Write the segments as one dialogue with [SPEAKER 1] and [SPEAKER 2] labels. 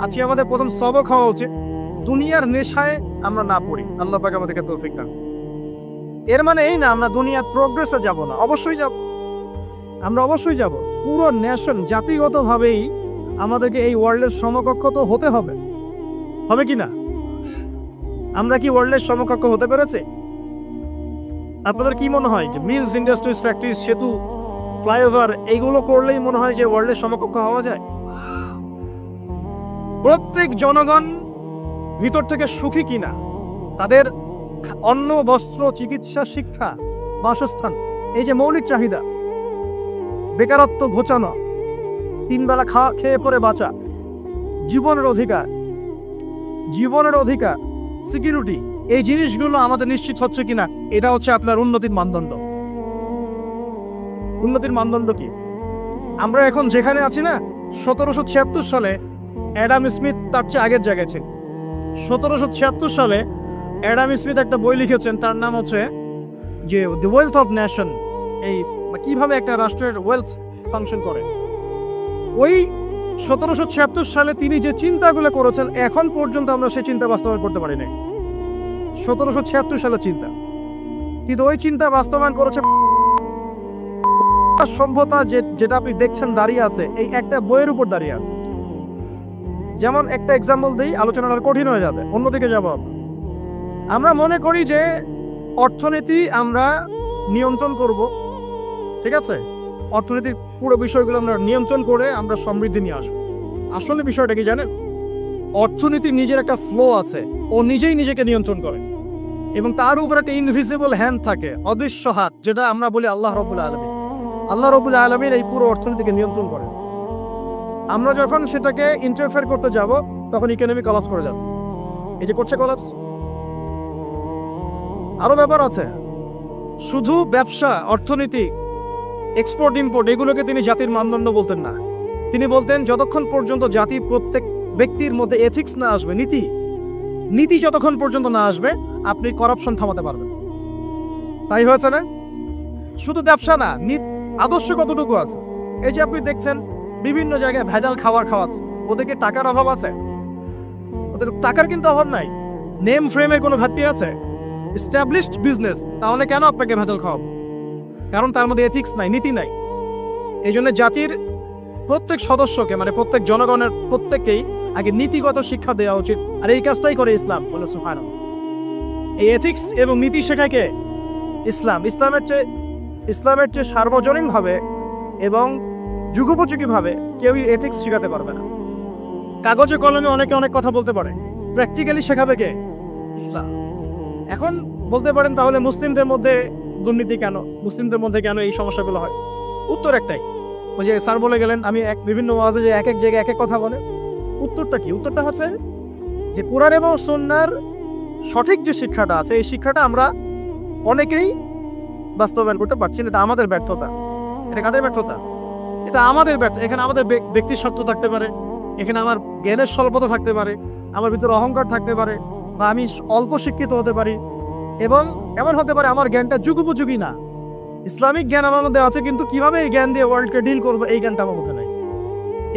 [SPEAKER 1] আজকে আমাদের প্রথম সবক হওয়া উচিত দুনিয়ার নেশায় আমরা না পড়ি। আল্লাহ পাক আমাদেরকে তৌফিক দান। এর মানে এই না আমরা দুনিয়ার প্রোগ্রেসে যাব না, অবশ্যই যাব, আমরা অবশ্যই যাব। পুরো নেশন জাতিগতভাবেই আমাদেরকে এই ওয়ার্ল্ডের সমকক্ষ তো হতে হবে, হবে কি না? আমরা কি ওয়ার্ল্ডের সমকক্ষ হতে পেরেছি? আপনাদের কি মনে হয় যে মিলস, ইন্ডাস্ট্রিজ, ফ্যাক্টরিজ, সেতু, ফ্লাইওভার এইগুলো করলেই মনে হয় যে ওয়ার্ল্ডের সমকক্ষ হওয়া যায়? প্রত্যেক জনগণ ভিতর থেকে সুখী কিনা, তাদের অন্ন, বস্ত্র, চিকিৎসা, শিক্ষা, বাসস্থান, এই যে মৌলিক চাহিদা, বেকারত্ব ঘোচানো, তিন বেলা খেয়ে পরে বাঁচা, জীবনের অধিকার, সিকিউরিটি, এই জিনিসগুলো আমাদের নিশ্চিত হচ্ছে কিনা, এটা হচ্ছে আপনার উন্নতির মানদণ্ড। উন্নতির মানদণ্ড কি? আমরা এখন যেখানে আছি না, 1776 সালে অ্যাডাম স্মিথ তার চেয়ে আগের জায়গায় ছিল। 1776 সালে অ্যাডাম স্মিথ একটা বই লিখেছেন, তার নাম হচ্ছে যে দ্য ওয়েলথ অফ নেশন, এই কিভাবে একটা রাষ্ট্রের ওয়েলথ ফাংশন করে। ওই 1776 সালে তিনি যে চিন্তাগুলো করেছেন, এখন পর্যন্ত আমরা সেই চিন্তা বাস্তবায়ন করতে পারি নাই। 1776 সালের চিন্তা, কিন্তু ওই চিন্তা বাস্তবায়ন করেছে সভ্যতা, যেটা আপনি দেখছেন দাঁড়িয়ে আছে এই একটা বইয়ের উপর দাঁড়িয়ে আছে। যেমন একটা এক্সাম্পল দিই, আলোচনাটা কঠিন হয়ে যাবে, অন্যদিকে যাব। আমরা মনে করি যে অর্থনীতি আমরা নিয়ন্ত্রণ করব, ঠিক আছে, অর্থনীতির পুরো বিষয়গুলো আমরা নিয়ন্ত্রণ করে আমরা সমৃদ্ধি নিয়ে আসবো। আসলে বিষয়টা কি জানেন? অর্থনীতির নিজের একটা ফ্লো আছে, ও নিজেই নিজেকে নিয়ন্ত্রণ করে, এবং তার উপর একটা ইনভিজিবল হ্যান্ড থাকে, অদৃশ্য হাত, যেটা আমরা বলি আল্লাহ রাব্বুল আলামিন। আল্লাহ রাব্বুল আলামিন এই পুরো অর্থনীতিকে নিয়ন্ত্রণ করেন। আমরা যখন সেটাকে ইন্টারফেয়ার করতে যাব, তখন ইকোনমি কলাপস করে যাবে। এই যে করছে কলাপস। আরো ব্যাপার আছে, শুধু ব্যবসা, অর্থনীতি, এক্সপোর্ট ইম্পোর্ট, এগুলোকে তিনি জাতির মানদণ্ড বলতেন না। তিনি বলতেন যতক্ষণ পর্যন্ত জাতির প্রত্যেক ব্যক্তির মধ্যে এথিক্স না আসবে, নীতি যতক্ষণ পর্যন্ত না আসবে, আপনি করাপশন থামাতে পারবেন। তাই হয়েছে না? শুধু ব্যবসা না, আদর্শ কতটুকু আছে? এই যে আপনি দেখছেন বিভিন্ন জায়গায় ভেজাল খাবার খাওয়াচ্ছে, ওদেরকে টাকার অভাব আছে? ওদের টাকার কিন্তু অভাব নাই। নেম ফ্রেমের কোনো ঘাটতি আছে? এস্টাবলিশড বিজনেস, তাহলে কেন আপনাকে ভেজাল খাওয়াবো? কারণ তার মধ্যে এথিক্স নাই, নীতি নাই। এই জন্য জাতির প্রত্যেক সদস্যকে, মানে প্রত্যেক জনগণের প্রত্যেককেই আগে নীতিগত শিক্ষা দেওয়া উচিত, আর এই কাজটাই করে ইসলাম। বলে সুবহানাল্লাহ। এই এথিক্স এবং নীতি শেখায় কে? ইসলাম। ইসলামের চেয়ে সার্বজনীনভাবে এবং যুগোপযোগীভাবে কেউই এথিক্স শেখাতে পারবে না। কাগজে কলমে অনেকে অনেক কথা বলতে পারে, প্র্যাকটিক্যালি শেখাবে কে? ইসলাম। এখন বলতে পারেন তাহলে মুসলিমদের মধ্যে দুর্নীতি কেন, মুসলিমদের মধ্যে কেন এই সমস্যাগুলো হয়? উত্তর একটাই, ওই যে স্যার বলে গেলেন, আমি বিভিন্ন ওয়াজে যে এক এক জায়গায় এক এক কথা বলে। উত্তরটা কি? উত্তরটা হচ্ছে যে কুরআন এবং সুন্নাহর সঠিক যে শিক্ষাটা আছে, এই শিক্ষাটা আমরা অনেকেই বাস্তবায়ন করতে পারছি না। এটা আমাদের ব্যর্থতা। এটা কাদের ব্যর্থতা? এটা আমাদের ব্যর্থতা। এখানে আমাদের ব্যক্তির স্বার্থ থাকতে পারে, এখানে আমার জ্ঞানের স্বল্পতা থাকতে পারে, আমার ভিতরে অহংকার থাকতে পারে, বা আমি অল্প শিক্ষিত হতে পারি, এবং এমন হতে পারে আমার জ্ঞানটা যুগোপযোগী না। ইসলামিক জ্ঞান আমার মধ্যে আছে, কিন্তু কিভাবে এই জ্ঞান দিয়ে ওয়ার্ল্ডকে ডিল করবো, এই জ্ঞানটা আমার মধ্যে নাই।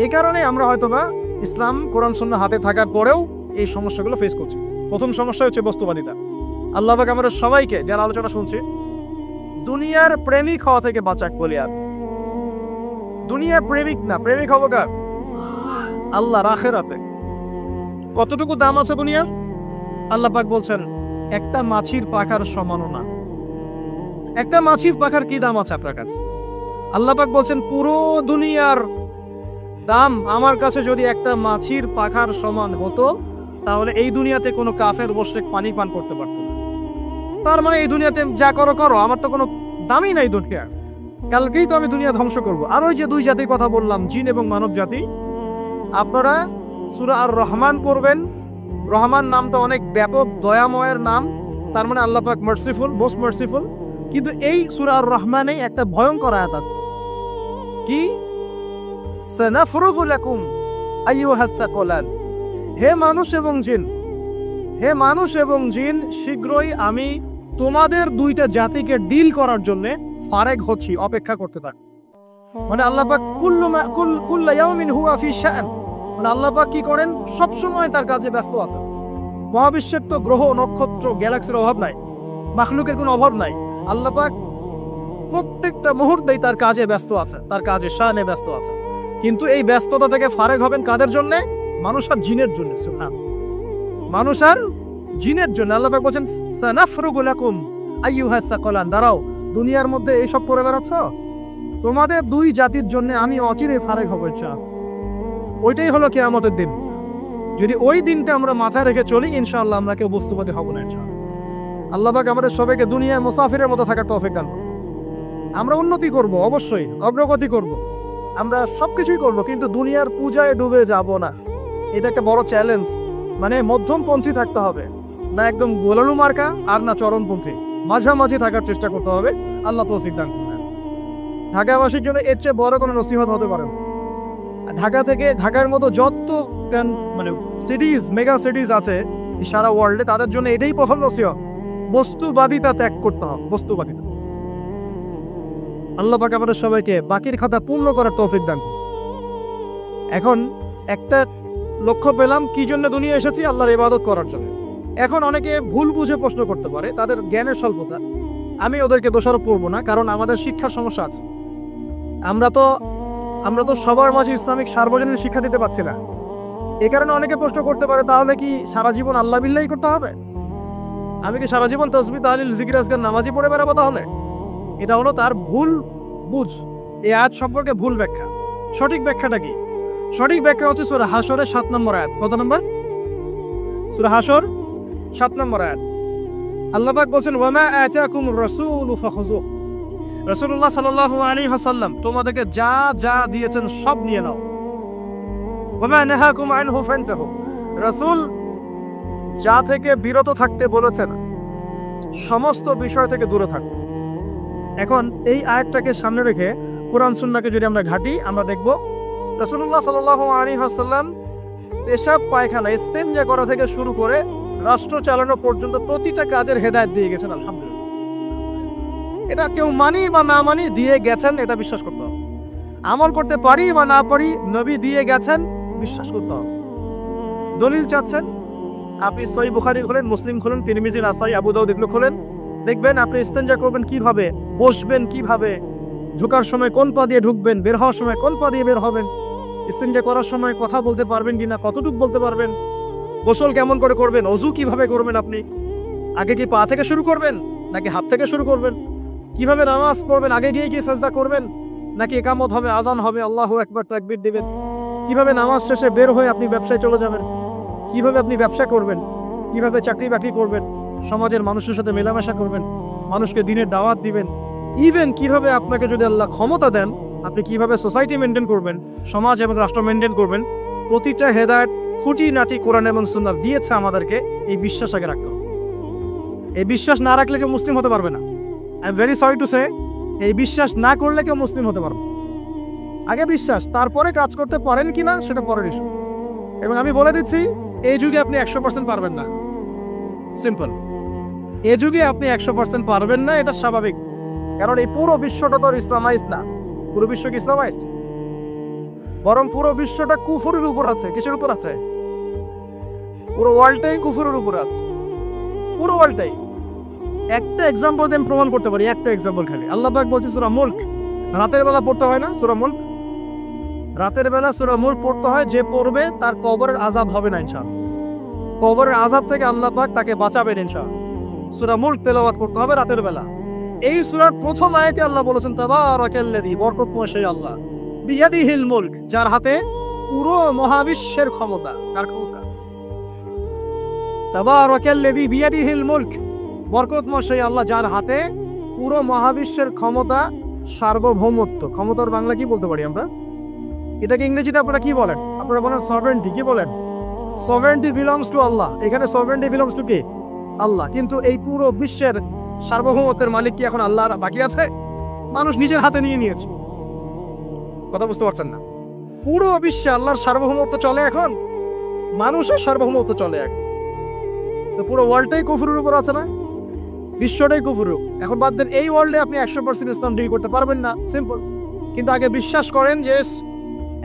[SPEAKER 1] এই কারণে আমরা হয়তোবা ইসলাম, কোরআন সুন্নাহ হাতে থাকার পরেও এই সমস্যাগুলো ফেস করছি। প্রথম সমস্যা হচ্ছে বস্তুবাদিতা। আল্লাহ পাক আমরা সবাইকে, যারা আলোচনা শুনছি, দুনিয়ার প্রেমিক হওয়া থেকে বাঁচাক বলি। আর দুনিয়ার প্রেমিক না, প্রেমিক হবো কার? আল্লাহর আখিরাতে। কতটুকু দাম আছে দুনিয়ার? আল্লাহ পাক বলছেন একটা মাছির পাখার সমানও না। একটা মাছির পাখার কি দাম আছে আপনার কাছে? আল্লাহ পাক বলছেন পুরো দুনিয়ার দাম আমার কাছে যদি একটা মাছির পাখার সমান হতো, তাহলে এই দুনিয়াতে কোনো কাফের মুশরিক পানি পান করতে পারত না। তার মানে এই দুনিয়াতে যা করো করো, আমার তো কোনো দামই নাই দুনিয়ার। কালকেই তো আমি দুনিয়া ধ্বংস করব। আর ওই যে দুই জাতির কথা বললাম, জিন এবং মানব জাতি, আপনারা সূরা আর রহমান পড়বেন। রহমান নামটা অনেক ব্যাপক, দয়াময়ের নাম, তার মানে আল্লাহ পাক মার্সিফুল, মোস্ট মার্সিফুল। কিন্তু এই সূরা আর রহমানে একটা ভয়ঙ্কর আয়াত আছে, কি? সানাফরুগু লাকুম আইয়ুহাস সাকলান। হে মানুষ এবং জিন, শীঘ্রই আমি তোমাদের দুইটা জাতিকে ডিল করার জন্য ফারেক হচ্ছি, অপেক্ষা করতে থাক। মানে আল্লাহ পাক কুল্লা ইয়াউমিন হুয়া ফি শাআন, মানে আল্লাহ পাক কি করেন, সবসময় তার কাজে ব্যস্ত আছেন। মহাবিশ্বের তো গ্রহ নক্ষত্র গ্যালাক্সির অভাব নাই, মাখলুকের কোনো অভাব নাই। আল্লাহ পাক প্রত্যেকটা মুহূর্তেই তার কাজে ব্যস্ত আছে, তার কাজে শানে ব্যস্ত আছে। কিন্তু এই ব্যস্ততা থেকে ফারেক হবেন কাদের জন্য? মানুষ আর জিনের জন্য। সুবহান, মানুষ আর জিনের জন্য। আল্লাহ পাক বলেন সানাফরুগু লাকুম আইয়ুহাস সাকালান, দাঁড়াও, দুনিয়ার মধ্যে এইসব করে বেড়াচ্ছ, তোমাদের দুই জাতির জন্য আমি অচিরে ফারেক হব ইনশাআল্লাহ। ওইটাই হলো কিয়ামতের দিন। যদি ওই দিনটা আমরা মাথায় রেখে চলি, ইনশাআল্লাহ আমরা কেউ বস্তুবাদী হব না ইনশাআল্লাহ। আল্লাহ পাক আমাদের সবাইকে দুনিয়ায় মুসাফিরের মতো থাকার তৌফিক দান করুন। আমরা উন্নতি করব, অবশ্যই অগ্রগতি করব, আমরা সবকিছুই করব, কিন্তু দুনিয়ার পূজায় ডুবে যাব না। এটা একটা বড় চ্যালেঞ্জ। মানে মধ্যমপন্থী থাকতে হবে, না একদম গোলালু মার্কা আর না চরমপন্থী, মাঝামাঝি থাকার চেষ্টা করতে হবে। আল্লাহ তৌফিক দান করুন। ঢাকাবাসীর জন্য এর চেয়ে বড় কোনো নসিহত হতে পারে না। ঢাকা থেকে, ঢাকার মতো যত মানে সিটিজ, মেগা সিটিজ আছে সারা ওয়ার্ল্ডে, তাদের জন্য এটাই প্রথম নসিহত, বস্তুবাদিতা ত্যাগ করতে হবে। বস্তুবাদিতা। আল্লাহ পাক আমাদের সবাইকে বাকির খাতা পূর্ণ করার তৌফিক দান করুন। এখন একটা লক্ষ্য পেলাম, কি জন্য দুনিয়া এসেছি? আল্লাহর ইবাদত করার জন্য। এখন অনেকে ভুল বুঝে প্রশ্ন করতে পারে, তাদের জ্ঞানের স্বল্পতা। আমি ওদেরকে দোষারোপ করবো না, কারণ আমাদের শিক্ষার সমস্যা আছে। আমরা তো সবার মাঝে ইসলামিক সার্বজনীন শিক্ষা দিতে পারছি না। এ কারণে অনেকে প্রশ্ন করতে পারে, তাহলে কি সারা জীবন আল্লাহ বিল্লাহি করতে হবে? আমি কি সারা জীবন তাসবিহ তাহলিল জিকির আজকার নামাজি পড়ে বেড়াবো? তাহলে এটা হলো তার ভুল বুঝ। এই আয়াত সম্পর্কে ভুল ব্যাখ্যা। সঠিক ব্যাখ্যাটা কি? সঠিক ব্যাখ্যা হচ্ছে সূরা হাশরের 7 নম্বর আয়াত। কত নম্বর? সূরা হাশর 7 নম্বর আয়াত। আল্লাহ পাক বলেন, ওয়ামা আতাকুমুর রাসূলু ফাখুযুহু। রাসূলুল্লাহ সাল্লাল্লাহু আলাইহি ওয়াসাল্লাম তোমাদেরকে যা যা দিয়েছেন সব নিয়ে নাও। ওয়ামা নাহাকুম আনহু ফান্তাহু। রাসূল যা থেকে বিরত থাকতে বলেছেন সমস্ত বিষয় থেকে দূরে থাকো। এখন এই আয়াতটাকে সামনে রেখে কোরআন সুন্নাহকে যদি আমরা ঘাঁটি, আমরা দেখব রাসূলুল্লাহ সাল্লাল্লাহু আলাইহি ওয়াসাল্লাম পেশাব পায়খানা ইস্তেঞ্জা করা থেকে শুরু করে রাষ্ট্র চালানো পর্যন্ত প্রতিটা কাজের হেদায়েত দিয়ে গেছেন। আলহামদুলিল্লাহ, এটা কেউ মানি বা না মানি দিয়ে গেছেন, এটা বিশ্বাস করতে হবে। আমল করতে পারি বা না পারি, নবী দিয়ে গেছেন, বিশ্বাস করতে হবে। দলিল চাচ্ছেন, আপনি সহিহ বুখারী খুলেন, মুসলিম খুলেন, তিরমিজি, নাসাই, আবু দাউদ এগুলো খুলেন, দেখবেন আপনি ইস্তেঞ্জা করবেন কিভাবে, বসবেন কিভাবে, ঢোকার সময় কোন পা দিয়ে ঢুকবেন, বের হওয়ার সময় কোন পা দিয়ে বের হবেন, ইস্তেঞ্জা করার সময় কথা বলতে পারবেন কিনা, কতটুকু বলতে পারবেন, গোসল কেমন করে করবেন, ওযু কিভাবে করবেন, আপনি আগে কি পা থেকে শুরু করবেন নাকি হাত থেকে শুরু করবেন, কিভাবে নামাজ পড়বেন, আগে গিয়ে কি সাজদা করবেন নাকি ইকামত হবে, আজান হবে, আল্লাহু আকবার তাকবীর দিবেন, কিভাবে নামাজ শেষে বের হয়ে আপনি ব্যবসায় চলে যাবেন, কিভাবে আপনি ব্যবসা করবেন, কিভাবে চাকরি বাকরি করবেন, সমাজের মানুষের সাথে মেলামেশা করবেন, মানুষকে দিনের দাওয়াত দিবেন, ইভেন কিভাবে আপনাকে যদি আল্লাহ ক্ষমতা দেন আপনি কিভাবে সোসাইটি মেনটেন করবেন, সমাজ এবং রাষ্ট্র মেনটেন করবেন, প্রতিটা হেদায়েত খুঁটিনাটি কোরআন এবং সুন্নাহ দিয়েছে আমাদেরকে। এই বিশ্বাস আগে রাখতে হবে। এই বিশ্বাস না রাখলে কেউ মুসলিম হতে পারবে না। I am very sorry to say, এই বিশ্বাস না করলে কেউ মুসলিম হতে পারবে। আগে বিশ্বাস, তারপরে কাজ করতে পারেন কিনা সেটা পরের ইস্যু। এবং আমি বলে দিচ্ছি, এই যুগে আপনি 100% পারবেন না। সিম্পল, এই যুগে আপনি 100% পারবেন না, এটা স্বাভাবিক। কারণ এই পুরো বিশ্বটা তো ইসলামাইজড না। পুরো বিশ্ব কি ইসলামাইজড? বরং পুরো বিশ্বটা কুফরের উপর আছে। কিসের উপর আছে? পুরো ওয়ার্ল্ডটাই কুফরের উপর আছে, পুরো ওয়ার্ল্ডটাই। একটা এক্সাম্পল দিয়ে প্রমাণ করতে পারি, একটা এক্সাম্পল খালি। আল্লাহ পাক বলছে সূরা মুলক, রাতের বেলা পড়তে হয় না সূরা মুলক? রাতের বেলা সূরা মুলক পড়তে হয়, যে পড়বে তার কবরের আযাব হবে না ইনশাআল্লাহ। কবরের আযাব থেকে আল্লাহ পাক তাকে বাঁচাবেন ইনশাআল্লাহ। সূরা মুলক তেলাওয়াত করতে হবে রাতের বেলা। এই সূরার প্রথম আয়াতে আল্লাহ বলেছেন, তাবারাকাল্লাযী, বরকতময় সেই আল্লাহ, বিয়াদিহিল মুলক, যার হাতে পুরো মহাবিশ্বের ক্ষমতা। কার ক্ষমতা? তাবারাকাল্লাযী বিয়াদিহিল মুলক, বরকতময় সেই আল্লাহ যার হাতে পুরো মহাবিশ্বের ক্ষমতা, সার্বভৌমত্ব। ক্ষমতার বাংলা কি বলতে পারি আমরা? এটাকে ইংরেজিতে আপনারা কি বলেন? আপনারা বলেন সভারেন্টি। কি বলেন? সভারেন্টি বিলংস টু আল্লাহ। এখানে সভারেন্টি বিলংস টু কে? আল্লাহ। কিন্তু এই পুরো বিশ্বের সার্বভৌমত্বের মালিক কি এখন আল্লাহ বাকি আছে? মানুষ নিজের হাতে নিয়ে নিয়েছে। কথা বুঝতে পারছেন না? পুরো বিশ্বে আল্লাহর সার্বভৌমত্ব চলে এখন, মানুষের সার্বভৌমত্ব চলে এখন। তো পুরো ওয়ার্ল্ডটাই কুফরের উপর আছে না? বিশ্বটাই কুফরের। এখন বাদ দেন, এই ওয়ার্ল্ডে আপনি 100% ইসলাম ডিল করতে পারবেন না, সিম্পল। কিন্তু আগে বিশ্বাস করেন যে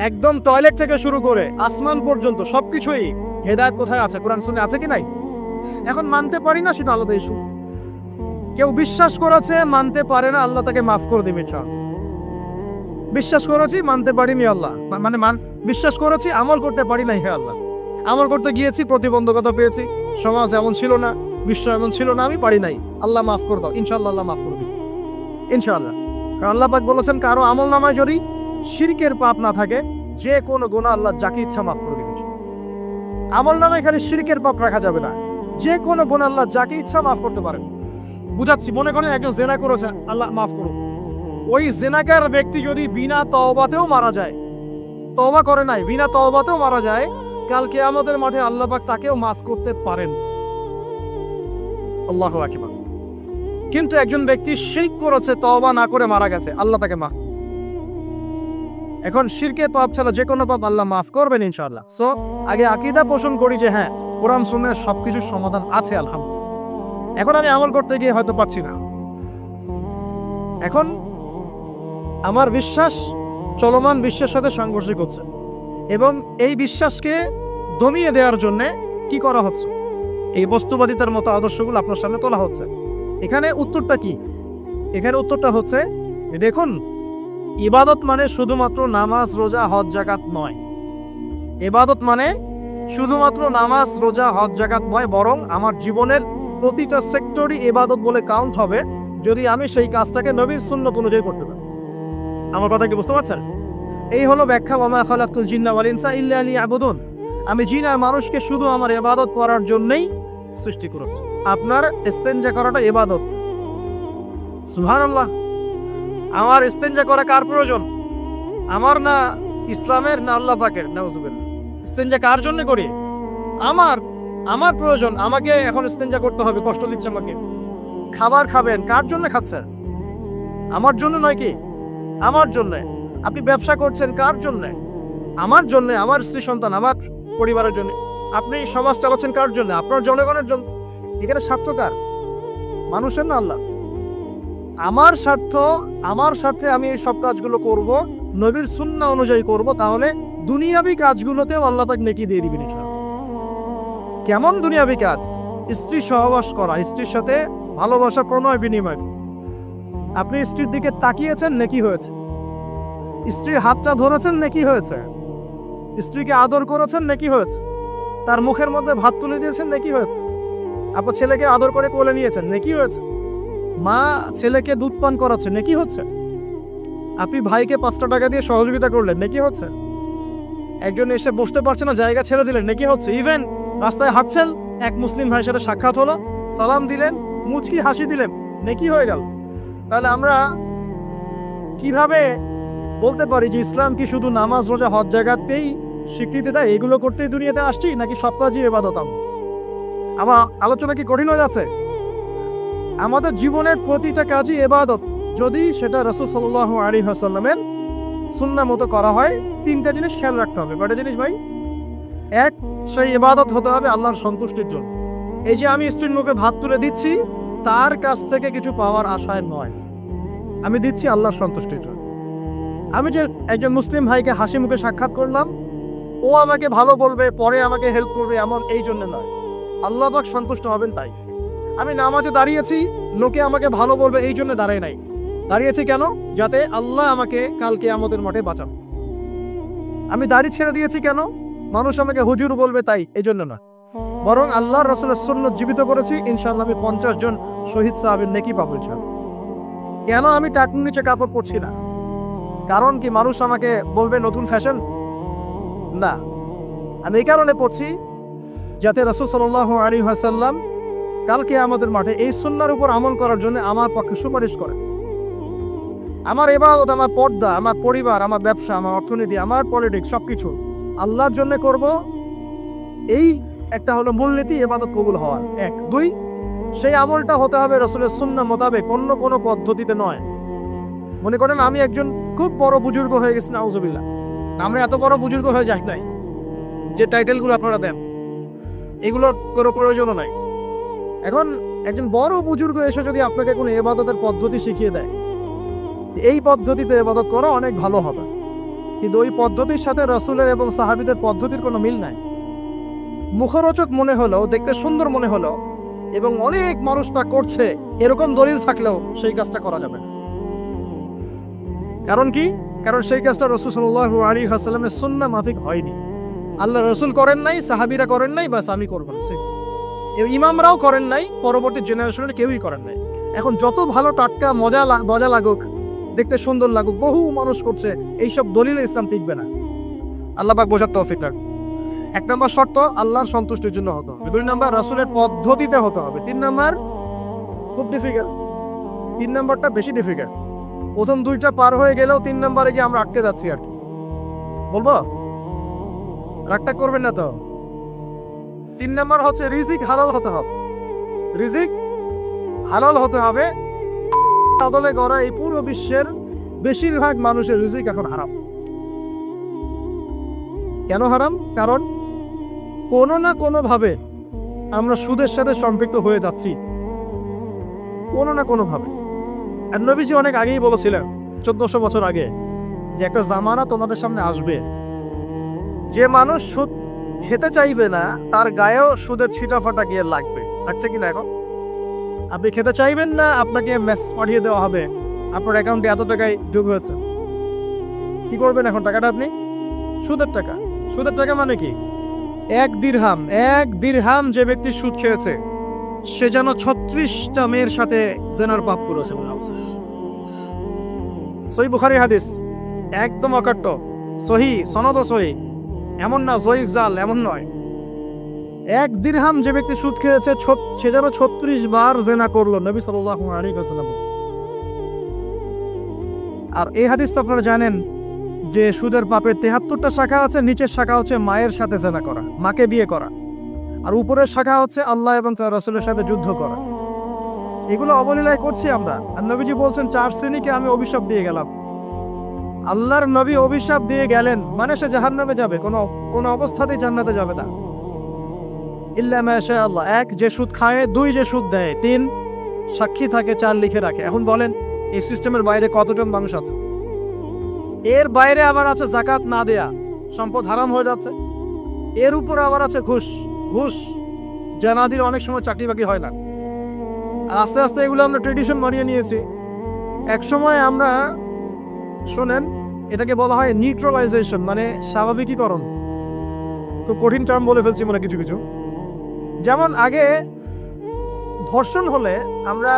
[SPEAKER 1] একদম টয়লেট থেকে শুরু করে আসমান পর্যন্ত সবকিছুই হেদায়েত কোথায় আছে, কোরআন সুন্নাহ আছে কি নাই? এখন মানতে পারি না, সেটা আলাদা ইস্যু। কেউ বিশ্বাস করেছে, মানতে পারে না, আল্লাহ তাকে মাফ করে দিবে। বিশ্বাস করেছি, মানতে পারিনি, আল্লাহ মানে বিশ্বাস করেছি, আমল করতে পারি নাই, হে আল্লাহ আমল করতে গিয়েছি, প্রতিবন্ধকতা পেয়েছি, সমাজ এমন ছিল না, বিশ্ব এমন ছিল না, আমি পারি নাই, আল্লাহ মাফ করে দাও। ইনশাআল্লাহ আল্লাহ মাফ করে দিবে, ইনশাআল্লাহ। কারণ আল্লাহ পাক বলেছেন, কারো আমল নামায় যদি শিরকের পাপ না থাকে, যে কোনো গুনাহ আল্লাহ যাকে ইচ্ছা মাফ করে দিবে। আমল নামায় খালি শিরকের পাপ রাখা যাবে না, যে কোনো গুনাহ আল্লাহ যাকে ইচ্ছা মাফ করতে পারেন। বুঝাচ্ছি, মনে করেন একজন জেনা করেছে, আল্লাহ মাফ করুন। ওই জেনাকার ব্যক্তি যদি বিনা তওবাতেও মারা যায়, তওবা করে নাই, বিনা তওবাতেও মারা যায়, কাল কিয়ামতের মাঠে আল্লাহ পাক তাকেও মাফ করতে পারেন। আল্লাহু আকবার। কিন্তু একজন ব্যক্তি শিরক করেছে, তওবা না করে মারা গেছে, আল্লাহ তাকে মাফ। এখন শিরকের পাপ ছাড়া যে কোনো পাপ আল্লাহ মাফ করবেন ইনশাআল্লাহ। সো আগে আকীদা পোষণ করি যে হ্যাঁ, কোরআন সুন্নাহর সবকিছুর সমাধান আছে আলহামদুলিল্লাহ। এখন আমি আমল করতে গিয়ে হয়তো পারছি না, এখন আমার বিশ্বাস চলমান বিশ্বের সাথে সাংঘর্ষিক হচ্ছে, এবং এই বিশ্বাসকে দমিয়ে দেওয়ার জন্য কি করা হচ্ছে? এই বস্তুবাদিতার মতো আদর্শগুলো আপনার সামনে তোলা হচ্ছে। এখানে উত্তরটা কি? এখানে উত্তরটা হচ্ছে, দেখুন, ইবাদত মানে শুধুমাত্র নামাজ, রোজা, হজ, যাকাত নয়। ইবাদত মানে শুধুমাত্র নামাজ, রোজা, হজ, যাকাত নয়, বরং আমার জীবনের প্রতিটা সেক্টরই ইবাদত বলে কাউন্ট হবে যদি আমি সেই কাজটাকে নবীর সুন্নাত অনুযায়ী করতে পারি। আমার কথা কি বুঝতে পারছেন? এই হলো ব্যাখ্যা, ওয়া মা খালাকতুল জিন্না ওয়াল ইনসা ইল্লা লিয়াবুদুন। আমি জিন আর মানুষকে শুধু আমার ইবাদত করার জন্যই সৃষ্টি করেছি। আপনার ইস্তেনজা করাটা ইবাদত। সুবহানাল্লাহ। আমার ইস্তেনজা করা কার প্রয়োজন? আমার না ইসলামের, না আল্লাহ পাকের? নাউজুবিল্লাহ। ইস্তেনজা কার জন্য করি? আমার প্রয়োজন। আমাকে এখন ইস্তেনজা করতে হবে, কষ্ট দিচ্ছে আমাকে। খাবার খাবেন, কার জন্য খাচ্ছেন? আমার জন্য নয় কি? আমার জন্য। আপনি ব্যবসা করছেন, কার জন্য? আমার জন্য, আমার স্ত্রী সন্তান, আমার পরিবারের জন্য। আপনি সমাজ চালাচ্ছেন কার জন্য? আপনার জনগণের জন্য। এখানে স্বার্থ কার? মানুষের না আল্লাহ? আমার স্বার্থ, আমার স্বার্থে আমি এই সব কাজগুলো করব, নবীর সুন্নাহ অনুযায়ী করব, তাহলে দুনিয়াবি কাজগুলোতেও আল্লাহ পাক নেকি দিয়ে দিবেন ইনশাআল্লাহ। কেমন দুনিয়াবি কাজ? স্ত্রী সহবাস করা, স্ত্রীর সাথে ভালোবাসা, প্রণয় বিনিময়। আপনি স্ত্রীর দিকে তাকিয়েছেন, নেকি হয়েছে। স্ত্রীর হাতটা ধরেছেন, নেকি হয়েছে। স্ত্রীকে আদর করেছেন, নেকি হয়েছে। তার মুখের মধ্যে ভাত তুলে দিয়েছেন, নেকি হয়েছে। আপনার ছেলেকে আদর করে কোলে নিয়েছেন, নেকি হয়েছে। মা ছেলেকে দুধ পান করাচ্ছে, নেকি হচ্ছে। আপনি ভাইকে 5টা টাকা দিয়ে সহযোগিতা করলেন, নেকি হচ্ছে। একজন এসে বসতে পারছে না, জায়গা ছেড়ে দিলেন, নেকি হচ্ছে। ইভেন রাস্তায় হাঁটছেন, এক মুসলিম ভাইয়ের সাথে সাক্ষাৎ হলো, সালাম দিলেন, মুচকি হাসি দিলেন, নেকি হয়ে গেল। তাহলে আমরা কিভাবে বলতে পারি যে ইসলাম কি শুধু নামাজ, রোজা, হজ, জাকাতেই স্বীকৃতি দেয়, এগুলো করতেই দুনিয়াতে আসছি, নাকি সব কাজই ইবাদত? আমার আলোচনা কি কঠিন হয়ে যাচ্ছে? আমাদের জীবনের প্রতিটা কাজই ইবাদত, যদি সেটা রাসূল সাল্লাল্লাহু আলাইহি ওয়াসাল্লামের সুন্নাহ মতো করা হয়। 3টা জিনিস খেয়াল রাখতে হবে। কয়টা জিনিস ভাই? এক, সেই ইবাদত হতে হবে আল্লাহর সন্তুষ্টির জন্য। এই যে আমি স্ত্রীর মুখে ভাত তুলে দিচ্ছি, তার কাছ থেকে কিছু পাওয়ার আশায় নয়, আমি দিচ্ছি আল্লাহর সন্তুষ্টির জন্য। আমি যে একজন মুসলিম ভাইকে হাসি মুখে সাক্ষাৎ করলাম, ও আমাকে ভালো বলবে, পরে আমাকে হেল্প করবে, এমন এই জন্য নয়, আল্লাহ পাক সন্তুষ্ট হবেন তাই। আমি নামাজে দাঁড়িয়েছি, লোকে আমাকে ভালো বলবে এই জন্য দাঁড়াই নাই। দাঁড়িয়েছি কেন? যাতে আল্লাহ আমাকে কাল কিয়ামতের মাঠে বাঁচান। আমি দাড়ি ছেড়ে দিয়েছি কেন? মানুষ আমাকে হুজুর বলবে তাই, এই জন্য না, বরং আল্লাহর রাসূলের সুন্নাত জীবিত করেছি, ইনশাআল্লাহ আমি 50 জন শহীদ সাহাবীর নেকি পাবো ইনশাআল্লাহ। কেন আমি টাকনুর নিচে কাপড় পরছি না? কারণ কি মানুষ আমাকে বলবে নতুন ফ্যাশন? না, আমি এই কারণে পড়ছি যাতে রাসূল সাল্লাল্লাহু আলাইহি ওয়াসাল্লাম কাল কিয়ামতের মাঠে এই সুন্নাহর উপর আমল করার জন্য আমার পক্ষে সুপারিশ করে। আমার ইবাদত, আমার পর্দা, আমার পরিবার, আমার ব্যবসা, আমার অর্থনীতি, আমার পলিটিক্স সবকিছু আল্লাহর জন্য করব, এই একটা হলো মূলনীতি ইবাদত কবুল হওয়ার। 1, 2, সেই আমলটা হতে হবে রাসূলের সুন্নাহ মোতাবেক, অন্য কোনো পদ্ধতিতে নয়। মনে করেন আমি একজন খুব বড় বুজুর্গ হয়ে গেছি, নাউজুবিল্লাহ। আমরা এত বড় বুজুর্গ হয়ে যাই নাই, যে টাইটেলগুলো আপনারা দেন এগুলোর কোনো প্রয়োজনও নাই। এখন একজন বড় বুজুর্গ এসে যদি আপনাকে কোনো ইবাদতের পদ্ধতি শিখিয়ে দেয়, এই পদ্ধতিতে ইবাদত করা অনেক ভালো হবে, কিন্তু ওই পদ্ধতির সাথে রাসূলের এবং সাহাবীদের পদ্ধতির কোনো মিল নাই। মুখরোচক মনে হলো, দেখতে সুন্দর মনে হলো এবং অনেক মানুষ তা করছে, এরকম দলিল থাকলেও সেই কাজটা করা যাবে না। কারণ কি? কারণ সেই কাজটা রাসূল সাল্লাল্লাহু আলাইহি ওয়াসাল্লামের সুন্নাহ মাফিক হয়নি। আল্লাহ রাসূল করেন নাই, সাহাবীরা করেন নাই, বাস আমি করব না। ইমামরাও করেন নাই, পরবর্তী জেনারেশনের কেউই করেন নাই। এখন যত ভালো টাটকা মজা লাগুক, দেখতে সুন্দর লাগুক, বহু মানুষ করছে, এইসব দলিলে ইসলাম টিকবে না। আল্লাহ পাক বোঝার তৌফিক দান। 1 নম্বর শর্ত আল্লাহর সন্তুষ্টির জন্য হতে হবে। 2 নম্বর রাসূলের পদ্ধতিতে হতে হবে। 3 নম্বর খুব ডিফিকাল্ট, 3 নম্বরটা বেশি ডিফিকাল্ট। প্রথম 2টা পার হয়ে গেলেও 3 নম্বরে গিয়ে আমরা আটকে যাচ্ছি আর কি। বলবো? রাগটা করবেন না তো। 3 নম্বর হচ্ছে রিজিক হালাল হতে হবে। রিজিক হালাল হতে হবে। আদলে গড়া এই পুরো বিশ্বের বেশিরভাগ মানুষের রিজিক এখন হারাম। কেন হারাম? কারণ কোনো না কোনোভাবে আমরা সুদের সাথে সম্পৃক্ত হয়ে যাচ্ছি, কোনো না কোনোভাবে। আর নবীজি অনেক আগেই বলেছিলেন, 1400 বছর আগে, যে একটা জামানা তোমাদের সামনে আসবে, যে মানুষ সুদ খেতে চাইবে না তার গায়েও সুদের ছিটাফাটা গিয়ে লাগবে। লাগছে কিনা? এখন আপনি খেতে চাইবেন না, আপনাকে মেসেজ পাঠিয়ে দেওয়া হবে আপনার অ্যাকাউন্টে এত টাকায় যোগ হয়েছে। কি করবেন এখন? টাকাটা আপনি সুদের টাকা। সুদের টাকা মানে কি? 1 দিরহাম যে ব্যক্তি সুদ খেয়েছে সে যেন 36টা মেয়ের সাথে জেনার পাপ করেছে। সহিহ বুখারীর হাদিস, একদম অকাট্য, সহিহ, সনদ সহিহ, এমন না জয়ীফ জাল, এমন নয়। 1 দিরহাম যে ব্যক্তি সুদ খেয়েছে সে যেন 36 বার জেনা করলো, নবী সাল্লাল্লাহু আলাইহি ওয়াসাল্লাম। আর এই হাদিস তো আপনারা জানেন যে সুদের পাপের 73টা শাখা আছে। নিচের শাখা হচ্ছে মায়ের সাথে জেনা করা, মাকে বিয়ে করা, আর উপরের শাখা হচ্ছে আল্লাহ এবং তার রাসূলের সাথে যুদ্ধ করা। এগুলো অবলীলায় করছি আমরা। আর নবীজি বলছেন 4 শ্রেণীকে আমি অভিশাপ দিয়ে গেলাম। আল্লাহর নবী অভিশাপ দিয়ে গেলেন মানে সে জাহান্নামে যাবে, কোনো অবস্থাতেই জান্নাতে যাবে না। ইল্লা মা শা আল্লাহ। 1 যে সুদ খায়, 2 যে সুদ দেয়, 3 সাক্ষী থাকে, 4 লিখে রাখে। এখন বলেন এই সিস্টেমের বাইরে কতজন মানুষ আছে? এর বাইরে আবার আছে যাকাত না দেয়া, সম্পদ হারাম হয়ে যাচ্ছে। এর উপর আবার আছে ঘুষ, জানাদির অনেক সময় চাকরি বাকরি হয় না। আস্তে আস্তে এগুলো আমরা ট্রেডিশন বানিয়ে নিয়েছি। এক সময় আমরা, শোনেন, এটাকে বলা হয় নিউট্রালাইজেশন, মানে স্বাভাবিকীকরণ। খুব কঠিন টার্ম বলে ফেলছি মনে কিছু কিছু। যেমন আগে ধর্ষণ হলে আমরা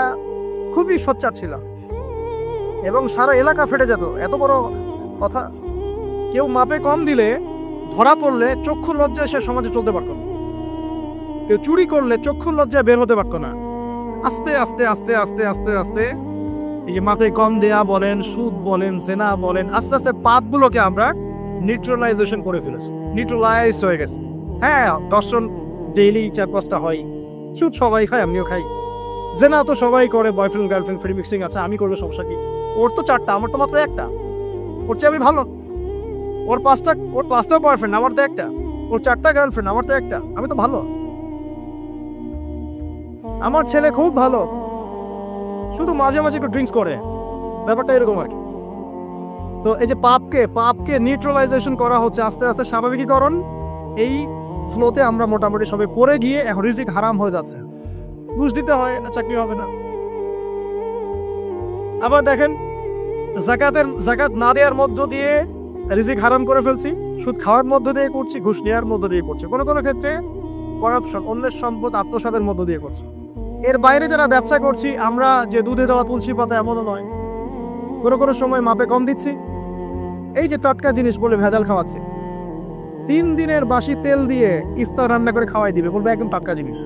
[SPEAKER 1] খুবই সোচ্চার ছিলাম এবং সারা এলাকা ফেটে যেত, এত বড় কথা। কেউ মাপে কম দিলে, ধরা পড়লে চক্ষু লজ্জায় সে সমাজে চলতে পারত না। কেউ চুরি করলে চক্ষু লজ্জায় বের হতে পারত না। আস্তে আস্তে আস্তে আস্তে আস্তে আস্তে এই যে মাপে কম দেয়া বলেন, সুদ বলেন, জেনা বলেন, আস্তে আস্তে পাপগুলোকে আমরা নিউট্রালাইজেশন করে ফেলেছি, নিউট্রালাইজ হয়ে গেছে। হ্যাঁ, দর্শন ডেইলি 4-5টা হয়, সুদ সবাই খায়, আমিও খাই, জেনা তো সবাই করে, বয়ফ্রেন্ড গার্লফ্রেন্ড ফ্রি মিক্সিং আছে, আমি করলে সমস্যা কি? ওর তো 4টা, আমার তো মাত্র 1টা। ওর চেয়ে আমি ভালো। ওর 5টা বয়ফ্রেন্ড, আমার তো 1টা। ওর 4টা গার্লফ্রেন্ড, আমার তো 1টা। আমি তো ভালো। আমার ছেলে খুব ভালো, শুধু মাঝে মাঝে একটু ড্রিঙ্কস করে, ব্যাপারটা এরকম আর কি। তো এই যে পাপকে নিউট্রালাইজেশন করা হচ্ছে আস্তে আস্তে, স্বাভাবিকীকরণ। এই ফ্লোতে আমরা মোটামুটি সবাই পড়ে গিয়ে এখন রিজিক হারাম হয়ে যাচ্ছে। ঘুষ দিতে হয় না, চাকরি হবে না। আবার দেখেন, যাকাত না দেওয়ার মধ্য দিয়ে রিজিক হারাম করে ফেলছি, সুদ খাওয়ার মধ্য দিয়ে করছি, ঘুষ নেওয়ার মধ্য দিয়ে করছি, কোনো কোনো ক্ষেত্রে করাপশন, অন্যের সম্পদ আত্মসাতের মধ্য দিয়ে করছি। এর বাইরে যারা ব্যবসা করছি, আমরা যে দুধে দেওয়া তুলসী পাতা এমনও নয়, কোনো সময় মাপে কম দিচ্ছি। এই যে টাটকা জিনিস বলে ভেজাল খাওয়াচ্ছে, 3 দিনের বাসি তেল দিয়ে ইফতার রান্না করে খাওয়াই দিবে, বলবে একদম টাটকা জিনিস।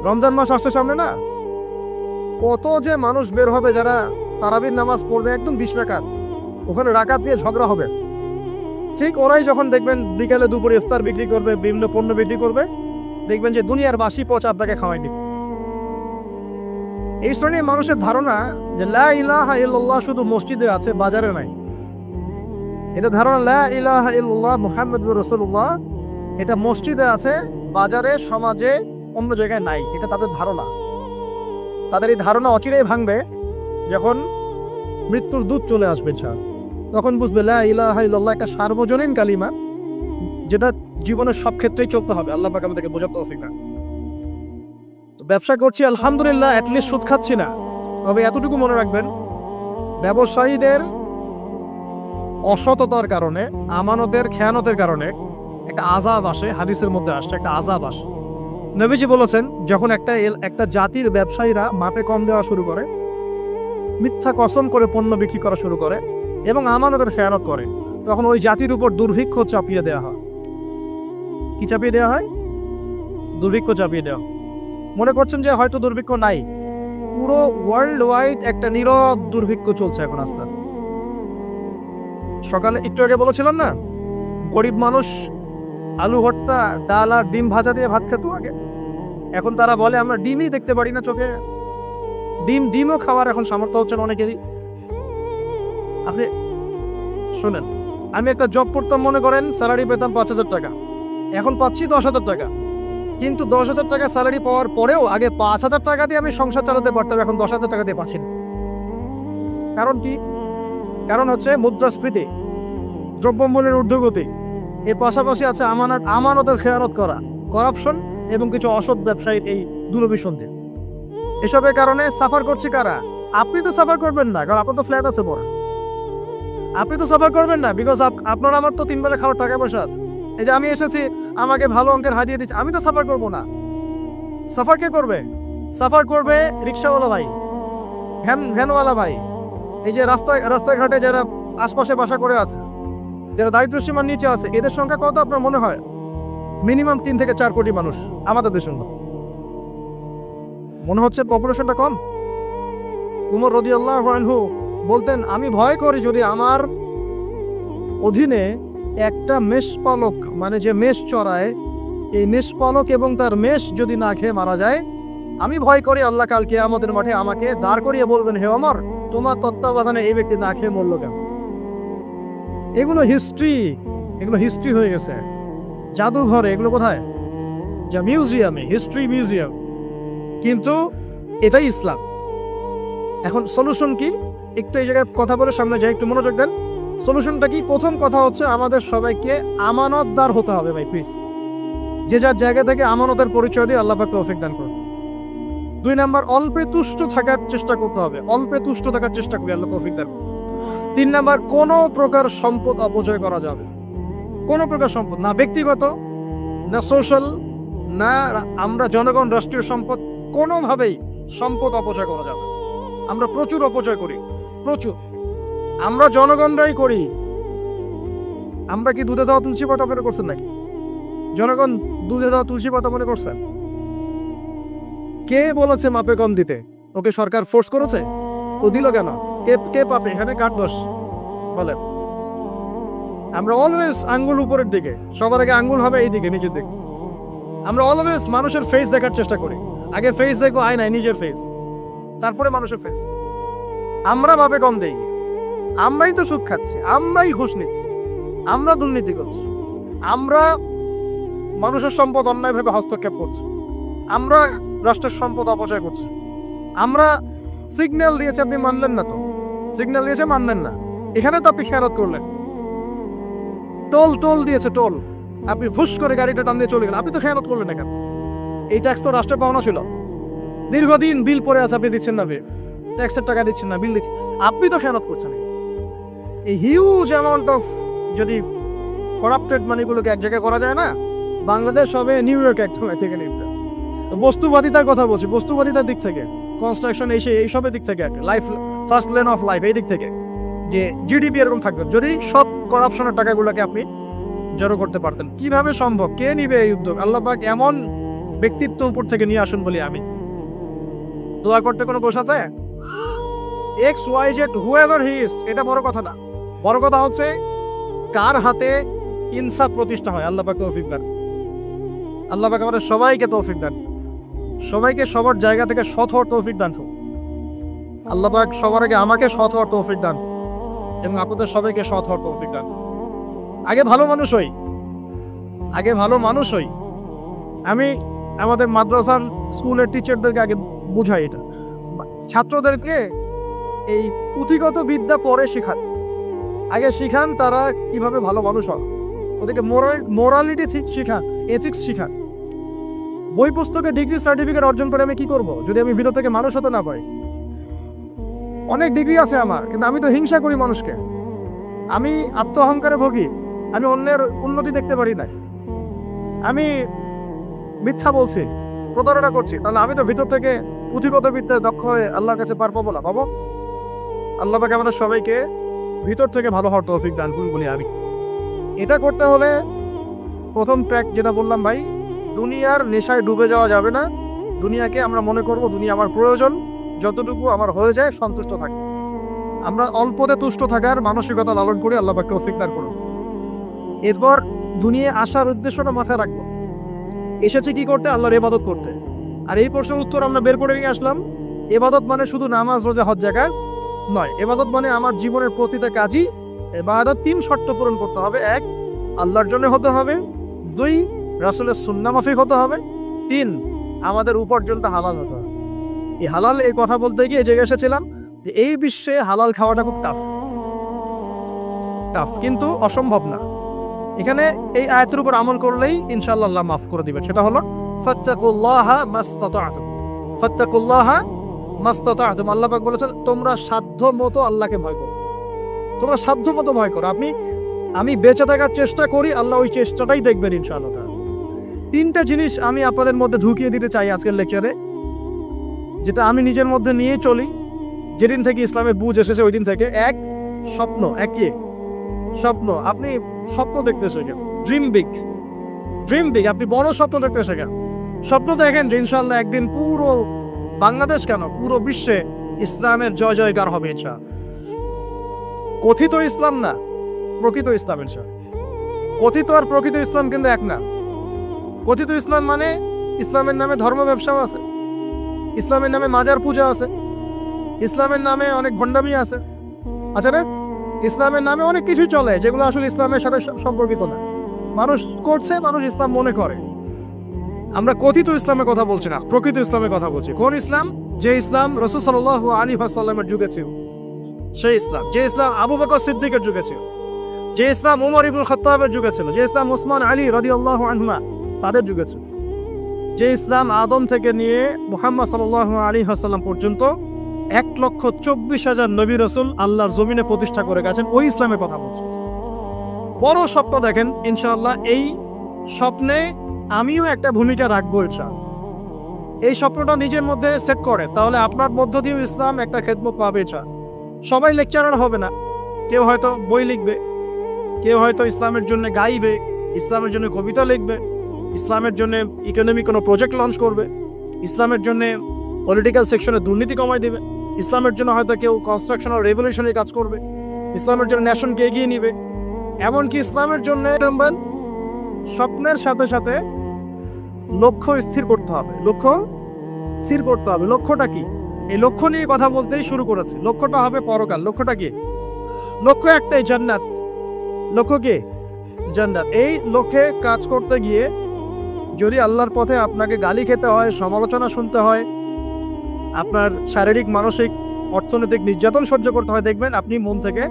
[SPEAKER 1] রমজান মাস আসছে সামনে না, কত যে মানুষ বের হবে যারা তারাবির নামাজ পড়বে, একদম 20 রাকাত, ওখানে রাকাত দিয়ে ঝগড়া হবে। ঠিক ওরাই যখন দেখবেন বিকালে দুপুরে ইফতার বিক্রি করবে, বিভিন্ন পণ্য বিক্রি করবে, দেখবেন যে দুনিয়ার বাসি পচা আপনাকে খাওয়াই দিবে। এই শ্রেণীর মানুষের ধারণা যে লা ইলাহা ইল্লাল্লাহ শুধু মসজিদে আছে, বাজারে নাই। এটা ধারণা, লা ইলাহা ইল্লাল্লাহ মুহাম্মাদুর রাসূলুল্লাহ, এটা মসজিদে আছে, বাজারে, সমাজে, অন্য জায়গায় নাই। এটা তাদের ধারণা। তাদের এই ধারণা অচিরেই ভাঙবে যখন মৃত্যুর দূত চলে আসবে। তখন বুঝবে লা ইলাহা ইল্লাল্লাহ একটা সার্বজনীন কালিমা, যেটা জীবনের সব ক্ষেত্রেই চলতে হবে। আল্লাহ পাক আমাদেরকে বোঝার তৌফিক দান। ব্যবসা করছি আলহামদুলিল্লাহ, অ্যাটলিস্ট সুদ খাচ্ছি না। তবে এতটুকু মনে রাখবেন, ব্যবসায়ীদের অসততার কারণে, আমানতের খেয়ানতের কারণে একটা আযাব আসে। হাদিসের মধ্যে আসছে একটা আযাব আসে। নবীজি বলেছেন, যখন একটা জাতির ব্যবসায়ীরা মাপে কম দেওয়া শুরু করে, মিথ্যা কসম করে পণ্য বিক্রি করা শুরু করে এবং আমানতের খেয়ানত করে, তখন ওই জাতির উপর দুর্ভিক্ষ চাপিয়ে দেওয়া হয়। কি চাপিয়ে দেওয়া হয়? দুর্ভিক্ষ চাপিয়ে দেওয়া। মনে করছেন যে হয়তো দুর্ভিক্ষ নাই, পুরো ওয়ার্ল্ড ওয়াইড একটা নীরব দুর্ভিক্ষ চলছে এখন আস্তে আস্তে। সকালে একটু আগে বলেছিলাম না, গরিব মানুষ আলু ভর্তা, ডাল আর ডিম ভাজা দিয়ে ভাত খেত আগে। এখন তারা বলে আমরা ডিমই দেখতে পারি না চোখে। ডিমও খাওয়ার এখন সামর্থ্য হচ্ছে না অনেকেরই। আপনি শোনেন, আমি একটা জব করতাম, মনে করেন স্যালারি পেতাম 5,000 টাকা, এখন পাচ্ছি 10,000 টাকা। কিন্তু 10,000 টাকা স্যালারি পাওয়ার পরেও আগে 5,000 টাকা দিয়ে আমি সংসার চালাতে পারতাম, এখন 10,000 টাকা দিয়ে পারছি না। কারণ কি? কারণ হচ্ছে মুদ্রাস্ফীতি, দ্রব্যমূল্যের ঊর্ধ্বগতি, এর পাশাপাশি আছে আমানতের খেয়ানত করা, করাপশন এবং কিছু অসৎ ব্যবসায়ীর এই দুরভিসন্ধি। এসবের কারণে সাফার করছে কারা? আপনি তো সাফার করবেন না, কারণ আপনার তো ফ্ল্যাট আছে বড়। আপনি তো সাফার করবেন না, বিকজ আপনার আমার তো 3 বেলা খাওয়ার টাকা পয়সা আছে। এই যে আমি এসেছি, আমাকে ভালো অঙ্কের হাদিয়ে দিচ্ছে, আমি তো সাফার করবো না। সাফার কে করবে? সাফার করবে রিক্সাওয়ালা ভাই, ভ্যানওয়ালা ভাই, এই যে রাস্তাঘাটে যারা আশপাশে বাসা করে আছে, যারা দারিদ্র্যসীমার নিচে আছে, এদের সংখ্যা কত আপনার মনে হয়? মিনিমাম 3 থেকে 4 কোটি মানুষ আমাদের দেশের মতো। মনে হচ্ছে পপুলেশনটা কম? উমর রাদিয়াল্লাহু আনহু বলতেন, আমি ভয় করি যদি আমার অধীনে একটা মেষপালক, মানে যে মেষ চড়ায়, এই মেষপালক এবং তার মেষ যদি না খেয়ে মারা যায়, আমি ভয় করি আল্লাহ কাল কিয়ামতের মাঠে আমাকে দাঁড় করিয়ে বলবেন, হে ওমর, তোমার তত্ত্বাবধানে এই ব্যক্তি না খেয়ে মরল কেন? এগুলো হিস্ট্রি হয়ে গেছে জাদুঘরে। এগুলো কোথায়? যা মিউজিয়ামে, হিস্ট্রি মিউজিয়াম। কিন্তু এটাই ইসলাম। এখন সলিউশন কি? একটু এই জায়গায় কথা বলে সামনে যাই, একটু মনোযোগ দেন। সলিউশনটা কি? প্রথম কথা হচ্ছে আমাদের সবাইকে আমানতদার হতে হবে ভাই, প্লিজ। যে যার জায়গা থেকে আমানতের পরিচয় দিয়ে আল্লাহ পাক তৌফিক দান করুন। 2 নাম্বার, অল্পে তুষ্ট থাকার চেষ্টা করতে হবে। অল্পে তুষ্ট থাকার চেষ্টা করি, আল্লাহ তৌফিক দান করুন। 3 নাম্বার, কোনো প্রকার সম্পদ অপচয় করা যাবে। কোনো প্রকার সম্পদ না, ব্যক্তিগত না, সোশ্যাল না, আমরা জনগণ, রাষ্ট্রীয় সম্পদ, কোনোভাবেই সম্পদ অপচয় করা যাবে। আমরা প্রচুর অপচয় করি, প্রচুর। আমরা জনগণরাই করি। আমরা কি দুধে দেওয়া তুলসী পাতা মনে করছেন নাকি? জনগণ দুধে দেওয়া তুলসী পাতা মনে করছেন? কে বলেছে মাপে কম দিতে? ওকে সরকার ফোর্স করেছে? ও দিল কেন? কে পাবে? এখানে কার দোষ বলেন? আমরা অলওয়েজ আঙ্গুল উপরের দিকে, সবার আগে আঙ্গুল হবে এই দিকে, নিচের দিকে। আমরা অলওয়েজ মানুষের ফেস দেখার চেষ্টা করি। আগে ফেস দেখো, আয়নায় নিজের ফেস, তারপরে মানুষের ফেস। আমরা মাপে কম দেই, আমরাই তো সুদ খাচ্ছি, আমরাই ঘুষ নিচ্ছি, আমরা দুর্নীতি করছি, আমরা মানুষের সম্পদ অন্যায়ভাবে হস্তক্ষেপ করছি, আমরা রাষ্ট্রের সম্পদ অপচয় করছি। আমরা সিগন্যাল দিয়েছে, আপনি মানলেন না তো। সিগন্যাল দিয়েছে, মানলেন না। এখানে তো আপনি খেয়ানত করলেন। টোল দিয়েছে, টোল, আপনি ফুস করে গাড়িটা টান দিয়ে চলে গেলেন, আপনি তো খেয়ানত করলেন। এখানে এই ট্যাক্স তো রাষ্ট্রের পাওনা ছিল, দীর্ঘদিন বিল পড়ে আছে, আপনি দিচ্ছেন না, ট্যাক্সের টাকা দিচ্ছেন না, বিল দিচ্ছেন, আপনি তো খেয়ানত করছেন। এই হিউজ অ্যামাউন্ট অফ যদি করাপ্টেড মানিগুলোকে এক জায়গায় করা যায় না, বাংলাদেশ হবে নিউ ইয়র্ক থেকে নিবে। বস্তুবাদিতার কথা বলছি, বস্তুবাদিতার দিক থেকে, কনস্ট্রাকশন এইসবের দিক থেকে, life first lane of life, এই দিক থেকে যে জিডিপি এরকম থাকবে যদি সব করাপশনের টাকাগুলোকে আপনি জড়ো করতে পারতেন। কিভাবে সম্ভব? কে নিবে এই উদ্যোগ? আল্লাহ পাক এমন ব্যক্তিত্ব উপর থেকে নিয়ে আসুন বলি আমি দোয়া করতে কোনো বসা যায়? XYZ whoever he is, এটা বড় কথা না। বড় কথা হচ্ছে কার হাতে ইনসাফ প্রতিষ্ঠা হয়। আল্লাহ পাক তৌফিক দান। আল্লাহ পাক আমাদের সবাইকে তৌফিক দান, সবাইকে সবার জায়গা থেকে সৎ হওয়ার তৌফিক দান। আল্লাহ পাক সবার আগে আমাকে সৎ হওয়ার তৌফিক দান এবং আপনাদের সবাইকে সৎ হওয়ার তৌফিক দান। আগে ভালো মানুষ হই। আমি আমাদের মাদ্রাসার স্কুলের টিচারদেরকে আগে বুঝাই, এটা ছাত্রদেরকে এই পুঁথিগত বিদ্যা পরে শেখান। আগে শিখান তারা কিভাবে ভালো মানুষ হয়, ওদেরকে মোরালিটি শিখান, এথিক্স শিখান। বই পুস্তকে ডিগ্রি সার্টিফিকেট অর্জন করে আমি কি করব যদি আমি ভিতর থেকে মানুষ হতে না পারি? অনেক ডিগ্রি আছে আমার, কিন্তু আমি তো হিংসা করি মানুষকে, আমি আত্ম অহংকারে ভোগী, আমি অন্যের উন্নতি দেখতে পারি না, আমি মিথ্যা বলছি, প্রতারণা করছি, তাহলে আমি তো ভিতর থেকে পুঁথিগত বিদ্যায় দক্ষ হয়ে আল্লাহর কাছে পার পাবো না। পাবো? আল্লাহ পাক আমাদের সবাইকে ভিতর থেকে ভালো হওয়ার তৌফিক দান করুন বলি আমি। এটা করতে হলে প্রথম ট্র্যাক যেটা বললাম ভাই, দুনিয়ার নেশায় ডুবে যাওয়া যাবে না। দুনিয়াকে আমরা মনে করব দুনিয়া আমার প্রয়োজন, যতটুকু আমার হয়ে যায় সন্তুষ্ট থাকি। আমরা অল্পতে তুষ্ট থাকার মানসিকতা লালন করে আল্লাহ পাক তৌফিক দান করুন। এরপর দুনিয়া আসার উদ্দেশ্যটা মাথায় রাখবো, এসেছে কি করতে? আল্লাহর ইবাদত করতে। আর এই প্রশ্নের উত্তর আমরা বের করে নিয়ে আসলাম, ইবাদত মানে শুধু নামাজ রোজা হজ জাকাত নয়। ইবাদত মানে আমার জীবনের প্রতিটা কাজই ইবাদত। 3 শর্ত পূরণ করতে হবে। 1, আল্লাহর জন্য হতে হবে। 2, রাসূলের সুন্নাহ মাফিক হতে হবে। 3, আমাদের উপার্জনটা হালাল হতে হবে। এই হালাল এই কথা বলতে গিয়ে জেগে এসেছিলাম যে এই বিশ্বে হালাল খাওয়াটা খুব টাফ, কিন্তু অসম্ভব না। এখানে এই আয়াতের উপর আমল করলেই ইনশাআল্লাহ আল্লাহ মাফ করে দিবেন। সেটা হলো ফাত্তাকুল্লাহা মাসতাতা'তুম। ফাত্তাকুল্লাহা মাসতাতা'তুম। আল্লাহ পাক বলেছেন তোমরা সাধ্য মতো আল্লাহকে ভয় করো, তোমরা সাধ্য মতো ভয় করো। আমি বেঁচে থাকার চেষ্টা করি, আল্লাহ ওই চেষ্টাটাই দেখবেন ইনশাআল্লাহ। 3টা জিনিস আমি আপনাদের মধ্যে ঢুকিয়ে দিতে চাই আজকের লেকচারে, যেটা আমি নিজের মধ্যে নিয়ে চলি যেদিন থেকে ইসলামের বুঝ এসেছে ওই দিন থেকে। 1, স্বপ্ন। একই স্বপ্ন। আপনি স্বপ্ন দেখতে শেখেন, ড্রিম বিগ। আপনি বড় স্বপ্ন দেখতে শেখেন। স্বপ্ন দেখেন যে ইনশাআল্লাহ একদিন পুরো বাংলাদেশ কেন পুরো বিশ্বে ইসলামের জয় জয়গার হবে ইনশাআল্লাহ। কথিত ইসলাম না, প্রকৃত ইসলাম ইনশাআল্লাহ। কথিত আর প্রকৃত ইসলাম কিন্তু এক না। কথিত ইসলাম মানে ইসলামের নামে ধর্ম ব্যবসাও আছে, ইসলামের নামে মাজার পূজা আছে, ইসলামের নামে অনেক ভণ্ডামি আছে, আচ্ছা না? ইসলামের নামে অনেক কিছু চলে যেগুলো আসলে ইসলামের সাথে সম্পর্কিত না, মানুষ করছে, মানুষ ইসলাম মনে করে। আমরা কথিত ইসলামের কথা বলছি না, প্রকৃত ইসলামের কথা বলছি। কোন ইসলাম? যে ইসলাম রাসূল সাল্লাল্লাহু আলাইহি ওয়াসাল্লামের যুগে ছিল, সেই ইসলাম। যে ইসলাম আবু বকর সিদ্দিকের যুগে ছিল, যে ইসলাম ওমর ইবনুল খাত্তাবের যুগে ছিল, যে ইসলাম ওসমান আলী রাদিয়াল্লাহু আনহুমা তাদের যুগে ছিল, যে ইসলাম আদম থেকে নিয়ে মুহাম্মদ সাল্লাল্লাহু আলাইহি ওয়াসাল্লাম পর্যন্ত 1,24,000 নবী রাসূল আল্লাহর জমিনে প্রতিষ্ঠা করে গেছেন, ওই ইসলামের কথা বলছি। বড় স্বপ্ন দেখেন ইনশাআল্লাহ। এই স্বপ্নে আমিও একটা ভূমিকা রাখবো ইনশাআল্লাহ। এই স্বপ্নটা নিজের মধ্যে সেট করে, তাহলে আপনার মধ্য দিয়েও ইসলাম একটা খেদমত পাবে ইনশাআল্লাহ। সবাই লেকচারার হবে না, কেউ হয়তো বই লিখবে, কেউ হয়তো ইসলামের জন্য গাইবে, ইসলামের জন্য কবিতা লিখবে, ইসলামের জন্য ইকোনমিক কোনো প্রজেক্ট লঞ্চ করবে, ইসলামের জন্য পলিটিক্যাল সেকশনে দুর্নীতি কমাই দেবে, ইসলামের জন্য হয়তো কেউ কনস্ট্রাকশন ও রেভলিউশনারি কাজ করবে, ইসলামের জন্য ন্যাশনকে এগিয়ে নিবে। এমনকি ইসলামের জন্য স্বপ্নের সাথে সাথে লক্ষ্য স্থির করতে হবে। লক্ষ্যটা কি? এই লক্ষ্য নিয়ে কথা বলতেই শুরু করেছি। লক্ষ্যটা হবে পরকাল। লক্ষ্যটা কি? লক্ষ্য একটাই, জান্নাত। লক্ষ্য কি? জান্নাত। এই লক্ষ্যে কাজ করতে গিয়ে যদি আল্লাহর পথে আপনাকে গালি খেতে হয়, সমালোচনা শুনতে হয়, আপনার শারীরিক, মানসিক, অর্থনৈতিক নির্যাতন সহ্য করতে হয়, দেখবেন আপনি মন থেকে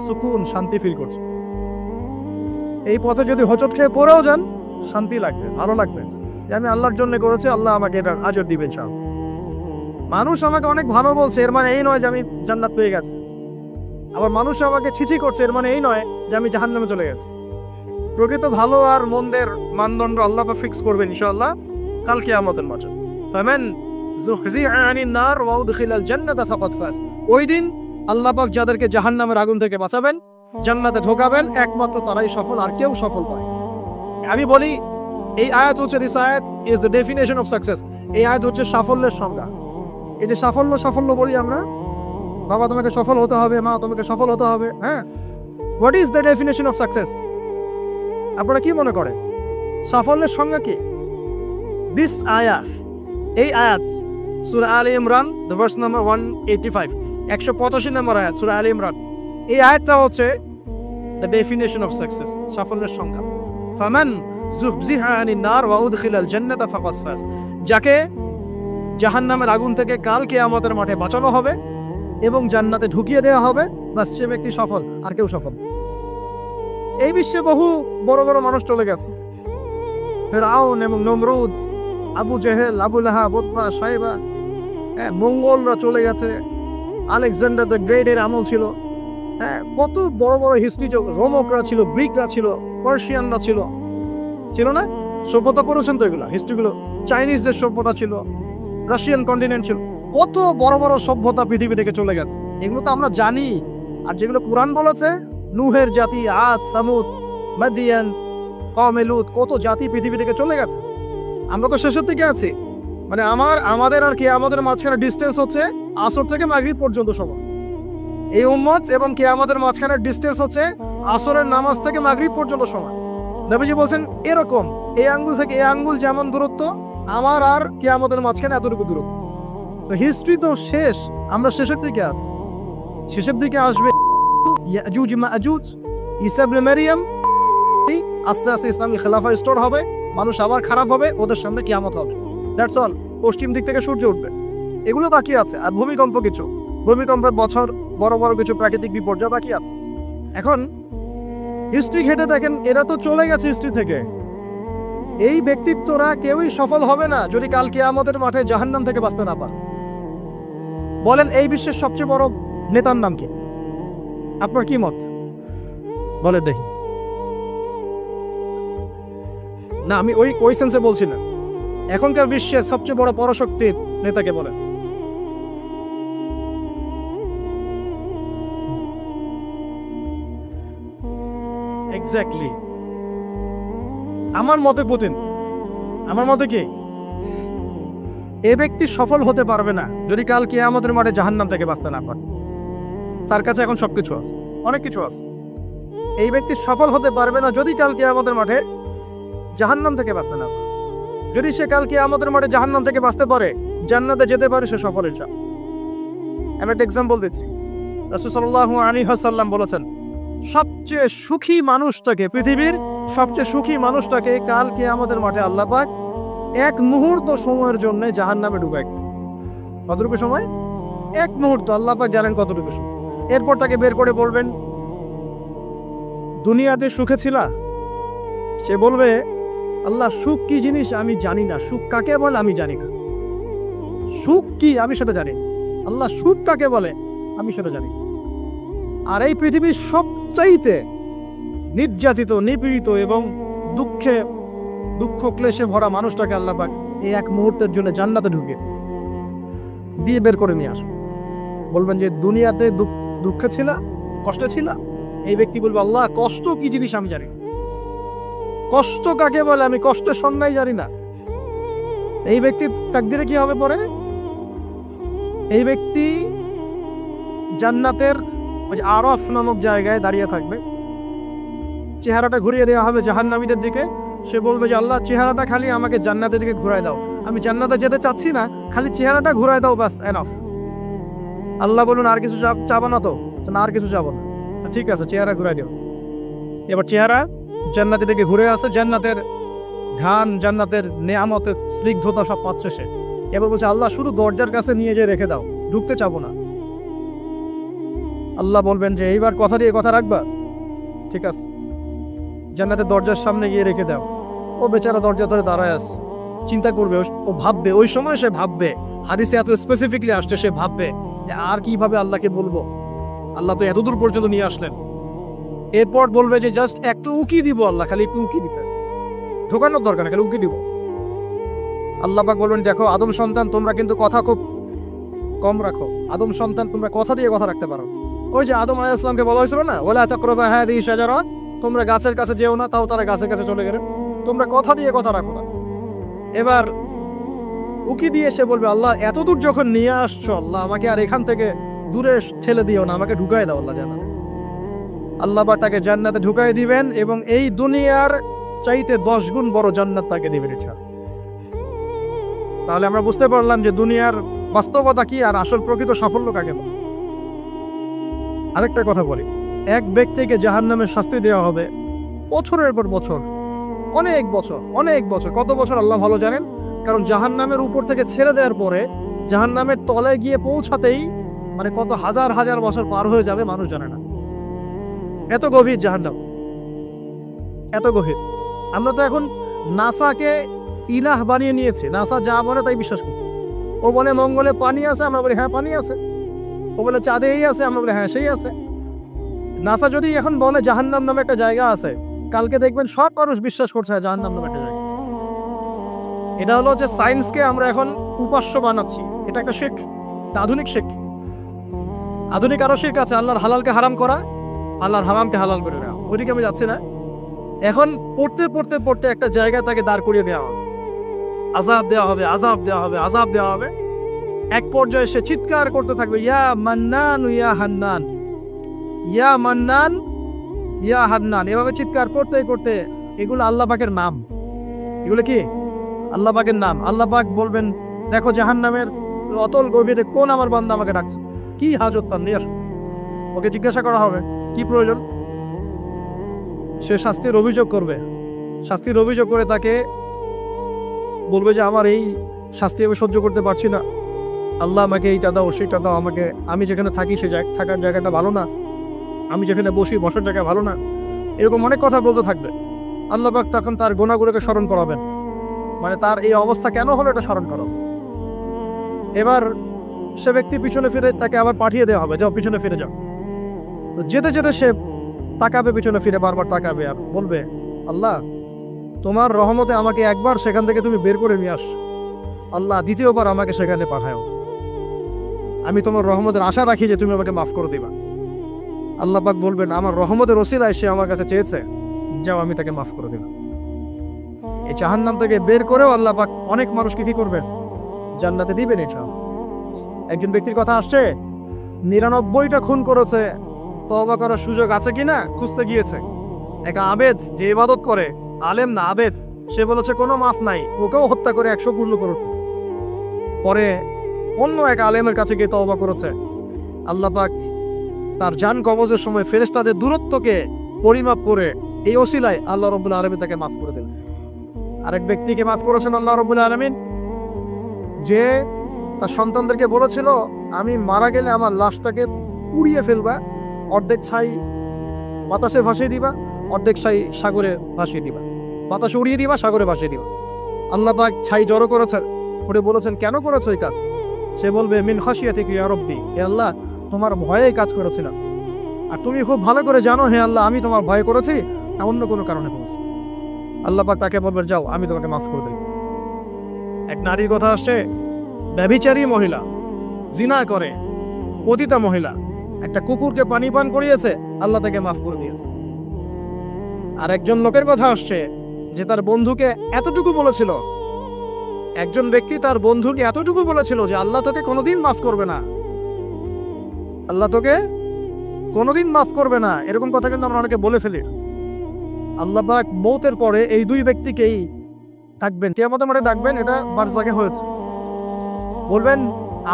[SPEAKER 1] সুকুন, শান্তি ফিল করছেন। এই পথে যদি হোঁচট খেয়ে পড়েও যান, শান্তি লাগবে, ভালো লাগবে যে আমি আল্লাহর জন্য করেছি, আল্লাহ আমাকে এটার আজর দিবেন সব। মানুষ আমাকে অনেক ভালো বলছে, এর মানে এই নয় যে আমি জান্নাত পেয়ে গেছি। আবার মানুষ আমাকে ছিছি করছে, এর মানে এই নয় যে আমি জাহান্নামে চলে গেছি। প্রকৃত ভালো আর মন্দের মানদণ্ড আল্লাহ পাক ফিক্স করবেন ইনশাআল্লাহ কাল কিয়ামতের মাঠে। ফামান যুহজিহা আনিন নার ওয়া উদখিলাল জান্নাতা ফাকাদ ফাজ। ওই দিন আল্লাহ পাক যাদেরকে জাহান্নামের আগুন থেকে বাঁচাবেন, জান্নাতে ঢোকাবেন, একমাত্র তারাই সফল, আর কেউ সফল নয়। আমি বলি এই আয়াত হচ্ছে, দিস আয়াত is the definition of success. এই আয়াত হচ্ছে সাফল্যের সংজ্ঞা। এই যে সাফল্য বলি আমরা, বাবা তোমাকে সফল হতে হবে, মা তোমাকে সফল হতে হবে, হ্যাঁ, what is the definition of success? আপনারা কি মনে করেন সাফল্যের সংজ্ঞা কি? দিস আয়াত, এই আয়াত সূরা আলে ইমরান, দ্য ভার্স নাম্বার 185, 185 নম্বর আয়াত সূরা আলে ইমরান। এই আয়াতটা হচ্ছে দ্য ডেফিনেশন অফ সাকসেস, সাফল্যের সংজ্ঞা। ফামান যুহজিহা আনিন নার ওয়া উদখিলাল জান্নাতা ফাকাদ ফাজ। যাকে জাহান্নামের আগুন থেকে কাল কিয়ামতের মাঠে বাঁচানো হবে এবং জান্নাতে ঢুকিয়ে দেওয়া হবে, বাস সে ব্যক্তি সফল, আর কেউ সফল। এই বিশ্বে বহু বড় বড় মানুষ চলে গেছে, ফেরাউন এবং নমরুদ, আবু জেহেল, আবু লাহাব, উতবা, সাইবা, মঙ্গলরা চলে গেছে, আলেকজান্ডার দ্য গ্রেট এর আমল ছিল। কত বড় বড় হিস্ট্রি, রোমকরা ছিল, গ্রিকরা ছিল, পার্সিয়ানরা ছিল, ছিল না? সভ্যতা করেছেন তো এগুলো, হিস্ট্রিগুলো। চাইনিজদের সভ্যতা ছিল, রাশিয়ান কন্টিনেন্ট ছিল, কত বড় বড় সভ্যতা পৃথিবী থেকে চলে গেছে। এগুলো তো আমরা জানি। আর যেগুলো কুরআন বলেছে, নূহের জাতি, আদ, সামুদ, মাদিয়ান, কওমে লূত, কত জাতি পৃথিবী থেকে চলে গেছে। আমরা তো শেষের দিকে আছি। মানে আমাদের আর কিয়ামতের মাঝখানে ডিস্টেন্স হচ্ছে আসর থেকে মাগরিব পর্যন্ত সময়। এই উম্মত এবং কিয়ামতের মাঝখানে ডিস্টেন্স হচ্ছে আসরের নামাজ থেকে মাগরিব পর্যন্ত সময়। নবীজি বলছেন এরকম, এই আঙ্গুল থেকে এই আঙ্গুল যেমন দূরত্ব, আমার আর কিয়ামতের মাঝখানে এতটুকু দূরত্ব। তো হিস্ট্রি তো শেষ, আমরা শেষের দিকে আছি। শেষের দিকে আসবে ইয়াজুজ মাজুজ, ঈসা ইবনে মারইয়াম, আস্তে আস্তে ইসলামী খেলাফা রিস্টোর হবে, মানুষ আবার খারাপ হবে, ওদের সামনে কিয়ামত হবে। That's all. পশ্চিম দিক থেকে সূর্য উঠবে, এগুলো বাকি আছে। আর ভূমিকম্প, কিছু ভূমিকম্পের বছর, বড় বড় কিছু প্রাকৃতিক বিপর্যয় বাকি আছে। এখন হিস্ট্রি ঘেটে দেখেন, এরা তো চলে গেছে হিস্ট্রি থেকে। এই ব্যক্তিত্বরা কেউই সফল হবে না যদি কাল কিয়ামতের মাঠে জাহান্নাম থেকে বাঁচতে না পারে। বলেন এই বিশ্বের সবচেয়ে বড় নেতার নাম কি? আপনার কি মত বলেন দেখি। না, আমি ওই সেন্সে বলছি না। এখনকার বিশ্বের সবচেয়ে বড় পরাশক্তির নেতাকে বলেন। এক্স্যাক্টলি, আমার মতে পুতিন। আমার মতে কি, এ ব্যক্তি সফল হতে পারবে না যদি কাল কিয়ামতের মাঠে জাহান্নাম থেকে বাঁচতে না পারে। তার কাছে এখন সবকিছু আছে, অনেক কিছু আছে। এই ব্যক্তি সফল হতে পারবে না যদি কাল কিয়ামতের মাঠে জাহান্নাম থেকে বাঁচতে না পারে। যদি সে কাল কিয়ামতের মাঠে জাহান্নাম থেকে বাঁচতে পারে, জান্নাতে যেতে পারে, সে সফল হয়েছে। আমি একটা এক্সাম্পল দিচ্ছি। রাসূল সাল্লাল্লাহু আলাইহি ওয়াসাল্লাম বলেছেন, সবচেয়ে সুখী মানুষটাকে, পৃথিবীর সবচেয়ে সুখী মানুষটাকে কাল কিয়ামতের মাঠে আল্লাহ পাক এক মুহূর্ত সময়ের জন্য জাহান্নামে ঢুকায়। কতটুকু সময়? এক মুহূর্ত। আল্লাহ পাক জানেন কতটুকু সময়। এরপর তাকে বের করে বলবেন, দুনিয়াতে সুখে ছিলা? সে বলবে, আল্লাহ সুখ কি জিনিস আমি জানি না, সুখ কাকে বলে আমি জানি না, সুখ কি আমি সেটা জানি। আল্লাহ সুখ কাকে বলে আমি সেটা জানি। আর এই পৃথিবীর সবচাইতে নির্যাতিত, নিপীড়িত এবং দুঃখ ক্লেশে ভরা মানুষটাকে আল্লাহ পাক এই এক মুহূর্তের জন্য জান্নাতে ঢুকে দিয়ে বের করে নিয়ে আসবে। বলবেন যে দুনিয়াতে দুঃখে ছিল, কষ্টে ছিল। এই ব্যক্তি বলবে, আল্লাহ কষ্ট কি জিনিস আমি জানি, কষ্ট কাকে বলে আমি কষ্টের সংজ্ঞাই জানি না। এই ব্যক্তির তাকদিরে কি হবে পরে? এই ব্যক্তি জান্নাতের ওই আরফ নামক জায়গায় দাঁড়িয়ে থাকবে, চেহারাটা ঘুরিয়ে দেওয়া হবে জাহান্নামীদের দিকে। সে বলবে যে আল্লাহ চেহারাটা খালি আমাকে জান্নাতের দিকে ঘুরায় দাও, আমি জান্নাতে যেতে চাচ্ছি না, খালি চেহারাটা ঘুরায় দাও, বাস এনাফ। আল্লাহ বলুন আর কিছু চাবো না তো? না, আর কিছু চাবো না। ঠিক আছে, চেহারা ঘুরাই দিও। এবার চেহারা জান্নাতের দিকে ঘুরে আসে, জান্নাতের ঘ্রাণ, জান্নাতের নেয়ামতের স্নিগ্ধতা সব পাচ্ছে সে। এবার বলছে আল্লাহ শুধু দরজার কাছে নিয়ে যেয়ে রেখে দাও, ঢুকতে চাবো না। আল্লাহ বলবেন যে এইবার কথা দিয়ে কথা রাখবা, ঠিক আছে, জান্নাতের দরজার সামনে গিয়ে রেখে দাও। ও বেচারা দরজা ধরে দাঁড়ায় আছে, চিন্তা করবে, ও ভাববে, ওই সময় সে ভাববে, হাদিসে এত স্পেসিফিকলি আসছে, সে ভাববে আর কিভাবে আল্লাহকে বলবো, আল্লাহ তো এতদূর পর্যন্ত নিয়ে আসলেন। এরপর বলবে যে জাস্ট একটু উকি দিব, আল্লাহ খালি একটু উকি দিতে, ঢোকানোর দরকার না, খালি উকি দিব। আল্লাহ পাক বলবেন, দেখো আদম সন্তান, তোমরা কিন্তু কথা খুব কম রাখো। আদম সন্তান, তোমরা কথা দিয়ে কথা রাখতে পারো। ওই যে আদম আলাইহিস সালামকে বলা হয়েছিল না, ওয়ালা তাকরাবা হাযিহি শাজারা, তোমরা গাছের কাছে যেও না, তাও তারা গাছের কাছে চলে গেলেন। তোমরা কথা দিয়ে কথা রাখো না। এবার উকি দিয়ে সে বলবে, আল্লাহ এতদূর যখন নিয়ে আসছো, আল্লাহ আমাকে আর এখান থেকে দূরে ঠেলে দিও না, আমাকে ঢুকাই দাও আল্লাহ জান্নাতে। আল্লাহ পাক তাকে জান্নাতে ঢুকাই দিবেন এবং এই দুনিয়ার চাইতে 10 গুণ বড় জান্নাত তাকে দিবেন ইনশাআল্লাহ। তাহলে আমরা বুঝতে পারলাম যে দুনিয়ার বাস্তবতা কি আর আসল প্রকৃত সাফল্য কাকে বলে। আরেকটা কথা বলি, এক ব্যক্তিকে জাহান্নামের শাস্তি দেওয়া হবে বছরের পর বছর, অনেক বছর, অনেক বছর। কত বছর আল্লাহ ভালো জানেন, কারণ জাহান্নামের উপর থেকে ছেড়ে দেওয়ার পরে জাহান্নামের তলায় গিয়ে পৌঁছাতেই মানে কত হাজার হাজার বছর পার হয়ে যাবে মানুষ জানে না। এত গভীর জাহান্নাম, এত গভীর। আমরা তো এখন নাসাকে ইলাহ বানিয়ে নিয়েছি, নাসা যা বলে তাই বিশ্বাস করি। ও বলে মঙ্গলে পানি আছে, আমরা বলি হ্যাঁ পানি আছে। ও বলে চাঁদে এই আছে, আমরা বলি হ্যাঁ সেই আছে। নাসা যদি এখন বলে জাহান্নাম নামে একটা জায়গা আছে, কালকে দেখবেন সব মানুষ বিশ্বাস করছে জাহান্নাম নামে একটা জায়গা আছে। এটা হলো যে সায়েন্সকে আমরা এখন উপাস্য বানাচ্ছি। এটা একটা শিরক, এটা আধুনিক শিরক। আধুনিক আরো শিরক আছে, আল্লাহর হালালকে হারাম করা, আল্লাহর হারামকে হালাল করে দেওয়া। ওইদিকে আমি যাচ্ছি না। এখন পড়তে পড়তে পড়তে একটা জায়গায় তাকে দাঁড় করিয়ে দেওয়া হবে, আযাব দেওয়া হবে, আযাব দেওয়া হবে, আযাব দেওয়া হবে। এক পর্যায়ে সে চিৎকার করতে থাকবে, ইয়া মান্নান ইয়া হান্নান, ইয়া মান্নান ইয়া হান্নান। এভাবে চিৎকার করতে করতে, এগুলো আল্লাহ পাকের নাম। এগুলো কি আল্লাহ পাকের নাম। আল্লাহ পাক বলবেন, দেখো জাহান্নামের অতল গভীরে কোন আমার বান্দা আমাকে ডাকছে, কি হাজত তার নিয়ে আসো। ওকে জিজ্ঞাসা করা হবে কি প্রয়োজন। সে শাস্তির অভিযোগ করবে, শাস্তির অভিযোগ করে তাকে বলবে যে আমার এই শাস্তি আমি সহ্য করতে পারছি না, আল্লাহ আমাকে এইটা দাও সেইটা দাও, আমাকে আমি যেখানে থাকি সে থাকার জায়গাটা ভালো না, আমি যেখানে বসি বসার জায়গা ভালো না, এরকম অনেক কথা বলতে থাকবে। আল্লাহ পাক তখন তার গুনাহগুলোকে স্মরণ করাবেন, মানে তার এই অবস্থা কেন হলো এটা স্মরণ করো। এবার সে ব্যক্তি পিছনে ফিরে তাকে আবার পাঠিয়ে দেওয়া হবে, যাও পিছনে ফিরে যাও। যেতে যেতে সে তাকাবে পিছনে ফিরে, বারবার তাকাবে আর বলবে, আল্লাহ তোমার রহমতে আমাকে একবার সেখান থেকে তুমি বের করে নিয়ে আস, আল্লাহ দ্বিতীয়বার আমাকে সেখানে পাঠাও। আমি তোমার রহমতের আশা রাখি যে তুমি আমাকে মাফ করে দিবা। আল্লাহ পাক বলবেন, আমার রহমতের ওসিলায় সে আমার কাছে চেয়েছে, যাও আমি তাকে মাফ করে দিব। এই জাহান্নাম থেকে বের করেও আল্লাহ পাক অনেক মানুষকে কি করবেন, জান্নাতে দিবেন। ইনশাআল্লাহ। একজন ব্যক্তির কথা আসছে, 99টা খুন করেছে, তওবা করার সুযোগ আছে কিনা খুঁজতে গিয়েছে। এক আবেদ যে ইবাদত করে, আলেম না আবেদ, সে বলেছে কোনো মাফ নাই, ওকেও হত্যা করে 100 পূর্ণ করেছে। পরে অন্য এক আলেমের কাছে গিয়ে তওবা করেছে। আল্লাহ পাক তার জান কবজের সময় ফেরেশতাদের দূরত্বকে পরিমাপ করে এই ওসিলায় আল্লাহ রাব্বুল আলামিন তাকে মাফ করে দিলেন। আরেক ব্যক্তিকে মাফ করেছেন আল্লাহ রাব্বুল আলামিন, যে তার সন্তানদেরকে বলেছিল আমি মারা গেলে আমার লাশটাকে পুড়িয়ে ফেলবা, অর্ধেক ছাই বাতাসে ভাসিয়ে দিবা, অর্ধেক ছাই সাগরে ভাসিয়ে দিবা, বাতাসে উড়িয়ে দিবা, সাগরে ভাসিয়ে দিবা। আল্লাহ পাক ছাই জড়ো করেছেন, করে বলেছেন কেন করেছো এই কাজ? সে বলবে মিন খাশিয়াতিকা ইয়া রাব্বি, হে আল্লাহ তোমার ভয়ে এই কাজ করেছিলাম, আর তুমি খুব ভালো করে জানো হে আল্লাহ আমি তোমার ভয় করেছি না অন্য কোনো কারণে করেছি। আল্লাহ পাক তাকে বলবেন যাও আমি তোমাকে মাফ করে দেব। এক নারীর কথা আসছে, ব্যভিচারী মহিলা, জিনা করে, পতিতা মহিলা, একটা কুকুরকে পানি পান করিয়েছে, আল্লাহ তাকে মাফ করে দিয়েছে। আর একজন লোকের কথা আসছে যে তার বন্ধুকে এতটুকু বলেছিল, একজন ব্যক্তি তার বন্ধুকে এতটুকু বলেছিল যে আল্লাহ তোকে কোনোদিন মাফ করবে না, আল্লাহ তোকে কোনোদিন মাফ করবে না। এরকম কথা কিন্তু আমরা অনেকে বলে ফেলি। আল্লাহ পাক মৌতের পরে এই দুই ব্যক্তিকেই ডাকবেন, কিয়ামতের মাঠে ডাকবেন। এটা বারজাখে হয়েছে। বলবেন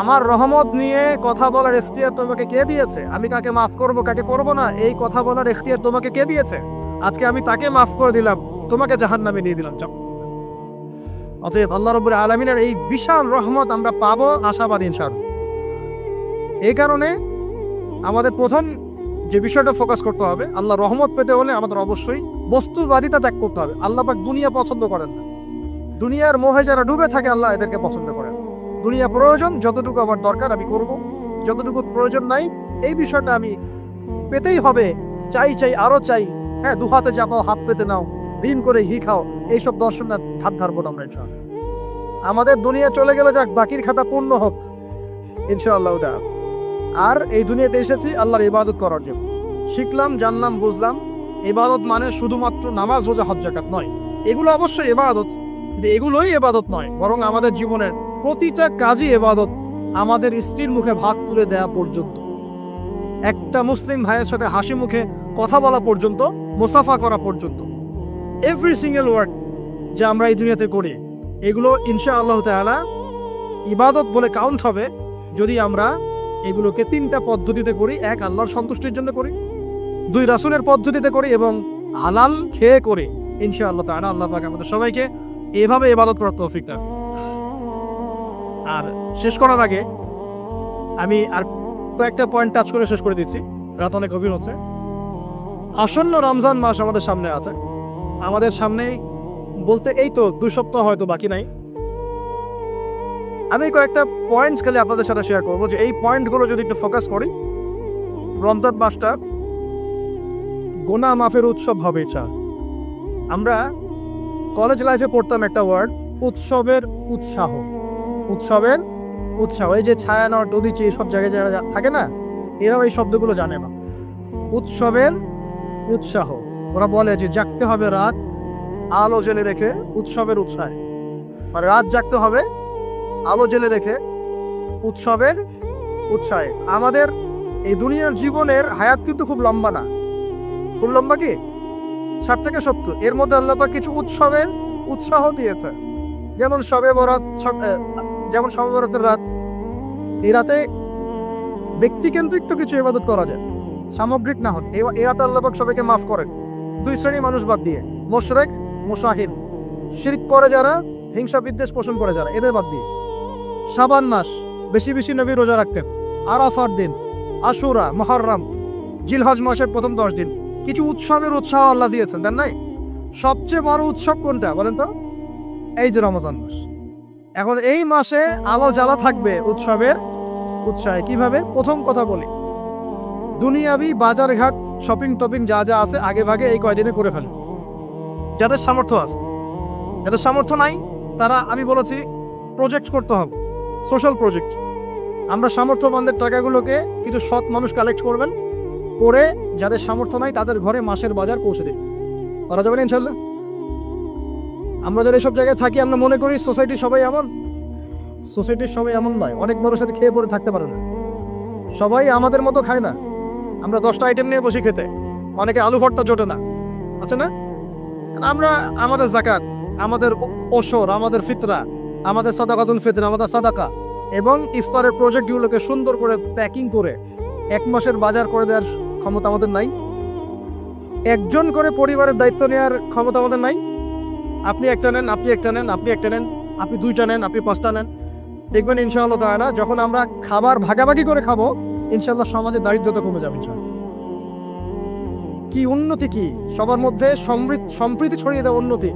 [SPEAKER 1] আমার রহমত নিয়ে কথা বলার ইখতিয়ার তোমাকে কে দিয়েছে? আমি কাকে মাফ করব কাকে করব না এই কথা বলার ইখতিয়ার তোমাকে কে দিয়েছে? আজকে আমি তাকে মাফ করে দিলাম, তোমাকে জাহান্নামে নিয়ে দিলাম, যাও। অতএব আল্লাহ রাব্বুল আলামিনের এই বিশাল রহমত আমরা পাবো, আশাবাদী ইনশাআল্লাহ। এই কারণে আমাদের প্রথম যে বিষয়টা ফোকাস করতে হবে, আল্লাহ রহমত পেতে হলে আমাদের অবশ্যই বস্তুবাদিতা ত্যাগ করতে হবে। আল্লাহ পাক দুনিয়া পছন্দ করেন না, দুনিয়ার মোহে যারা ডুবে থাকে আল্লাহ এদেরকে পছন্দ করেন। দুনিয়া প্রয়োজন, যতটুকু আমার দরকার আমি করব, যতটুকু প্রয়োজন নাই এই বিষয়টা আমি পেতেই হবে, চাই চাই আরো চাই, হ্যাঁ দু হাতে চাপাও হাত পেতে নাও, ঋণ করে হি খাও, এইসব দর্শনের ধার ধারবো না আমরা ইনশাআল্লাহ। আমাদের দুনিয়া চলে গেলে যাক, বাকির খাতা পূর্ণ হোক ইনশাআল্লাহ। আর এই দুনিয়াতে এসেছি আল্লাহর ইবাদত করার জন্য। শিখলাম, জানলাম, বুঝলাম ইবাদত মানে শুধুমাত্র নামাজ রোজা হজ যাকাত নয়। এগুলো অবশ্যই ইবাদত, কিন্তু এগুলোই ইবাদত নয়, বরং আমাদের জীবনের প্রতিটা কাজই ইবাদত। আমাদের স্ত্রীর মুখে ভাত তুলে দেওয়া পর্যন্ত, একটা মুসলিম ভাইয়ের সাথে হাসি মুখে কথা বলা পর্যন্ত, মুসাফা করা পর্যন্ত, এভরি সিঙ্গেল ওয়ার্ড যা আমরা এই দুনিয়াতে করি এগুলো ইনশাআল্লাহ তাআলা ইবাদত বলে কাউন্ট হবে যদি আমরা এগুলোকে তিনটা পদ্ধতিতে করি। এক, আল্লাহর সন্তুষ্টির জন্য করি, দুই, রাসূলের পদ্ধতিতে করি, এবং হালাল খেয়ে করি। ইনশাআল্লাহ তাআলা আল্লাহ পাক আমাদের সবাইকে এভাবে ইবাদত করার তৌফিক দান। আর শেষ করার আগে আমি আর কয়েকটা পয়েন্ট টাচ করে শেষ করে দিচ্ছি, রাত অনেক গভীর হচ্ছে। আসন্ন রমজান মাস আমাদের সামনে আছে, আমাদের সামনে বলতে এই তো 2 সপ্তাহ হয়তো বাকি নাই। আমি কয়েকটা পয়েন্টস খালি আপনাদের সাথে শেয়ার করবো, যে এই পয়েন্টগুলো যদি একটু ফোকাস করি, রমজান মাসটা গোনা মাফের উৎসব হবে। ইচ্ছা আমরা কলেজ লাইফে পড়তাম একটা ওয়ার্ড, উৎসবের উৎসাহ। উৎসবের উৎসাহ, এই যে ছায়ানট উদিচি সব জায়গায় যারা থাকে না, এরাও এই শব্দগুলো জানে না। উৎসবের উৎসাহ, ওরা বলে যে জাগতে হবে রাত আলো জেলে রেখে উৎসবের উৎসাহে, মানে রাত জাগতে হবে আলো জেলে রেখে উৎসবের উৎসাহে। আমাদের এই দুনিয়ার জীবনের হায়াত কিন্তু খুব লম্বা না, খুব লম্বা কি 60 থেকে 70, এর মধ্যে আল্লাহ পাক কিছু উৎসবের উৎসাহ দিয়েছে। যেমন শবে বরাত, যেমন শবে বরাতের রাত, এই রাতে ব্যক্তিকেন্দ্রিক তো কিছু ইবাদত করা যায়, সামগ্রিক না হতে। এই রাতে আল্লাহ পাক সবাইকে মাফ করেন, 2 শ্রেণীর মানুষ বাদ দিয়ে, মুশরিক মুশাহিদ, শিরক করে যারা, হিংসা বিদ্বেষ পোষণ করে যারা, এদের বাদ দিয়ে। শাবান মাস বেশি বেশি নবী রোজা রাখতেন, আরাফার দিন, আশুরা, মুহররম, জিলহজ মাসের প্রথম 10 দিন, কিছু উৎসবের উৎসাহ আল্লাহ দিয়েছেন, তাই নাই? সবচেয়ে বড় উৎসব কোনটা বলেন তো? এই যে রমজান মাস। এখন এই মাসে আলো জ্বালা থাকবে উৎসবের উৎসাহে। কিভাবে? প্রথম কথা বলি, দুনিয়াবি বাজারঘাট শপিং টপিং যা যা আছে আগে ভাগে এই কয়দিনে করে ফেলে, যাদের সামর্থ্য আছে। যাদের সামর্থ্য নাই তারা, আমি বলেছি, প্রজেক্ট করতে হবে, সোশ্যাল প্রজেক্ট। আমরা সামর্থ্যবানদের টাকাগুলোকে কিছু সৎ মানুষ কালেক্ট করবেন, করে যাদের সামর্থ্য নাই তাদের ঘরে মাসের বাজার পৌঁছে দিন। করা যাবে না ইনশাল্লাহ? আমরা যারা এসব জায়গায় থাকি আমরা মনে করি সোসাইটির সবাই এমন। সোসাইটির সবাই এমন নয়, অনেক মানুষের সাথে খেয়ে পরে থাকতে পারে না, সবাই আমাদের মতো খায় না। আমরা 10টা আইটেম নিয়ে বসে খেতে, অনেকে আলু ভর্তা জোটে না, আছে না? আমরা আমাদের যাকাত, আমাদের ওসর, আমাদের ফিতরা, আমাদের সাদাকাতুল ফিতরা, আমাদের সাদাকা এবং ইফতারের প্রজেক্টগুলোকে সুন্দর করে প্যাকিং করে 1 মাসের বাজার করে দেওয়ার ক্ষমতা আমাদের নাই। একজন করে পরিবারের দায়িত্ব নেওয়ার ক্ষমতা আমাদের নাই। আপনি একটা নেন, আপনি একটা নেন, আপনি একটা নেন, আপনি 2টা নেন, আপনি 5টা নেন, দেখবেন ইনশাআল্লাহ তাআলা যখন আমরা খাবার ভাগাভাগি করে খাবো, ইনশাআল্লাহ সমাজে দারিদ্রতা কমে যাবে ইনশাআল্লাহ। কি উন্নতি, কি সবার মধ্যে সম্প্রীতি ছড়িয়ে দেওয়া উন্নতি,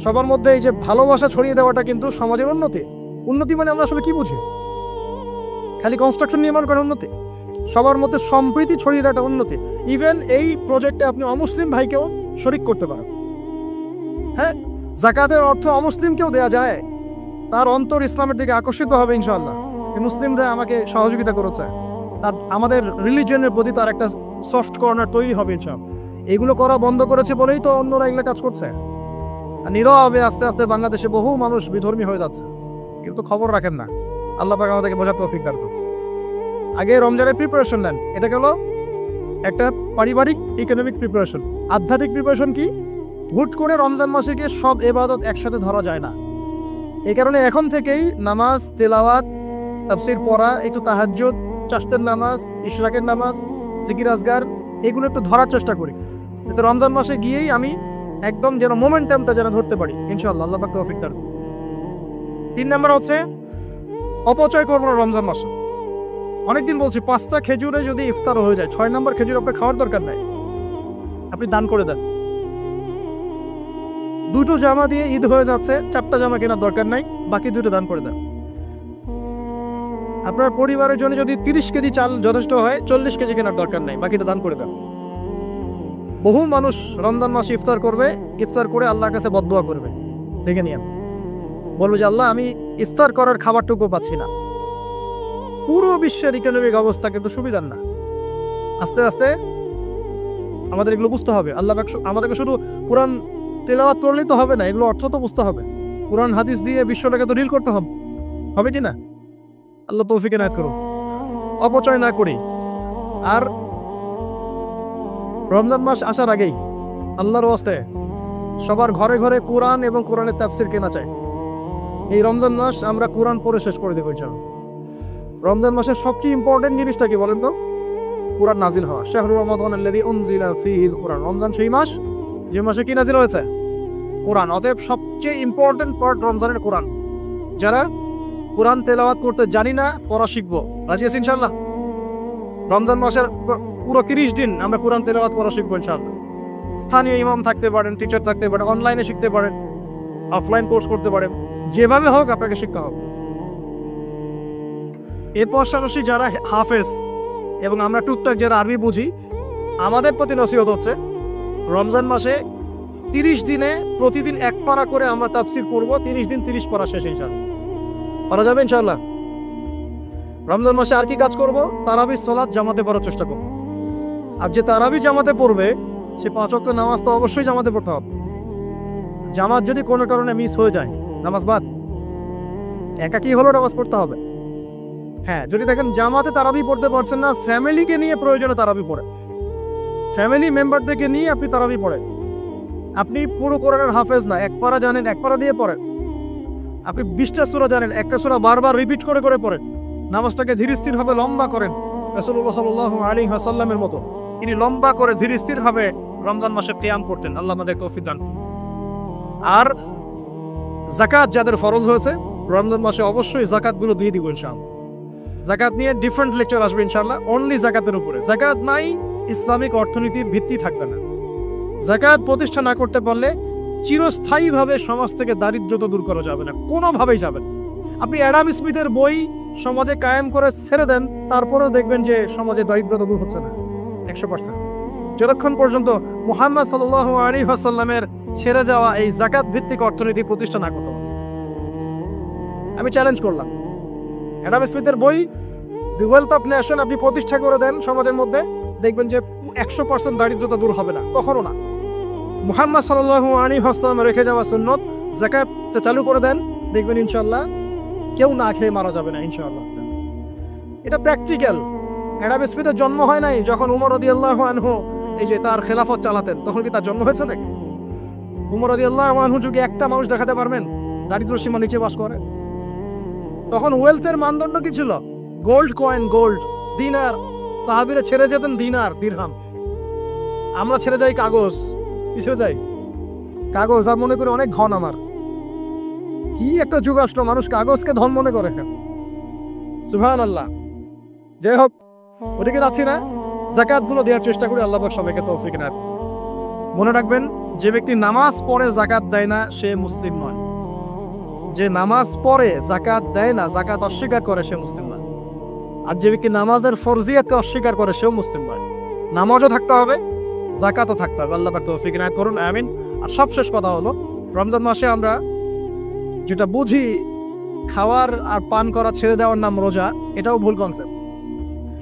[SPEAKER 1] সবার মধ্যে এই যে ভালোবাসা ছড়িয়ে দেওয়াটা কিন্তু সমাজের উন্নতি। উন্নতি মানে আমরা আসলে কি বুঝি? খালি কনস্ট্রাকশন নির্মাণ করার উন্নতি? সবার মধ্যে সম্প্রীতি ছড়িয়ে দেওয়াটা উন্নতি। ইভেন এই প্রজেক্টে আপনি অমুসলিম ভাইকেও শরিক করতে পারেন। হ্যাঁ, যাকাতের অর্থ অমুসলিমকেও দেয়া যায়, তার অন্তর ইসলামের দিকে আকর্ষিত হবে ইনশাআল্লাহ। এই মুসলিমরা আমাকে সহযোগিতা করেছে, তার আমাদের রিলিজিয়নের প্রতি তার একটা সফট কর্নার তৈরি হবে ইনশাআল্লাহ। এগুলো করা বন্ধ করেছে বলেই তো অন্যরা এগুলো কাজ করছে। আর নীরবে আস্তে আস্তে বাংলাদেশে বহু মানুষ বিধর্মী হয়ে যাচ্ছে, কিন্তু খবর রাখেন না। আল্লাহ পাক আমাদেরকে বোঝার তৌফিক দান করুন। আগে রমজানের প্রিপারেশন নেন, এটা গেল একটা পারিবারিক ইকোনমিক প্রিপারেশন। আধ্যাত্মিক প্রিপারেশন কি? হুট করে রমজান মাসে গিয়ে সব ইবাদত একসাথে ধরা যায় না। এই কারণে এখন থেকেই নামাজ, তেলাওয়াত, তাফসীর পড়া, একটু তাহাজ্জুদ, চাষতের নামাজ, ইশরাকের নামাজ, জিকির আজগার, এগুলো একটু ধরার চেষ্টা করি, যাতে রমজান মাসে গিয়েই আমি একদম যেন মোমেন্টামটা যেন ধরতে পারি ইনশাআল্লাহ। আল্লাহ পাক তৌফিক দান। 3 নাম্বার হচ্ছে অপচয় করবো না রমজান মাসে। অনেকদিন বলছি 5টা খেজুরে যদি ইফতার হয়ে যায়, 6 নম্বর খেজুর আপনার খাওয়ার দরকার নাই, আপনি দান করে দেন। 2টো জামা দিয়ে ঈদ হয়ে যাচ্ছে, 4টা জামা কেনার দরকার নাই, বাকি 2টো দান করে দেন। আপনার পরিবারের জন্য যদি 30 কেজি চাল যথেষ্ট হয়, 40 কেজি কেনার দরকার নাই, বাকিটা দান করে দেন। বহু মানুষ রমজান মাসে ইফতার করবে, ইফতার করে আল্লাহর কাছে বদদুয়া করবে, দেখে নিন, বলবে যে আল্লাহ আমি ইফতার করার খাবারটুকু পাচ্ছি না। পুরো বিশ্বের ইকোনমিক অবস্থা কিন্তু সুবিধার না। আস্তে আস্তে আমাদের এগুলো বুঝতে হবে। আল্লাহ আমাদেরকে শুধু কোরআন তেলাওয়াত করলেই তো হবে না, এগুলো অর্থ তো বুঝতে হবে। কোরআন হাদিস দিয়ে বিশ্বটাকে তো রিল করতে হবে, হবে কি না? আল্লাহ তৌফিক এনায়েত করুন। অপচয় না করি। আর রমজান মাস আসার আগেই আল্লাহর ওয়াস্তে সবার ঘরে ঘরে কোরআন এবং কোরআনের তাফসীর কেনা চাই। এই রমজান মাস আমরা কোরআন পড়ে শেষ করে দেবো ইনশাআল্লাহ। রমজান মাসের সবচেয়ে ইম্পর্টেন্ট জিনিসটা কি বলেন তো? কোরআন নাজিল হওয়া। শাহরু রমাদানাল্লাযী উনজিলা ফীহিল কুরআন। রমজান সেই মাস যে মাসে কি নাজিল হয়েছে? কোরআন। অতএব সবচেয়ে ইম্পর্টেন্ট পার্ট রমজানের কোরআন। যারা কোরআন তেলাওয়াত করতে জানি না, পড়া শিখবো, রাজি আছি ইনশাআল্লাহ? রমজান মাসের পুরো 30 দিন আমরা কোরআন তেলাওয়াত করা শিখবো ইনশাআল্লাহ। স্থানীয় ইমাম থাকতে পারেন, টিচার থাকতে পারেন, অনলাইনে শিখতে পারেন, অফলাইন কোর্স করতে পারেন, যেভাবে হোক আপনাকে শিখতে হবে। এর পাশাপাশি যারা হাফেজ এবং আমরা টুকটাক যারা আরবি বুঝি, আমাদের প্রতি নসিহত হচ্ছে রমজান মাসে 30 দিনে প্রতিদিন 1 পারা করে আমরা তাফসীর করব। 30 দিন 30 পারা শেষ ইনশাআল্লাহ। পারা যাবে ইনশাআল্লাহ। রমজান মাসে আর কি কাজ করব? তারাবি সালাত জামাতে পড়ার চেষ্টা করব। আর যে তারাবি জামাতে পড়বে সে 5 ওয়াক্ত নামাজ তো অবশ্যই জামাতে পড়তে হবে। জামাত যদি কোনো কারণে মিস হয়ে যায়, নামাজ বাদ, একাকি হলো নামাজ পড়তে হবে। হ্যাঁ, যদি দেখেন জামাতে তারাবি পড়তে পারছেন না, ফ্যামিলিকে নিয়ে প্রয়োজনে তারাবি পড়েন। ফ্যামিলি মেম্বারদেরকে নিয়ে আপনি তারাবি পড়েন। আপনি পুরো কোরআনের হাফেজ না, 1 পারা জানেন, 1 পারা দিয়ে পড়েন। আপনি 20টা সূরা জানেন, একটা সূরা বারবার রিপিট করে করে পড়েন। নামাজটাকে ধীরস্থিরভাবে লম্বা করেন, রাসূলুল্লাহ সাল্লাল্লাহু আলাইহি ওয়াসাল্লামের মতো তিনি লম্বা করে ধীরস্থিরভাবে রমজান মাসে কিয়াম করতেন। আল্লাহ আমাদের তৌফিক দান। আর যাকাত যাদের ফরজ হয়েছে রমজান মাসে অবশ্যই যাকাতগুলো দিয়ে দিব ইনশাআল্লাহ। যাকাত নিয়ে ডিফারেন্ট লেকচার আসবে ইনশাআল্লাহ, অনলি যাকাতের উপরে। যাকাত নাই, ইসলামিক অর্থনীতির ভিত্তি থাকবে না। যাকাত প্রতিষ্ঠা না করতে পারলে চিরস্থায়ীভাবে সমাজ থেকে দারিদ্রতা দূর করা যাবে না, কোনোভাবেই যাবে না। আপনি অ্যাডাম স্মিথের বই সমাজে কায়েম করে ছেড়ে দেন, তারপরেও দেখবেন যে সমাজে দারিদ্রতা দূর হচ্ছে না 100%। যতক্ষণ পর্যন্ত মুহাম্মদ সাল্লাল্লাহু আলাইহি ওয়াসাল্লামের ছেড়ে যাওয়া এই যাকাত ভিত্তিক অর্থনীতি প্রতিষ্ঠা না করতে পারছে। আমি চ্যালেঞ্জ করলাম, অ্যাডাম স্মিথের বই দি ওয়েলথ অফ নেশন আপনি প্রতিষ্ঠা করে দেন সমাজের মধ্যে, দেখবেন যে 100% দারিদ্রতা দূর হবে না, কখনো না। মুহাম্মদ সাল্লাল্লাহু আলাইহি ওয়াসাল্লাম রেখে যাওয়া সুন্নত যাকাত চালু করে দেন, দেখবেন ইনশাআল্লাহ কেউ না খেয়ে মারা যাবে না ইনশাআল্লাহ। এটা প্র্যাকটিক্যাল। অ্যাডাম স্মিথের জন্ম হয় নাই যখন উমর রাদিয়াল্লাহু আনহু এই যে তার খেলাফত চালাতেন, তখন কি তার জন্ম হয়েছে নাকি? উমর রাদিয়াল্লাহু আনহু যুগে একটা মানুষ দেখাতে পারবেন দারিদ্র সীমা নিচে বাস করে? তখন ওয়েলথের মানদণ্ড কি ছিল? গোল্ড কয়েন, গোল্ড, দিনার। সাহাবীরা ছেড়ে যেতেন দিনার, দিরহাম। আমরা ছেড়ে যাই কাগজ। কি ছেড়ে যাই? কাগজ। আর মনে করি অনেক ধন আমার। কি একটা যুগ আসলো, মানুষ কাগজকে ধন মনে করে। সুবহানাল্লাহ। যাই হোক, ওদিকে যাচ্ছি না। যাকাতগুলো দেওয়ার চেষ্টা করি, আল্লাহ পাক সবাইকে তৌফিক দেন। মনে রাখবেন, যে ব্যক্তি নামাজ পড়ে যাকাত দেয় না সে মুসলিম নয়। যে নামাজ পড়ে যাকাত দেয় না, যাকাত অস্বীকার করে, সে মুসলিম নয়। আর যে ব্যক্তি নামাজের ফরজিয়াতকে অস্বীকার করে সেও মুসলিম নয়। নামাজও থাকতে হবে, যাকাতও থাকতে হবে। আল্লাহ পাক তৌফিক দান করুন, আমিন। আর সবশেষ কথা হলো, রমজান মাসে আমরা যেটা বুঝি খাওয়ার আর পান করা ছেড়ে দেওয়ার নাম রোজা, এটাও ভুল কনসেপ্ট।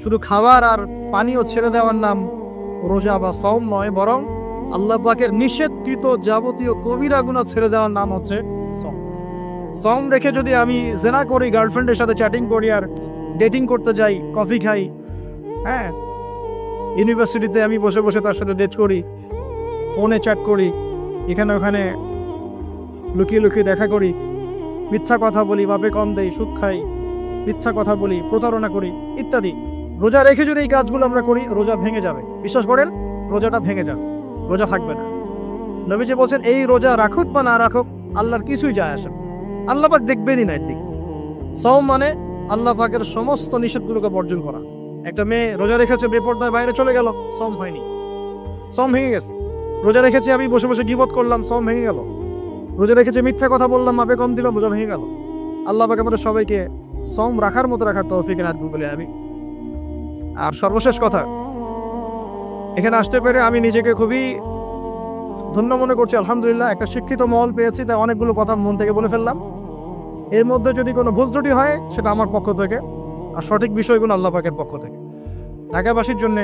[SPEAKER 1] শুধু খাবার আর পানীয় ছেড়ে দেওয়ার নাম রোজা বা সওম নয়, বরং আল্লাহ পাকের নিষেধকৃত যাবতীয় কবিরা গুনাহ ছেড়ে দেওয়ার নাম হচ্ছে সওম। সওম রেখে যদি আমি জেনা করি, গার্লফ্রেন্ডের সাথে চ্যাটিং করি, আর ডেটিং করতে যাই, কফি খাই, হ্যাঁ, ইউনিভার্সিটিতে আমি বসে বসে তার সাথে ডেট করি, ফোনে চ্যাট করি, এখানে ওখানে লুকিয়ে লুকিয়ে দেখা করি, মিথ্যা কথা বলি, বাপে কম দেই, সুদ খাই, মিথ্যা কথা বলি, প্রতারণা করি ইত্যাদি। রোজা রেখে যদি এই কাজগুলো আমরা করি, রোজা ভেঙে যাবে। বিশ্বাস করেন, রোজাটা ভেঙে যাবে, রোজা থাকবে না। নবীজি বলছেন, এই রোজা রাখুক বা না রাখুক আল্লাহর কিছুই যায় আসে, আল্লাহ পাক দেখবেনই না এর দিকে। সওম মানে আল্লাহ পাকের সমস্ত নিষেধগুলোকে বর্জন করা। একটা মেয়ে রোজা রেখেছে, বেপরদায় বাইরে চলে গেল, সওম হয়নি, সওম ভেঙে গেছে। রোজা রেখেছি, আমি বসে বসে গীবত করলাম, সওম ভেঙে গেল। রোজা রেখেছে, মিথ্যা কথা বললাম, মাপে কম দিলাম, রোজা ভেঙে গেল। আল্লাহ পাক আমাদের সবাইকে সওম রাখার মতো রাখার তৌফিক দান করুন বলে আমি। আর সর্বশেষ কথা, এখানে আসতে পেরে আমি নিজেকে খুবই ধন্য মনে করছি। আলহামদুলিল্লাহ, একটা শিক্ষিত মহল পেয়েছি, তাই অনেকগুলো কথা মন থেকে বলে ফেললাম। এর মধ্যে যদি কোনো ভুল ত্রুটি হয় সেটা আমার পক্ষ থেকে, আর সঠিক বিষয়গুলো আল্লাহ পাকের পক্ষ থেকে। ঢাকাবাসীর জন্য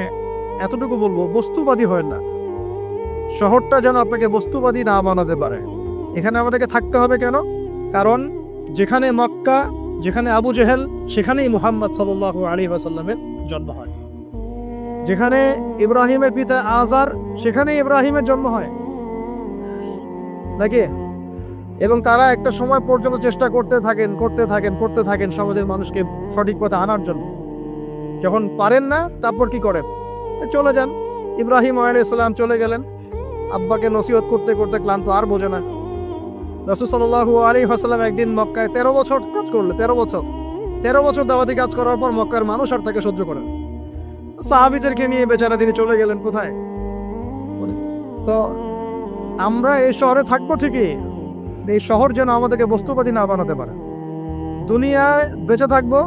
[SPEAKER 1] এতটুকু বলবো, বস্তুবাদী হয় না। শহরটা যেন আপনাকে বস্তুবাদী না বানাতে পারে। এখানে আমাদেরকে থাকতে হবে কেন? কারণ যেখানে মক্কা, যেখানে আবু জেহেল, সেখানেই মুহাম্মদ সাল্লাল্লাহু আলাইহি ওয়াসাল্লামের জন্ম হয়। যেখানে ইব্রাহিমের পিতা আজার, সেখানেই ইব্রাহিমের জন্ম হয় নাকি? এবং তারা একটা সময় পর্যন্ত চেষ্টা করতে থাকেন সমাজের মানুষকে সঠিক পথে আনার জন্য। যখন পারেন না, তারপর কি করেন? চলে যান। ইব্রাহিম আলাইহিস সালাম চলে গেলেন, আব্বাকে নসিহত করতে করতে ক্লান্ত, আর বোঝে না। রাসূল সাল্লাল্লাহু আলাইহি ওয়াসাল্লাম একদিন মক্কায় 13 বছর কাজ করলেন। 13 বছর দাওয়াতি কাজ করার পর মক্কার মানুষ আর তাকে সহ্য করে না। সাহাবীদেরকে নিয়ে বেচারা তিনি চলে গেলেন কোথায়? তো আমরা এই শহরে থাকবো ঠিকই, এই শহর যেন আমাদেরকে বস্তুবাদী না বানাতে পারে। দুনিয়ায় বেঁচে থাকবো,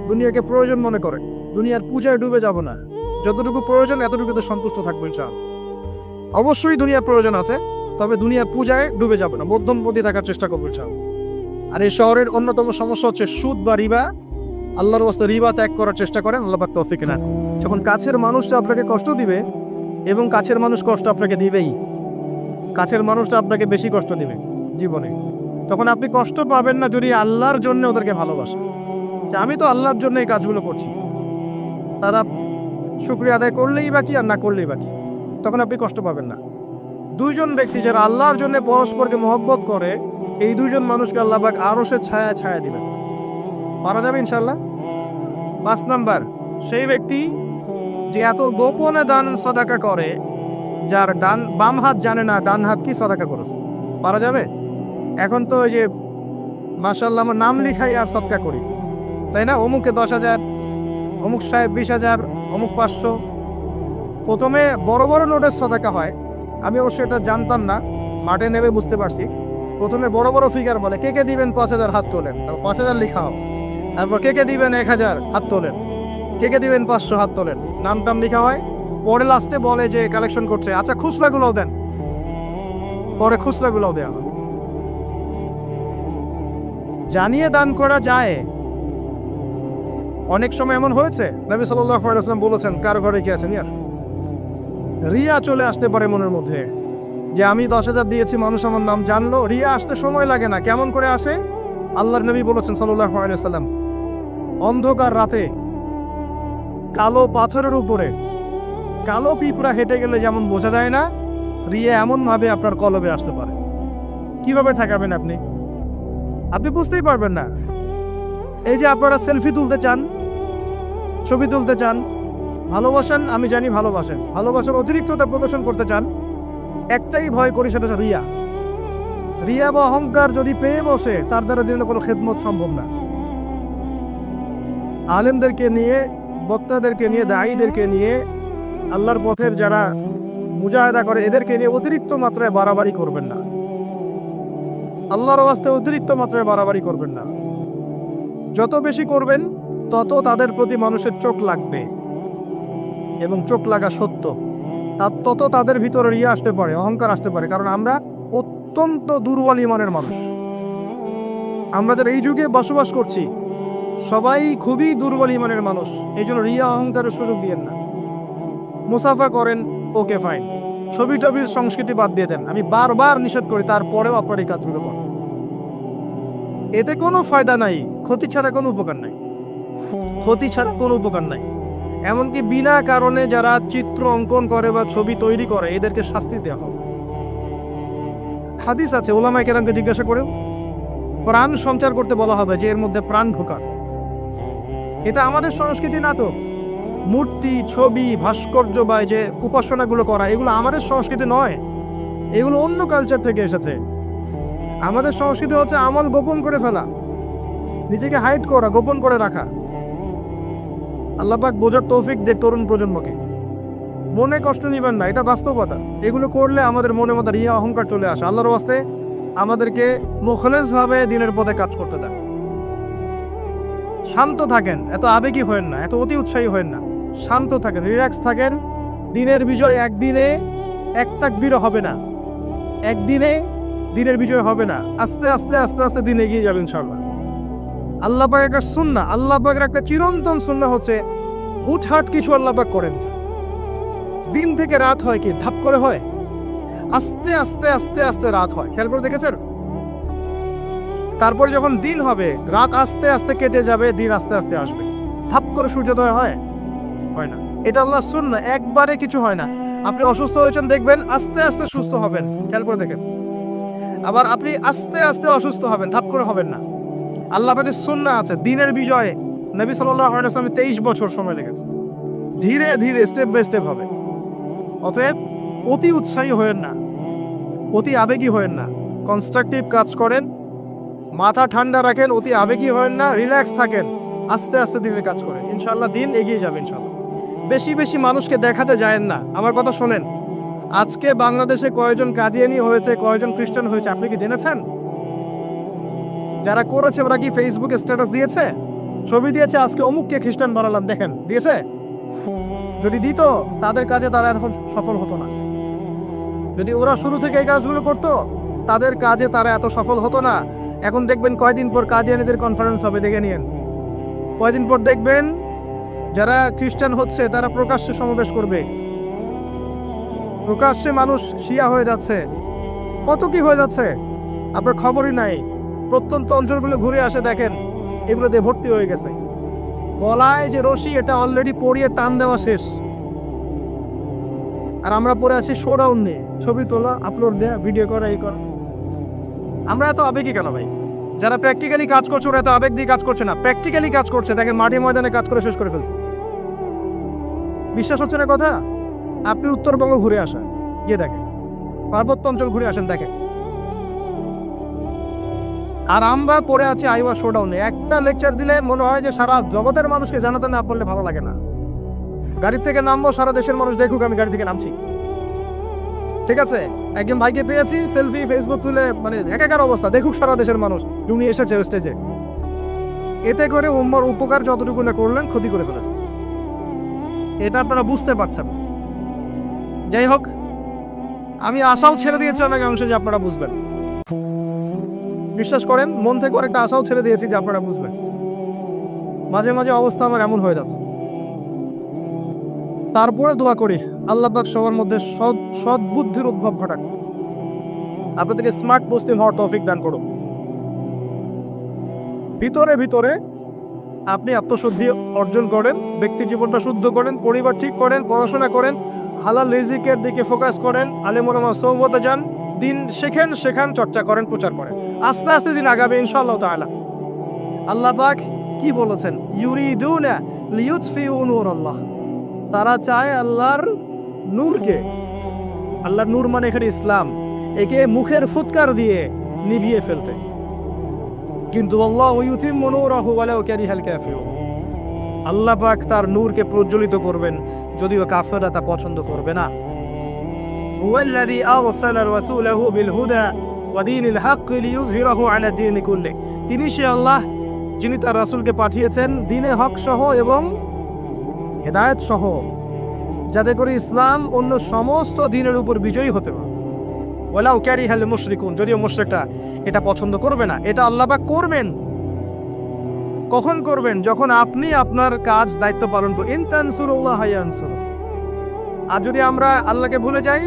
[SPEAKER 1] দুনিয়াকে প্রয়োজন মনে করে, দুনিয়ার পূজায় ডুবে যাব না। যতটুকু প্রয়োজন এতটুকুতে সন্তুষ্ট থাকবো ইনশাআল্লাহ। অবশ্যই দুনিয়ার প্রয়োজন আছে, তবে দুনিয়ার পূজায় ডুবে যাব না, মধ্যমপন্থী থাকার চেষ্টা করবো ইনশাআল্লাহ। আর এই শহরের অন্যতম সমস্যা হচ্ছে সুদ বা রিবা। আল্লাহর ওয়াস্তে রিবা ত্যাগ করার চেষ্টা করেন, আল্লাহ পাক তৌফিক দেন। যখন কাছের মানুষটা আপনাকে কষ্ট দিবে, এবং কাছের মানুষ কষ্ট আপনাকে দিবেই, কাছের মানুষটা আপনাকে বেশি কষ্ট দিবে জীবনে, তখন আপনি কষ্ট পাবেন না যদি আল্লাহর জন্য ওদেরকে ভালোবাসেন, যে আমি তো আল্লাহর জন্য এই কাজগুলো করছি, তারা শুকরিয়া আদায় করলেই বাকি আর না করলেই বাকি, তখন আপনি কষ্ট পাবেন না। দুইজন ব্যক্তি যারা আল্লাহর জন্য পরস্পরকে মহব্বত করে, এই দুইজন মানুষকে আল্লাহ পাক আরশের ছায়া ছায়া দিবেন। পারা যাবে ইনশাআল্লাহ। 5 নাম্বার, সেই ব্যক্তি যে এত গোপনে দান সদাকা করে, যার বাম হাত জানে না ডান হাত কি সদাকা করেছে। পারা যাবে? এখন তো ওই যে মাশাআল্লাহ আমার নাম লিখাই আর সদকা করি, তাই না? অমুকে 10,000, অমুক সাহেব 20,000, অমুক 500। প্রথমে বড় বড় নোটের সদাকা হয়, আমি অবশ্য এটা জানতাম না, মাঠে নেমে বুঝতে পারছি। প্রথমে বড় বড় ফিগার বলে, কে কে দিবেন 5,000 হাত তোলেন, তারপর 5,000 লিখা হোক, তারপর কে কে দিবেন 1,000 হাত তোলেন, কে কে দিবেন 500 হাত তোলেন, নাম টাম লিখা হয়। পরে লাস্টে বলে যে কালেকশন করছে, আচ্ছা খুচরাগুলোও দেন, পরে খুচরাগুলোও দেওয়া হয়। জানিয়ে দান করা যায়। অনেক সময় এমন হয়েছে, নবী সাল্লাল্লাহু আলাইহি ওয়াসাল্লাম বলেছেন, কার ঘরে কি আছেন ইয়ার, রিয়া চলে আসতে পারে মনের মধ্যে, যে আমি 10,000 দিয়েছি, মানুষ আমার নাম জানলো। রিয়া আসতে সময় লাগে না, কেমন করে আসে? আল্লাহর নবী বলেছেন সাল্লাল্লাহু আলাইহি ওয়াসাল্লাম, অন্ধকার রাতে কালো পাথরের উপরে কালো পিঁপড়া হেঁটে গেলে যেমন বোঝা যায় না, রিয়া এমন ভাবে আপনার কলবে আসতে পারে। কিভাবে ঠেকাবেন আপনি? আপনি বুঝতেই পারবেন না। এই যে আপনারা সেলফি তুলতে চান, ছবি তুলতে চান, ভালোবাসেন, আমি জানি ভালোবাসেন, ভালোবাসার অতিরিক্ততা প্রদর্শন করতে চান, একটাই ভয় করি, সেটা হচ্ছে রিয়া। রিয়া বা অহংকার যদি পেয়ে বসে, তার দ্বারা দিলে কোনো খেদমত সম্ভব না। আলেমদেরকে নিয়ে, বক্তাদেরকে নিয়ে, দায়ীদেরকে নিয়ে, আল্লাহর পথের যারা মুজাহিদা করে, এদেরকে নিয়ে অতিরিক্ত মাত্রায় বাড়াবাড়ি করবেন না। আল্লাহর ওয়াস্তে অতিরিক্ত মাত্রায় বাড়াবাড়ি করবেন না। যত বেশি করবেন তত তাদের প্রতি মানুষের চোখ লাগবে, এবং চোখ লাগা সত্য, তত তাদের ভিতরে রিয়া আসতে পারে, অহংকার আসতে পারে। কারণ আমরা অত্যন্ত দুর্বল ইমানের মানুষ। আমরা যারা এই যুগে বসবাস করছি, সবাই খুবই দুর্বল ইমানের মানুষ। এই জন্য রিয়া অহংকারের সুযোগ দিয়েন না। মুসাফা করেন, ওকে ফাইন, ছবি টবির সংস্কৃতি বাদ দিয়ে দেন, আমি বারবার নিষেধ করি, তারপরেও আপনার এই কাজগুলো করেন। এতে কোনো ফায়দা নাই, ক্ষতি ছাড়া কোনো উপকার নাই, ক্ষতি ছাড়া কোনো উপকার নাই। এমনকি বিনা কারণে যারা চিত্র অঙ্কন করে বা ছবি তৈরি করে, এদেরকে শাস্তি দেওয়া হবে। হাদিস আছে, ওলামায়ে কেরামকে জিজ্ঞাসা করে প্রাণ সঞ্চার করতে বলা হবে, যে এর মধ্যে প্রাণ ঢোকার। এটা আমাদের সংস্কৃতি না তো। মূর্তি, ছবি, ভাস্কর্য বা যে উপাসনাগুলো করা, এগুলো আমাদের সংস্কৃতি নয়, এগুলো অন্য কালচার থেকে এসেছে। আমাদের সংস্কৃতি হচ্ছে আমল গোপন করে ফেলা, নিজেকে হাইড করা, গোপন করে রাখা। আল্লাহ পাক বোঝার তৌফিক দে তরুণ প্রজন্মকে। মনে কষ্ট নিবেন না, এটা বাস্তবতা। এগুলো করলে আমাদের মনের মধ্যে রিয়া অহংকার চলে আসে। আল্লাহর ওয়াস্তে আমাদেরকে মুখলেসভাবে দিনের পথে কাজ করতে দেন। শান্ত থাকেন, এত আবেগী হয়েন না, এত অতি উৎসাহী হয়েন না, শান্ত থাকেন, রিল্যাক্স থাকেন। দিনের বিজয় একদিনে এক তাকবীরও হবে না, একদিনে দিনের বিজয় হবে না। আস্তে আস্তে আস্তে আস্তে দিন এগিয়ে যাবেন ইনশাআল্লাহ। আল্লাহ পাকের একটা সুন্নাহ, আল্লাহ পাকের একটা চিরন্তন সুন্নাহ হচ্ছে, হুটহাট কিছু আল্লাহ পাক করেন। দিন থেকে রাত হয় কি ধাপ করে হয়? আস্তে আস্তে আস্তে আস্তে রাত হয়। খেয়াল করে দেখেছেন? তারপর যখন দিন হবে, রাত আস্তে আস্তে কেটে যাবে, দিন আস্তে আস্তে আসবে। ধাপ করে সূর্যোদয় হয়? হয় না। এটা আল্লাহর সুন্নাহ, একবারে কিছু হয় না। আপনি অসুস্থ হয়েছেন, দেখবেন আস্তে আস্তে সুস্থ হবেন, খেয়াল করে দেখেন। আবার আপনি আস্তে আস্তে অসুস্থ হবেন, ধাপ করে হবেন না। আল্লাহ পাকের সুন্নাহ আছে, দিনের বিজয়ে নবী সাল্লাল্লাহু আলাইহি ওয়াসাল্লাম 23 বছর সময় লেগেছে। ধীরে ধীরে স্টেপ বাই স্টেপ হবে। অতএব অতি উৎসাহী হয়েন না, অতি আবেগী হয়েন না, কনস্ট্রাকটিভ কাজ করেন, মাথা ঠান্ডা রাখেন, অতি আবেগী হয়েন না, রিল্যাক্স থাকেন, আস্তে আস্তে দিনের কাজ করেন। ইনশাআল্লাহ দিন এগিয়ে যাবে ইনশাআল্লাহ। বেশি বেশি মানুষকে দেখাতে যায়েন না। আমার কথা শোনেন, আজকে বাংলাদেশে কয়জন কাদিয়ানি হয়েছে, কয়জন খ্রিস্টান হয়েছে আপনি কি জেনেছেন? যারা করেছে ওরা কি ফেসবুকে স্ট্যাটাস দিয়েছে, ছবি দিয়েছে, আজকে অমুককে খ্রিস্টান বানালাম দেখেন, দিয়েছে? যদি দিত তাদের কাজে তারা এখন সফল হতো না। যদি ওরা শুরু থেকে এই কাজগুলো করতো তাদের কাজে তারা এত সফল হতো না। এখন দেখবেন কয়দিন পর কাদিয়ানীদের কনফারেন্স হবে, দেখে নিয়েন। কয়দিন পর দেখবেন যারা খ্রিস্টান হচ্ছে তারা প্রকাশ্যে সমাবেশ করবে, প্রকাশ্যে মানুষ শিয়া হয়ে যাচ্ছে, কত কি হয়ে যাচ্ছে আপনার খবরই নাই। প্রত্যন্ত অঞ্চলগুলো ঘুরে আসে দেখেন, এগুলো দিয়ে ভর্তি হয়ে গেছে। গলায় যে রশি এটা অলরেডি পরিয়ে টান দেওয়া শেষ, আর আমরা পরে আছি শোডাউন নিয়ে, ছবি তোলা, আপলোড দেয়া, ভিডিও করা, এই করা। আমরা এত আবেগই কেন ভাই? যারা প্র্যাকটিক্যালি কাজ করছে ওরা এত আবেগ দিয়ে কাজ করছে না, প্র্যাকটিক্যালি কাজ করছে, দেখেন মাঠে ময়দানে কাজ করে শেষ করে ফেলছে। বিশ্বাস হচ্ছে না কথা? আপনি উত্তরবঙ্গ ঘুরে আসেন, গিয়ে দেখেন, পার্বত্য অঞ্চল ঘুরে আসেন, দেখেন। আর আমরা পড়ে আছি আইওয়া শোডাউনে। একটা লেকচার দিলে মনে হয় যে সারা জগতের মানুষকে জানাতে না পারলে ভালো লাগে না। গাড়ি থেকে নামবো, সারা দেশের মানুষ দেখুক আমি গাড়ি থেকে নামছি, ঠিক আছে? একজন ভাইকে পেয়েছি, সেলফি ফেসবুক তুলে, মানে একাকার অবস্থা, দেখুক সারা দেশের মানুষ উনি এসেছে স্টেজে। এতে করে উম্মার উপকার যতটুকু না করলেন, ক্ষতি করে ফেলেছে। এটা আপনারা বুঝতে পারছেন। যাই হোক, আমি আশাও ছেড়ে দিয়েছি অনেক অংশে যে আপনারা বুঝবেন। বিশ্বাস করেন, মন থেকে অনেকটা আশাও ছেড়ে দিয়েছি যে আপনারা বুঝবেন। মাঝে মাঝে অবস্থা আমার এমন হয়ে যাচ্ছে। তারপরে দোয়া করি আল্লাহ পাক সবার মধ্যে সদ্বুদ্ধির উদ্ভব ঘটাক, আপনাদেরকে স্মার্ট মুসলিম হওয়ার তৌফিক দান করুন। ভিতরে ভিতরে আপনি আত্মশুদ্ধি অর্জন করেন, ব্যক্তি জীবনটা শুদ্ধ করেন, পরিবার ঠিক করেন, পড়াশোনা করেন, হালাল রিজিকের দিকে ফোকাস করেন, আলেম ওলামা সোহবতে যান, দিন শেখান, চর্চা করেন, প্রচার করেন। আস্তে আস্তে দিন আগাবে ইনশাআল্লাহ তাআলা। আল্লাহ পাক কি বলেছেন? ইউরিদুনা লিইউতফিউ নূরাল্লাহ, তারা চায় আল্লাহর নূরকে, আল্লাহর নূর মানে এখানে ইসলাম, একে মুখের ফুৎকার দিয়ে নিভিয়ে ফেলতে। কিন্তু আল্লাহু ইউতিম্মু নূরাহু ওয়ালাউ কারিহাল কাফিরুন, আল্লাহ পাক তার নূরকে প্রজ্বলিত করবেন যদিও কাফেররা তা পছন্দ করবে না। হুয়াল্লাযী আরসালা রাসূলাহু বিল হুদা ওয়া দীনিল হক লিইয়ুযহিরাহু আলা দীনি কুল্লি, তিনি সে আল্লাহ যিনি তার রাসূলকে পাঠিয়েছেন দ্বীনে হক সহ এবং হেদায়েত সহ, যাতে করে ইসলাম অন্য সমস্ত দ্বীনের উপর বিজয়ী হতে পারে। ওয়ালাউ কারিহাল মুশরিকুন, যদিও মুশরিকরা এটা পছন্দ করবে না। এটা আল্লাহ পাক করবেন। কখন করবেন? যখন আপনি আপনার কাজ দায়িত্ব পালন করবেন। ইন তানসুরুল্লাহ ইয়ানসুরুকুম, আর যদি আমরা আল্লাহকে ভুলে যাই,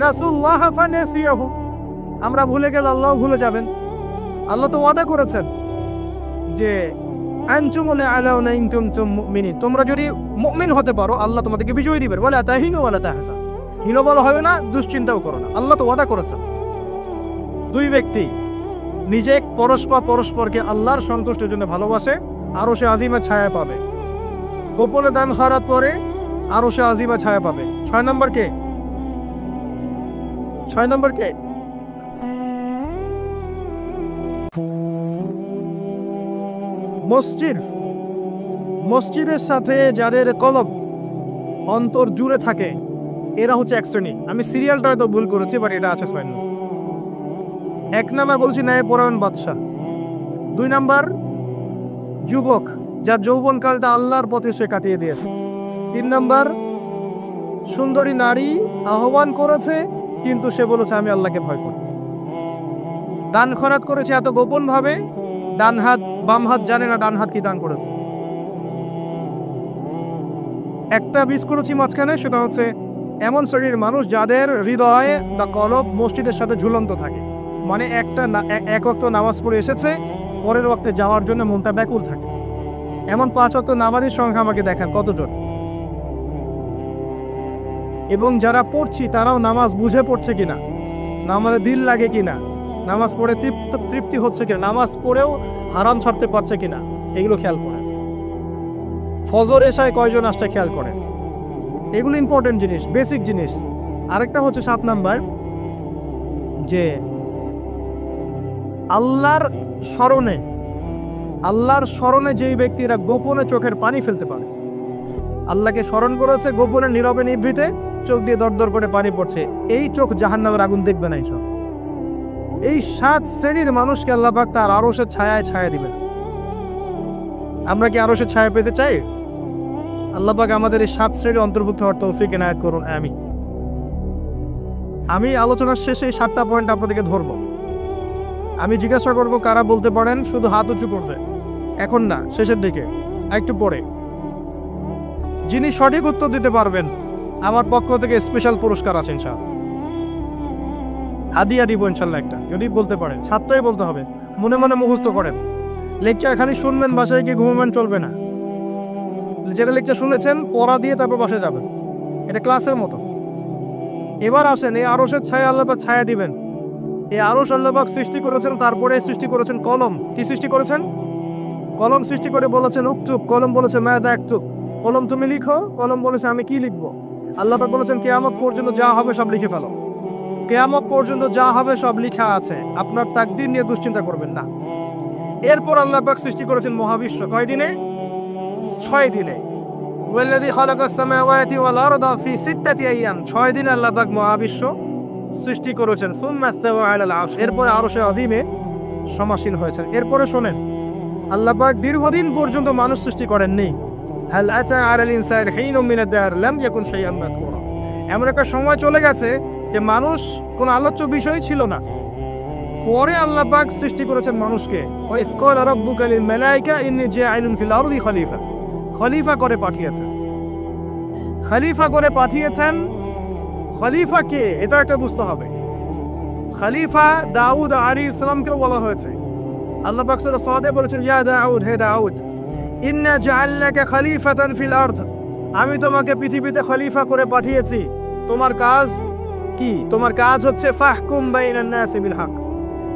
[SPEAKER 1] নাসুল্লাহ ফানাসিয়াহু, আমরা ভুলে গেলে আল্লাহ ভুলে যাবেন। আল্লাহ তো ওয়াদা করেছেন যে আনতুমুল আলাউনা ইন কুনতুম মুমিনিন, তোমরা যদি মুমিন হতে পারো আল্লাহ তোমাদেরকে বিজয় দিবেন। ওয়ালা তাহিনু ওয়ালা তাহজান, হীনবল হবে না, দুশ্চিন্তাও করো না। আল্লাহ তো ওয়াদা করেছেন। দুই ব্যক্তি নিজে পরস্পরকে আল্লাহর সন্তুষ্টির জন্য ভালোবাসে, আরো সে আজিমা ছায়া পাবে। গোপনে দান খারাপ করে, আরো সে আজিমা ছায়া পাবে। 6 নম্বর কে? মসজিদের সাথে যাদের কলব অন্তর জুড়ে থাকে এরা হচ্ছে এক শ্রেণী। আমি সিরিয়ালটা হয়তো ভুল করেছি, বাট এটা আছে 6 নম্বর। 1 নাম্বার বলছি ন্যায় পরায়ণ বাদশাহ। 2 নাম্বার যুবক, যার যৌবনকালটা আল্লাহর পথে সে কাটিয়ে দিয়েছে। 3 নাম্বার সুন্দরী নারী আহ্বান করেছে কিন্তু সে বলেছে আমি আল্লাহকে ভয় করি। দান খরাত করেছে এত গোপন ভাবে, ডান হাত বাম হাত জানে না ডান হাত কি দান করেছে। একটা মিস করেছি মাঝখানে, সেটা হচ্ছে এমন শ্রেণীর মানুষ যাদের হৃদয়ে বা কলব মসজিদের সাথে ঝুলন্ত থাকে, মানে এক ওয়াক্ত নামাজ পড়ে এসেছে, পরের ওয়াক্তে যাওয়ার জন্য মনটা ব্যাকুল থাকে। এমন 5 ওয়াক্ত নামাজের সংখ্যা আমাকে দেখান কতজন। এবং যারা পড়ছি তারাও নামাজ বুঝে পড়ছে কিনা, নামাজে দিল লাগে কিনা, নামাজ পড়ে তৃপ্তি হচ্ছে কিনা, নামাজ পড়েও হারাম ছাড়তে পারছে কিনা, এগুলো খেয়াল করেন। ফজর এশায় কয়জন আসছে খেয়াল করেন। এগুলো ইম্পর্টেন্ট জিনিস, বেসিক জিনিস। আরেকটা হচ্ছে 7 নাম্বার, যে আল্লাহর স্মরণে যেই ব্যক্তিরা গোপনে চোখের পানি ফেলতে পারে, আল্লাহকে স্মরণ করেছে গোপনে নীরবে নিভৃতে, চোখ দিয়ে দরদর করে পানি পড়ছে, এই চোখ জাহান্নামের আগুন দেখবে না। এইসব এই 7 শ্রেণীর মানুষকে আল্লাহ পাক তার আরশের ছায়ায় ছায়া দিবেন। আমরা কি আরশের ছায়া পেতে চাই? আল্লাহ পাক আমাদের এই 7 শ্রেণীর অন্তর্ভুক্ত হওয়ার তৌফিক এনায়েত করুন, আমিন। আমি আলোচনার শেষে এই 7টা পয়েন্ট আপনাদেরকে ধরবো। আমি জিজ্ঞাসা করব কারা বলতে পারেন, শুধু হাত উঁচু করবে, এখন না, শেষের দিকে, একটু পরে। যিনি সঠিক উত্তর দিতে পারবেন আমার পক্ষ থেকে স্পেশাল পুরস্কার আছে ইনশাআল্লাহ, হাদিয়া দিব ইনশাআল্লাহ একটা, যদি বলতে পারেন। 7টাই বলতে হবে, মনে মনে মুখস্থ করেন। লেকচার খালি শুনবেন, বাসায় গিয়ে ঘুমাবেন চলবে না। যেটা লেকচার শুনেছেন পড়া দিয়ে তারপর বাসায় যাবেন, এটা ক্লাসের মতো। এবার আসেন, এই আরশের ছায়া আল্লাহ পাক ছায়া দিবেন। এই আরশ আল্লাহ পাক সৃষ্টি করেছেন, তারপরে সৃষ্টি করেছেন কলম। কি সৃষ্টি করেছেন? কলম সৃষ্টি করে বলেছেন উকতুব, কলম বলেছে মাদা আকতুব, কলম তুমি লিখো। কলম বলেছে আমি কি লিখবো? আল্লাহ পাক বলেছেন কিয়ামত পর্যন্ত যা হবে সব লিখে ফেলো। কিয়ামত পর্যন্ত যা হবে সব লেখা আছে, আপনার তাকদীর নিয়ে দুশ্চিন্তা করবেন না। এরপর আল্লাহ পাক সৃষ্টি করেছেন মহাবিশ্ব। কয় দিনে? 6 দিনে। ওয়াল্লাযী খালাকাস সামাওয়াতি ওয়াল আরদা ফি 6 আইয়াম, 6 দিনে আল্লাহ পাক মহাবিশ্ব সৃষ্টি করেছেন। সুম্মা ইসতাওয়া আলাল আরশ, এরপরে আরশে আজিমে সমাসীন হয়েছেন। এরপরে শোনেন, আল্লাহ পাক দীর্ঘদিন পর্যন্ত মানুষ সৃষ্টি করেননি। হাল আতা আলাল ইনসানি হিনুম মিনাদ দার লাম ইয়াকুন শাইআন মাযকুরা, এমন একটা সময় চলে গেছে যে মানুষ কোনো আলোচ্য বিষয় ছিল না। পরে আল্লাহ পাক সৃষ্টি করেছেন মানুষকে। ওয়া ইয ক্বালা রাব্বুকা লিল মালায়েকা ইন্নী জাইলুন ফিল আরদি খলিফা, খলিফা করে পাঠিয়েছেন। খলিফা করে পাঠিয়েছেন। খলিফা কে এটা একটা বুঝতে হবে। খলিফা দাউদ আলাইহিস সালামকেও বলা হয়েছে। আল্লাহ পাক সূরা সাদে বলেছেন, ইয়া দাউদ, হে দাউদ, ইন্না জাআলনাকা খলিফাতান ফিল আরদ, আমি তোমাকে পৃথিবীতে খলিফা করে পাঠিয়েছি। তোমার কাজ কি? তোমার কাজ হচ্ছে ফাহকুম বাইনান নাসি বিল হক,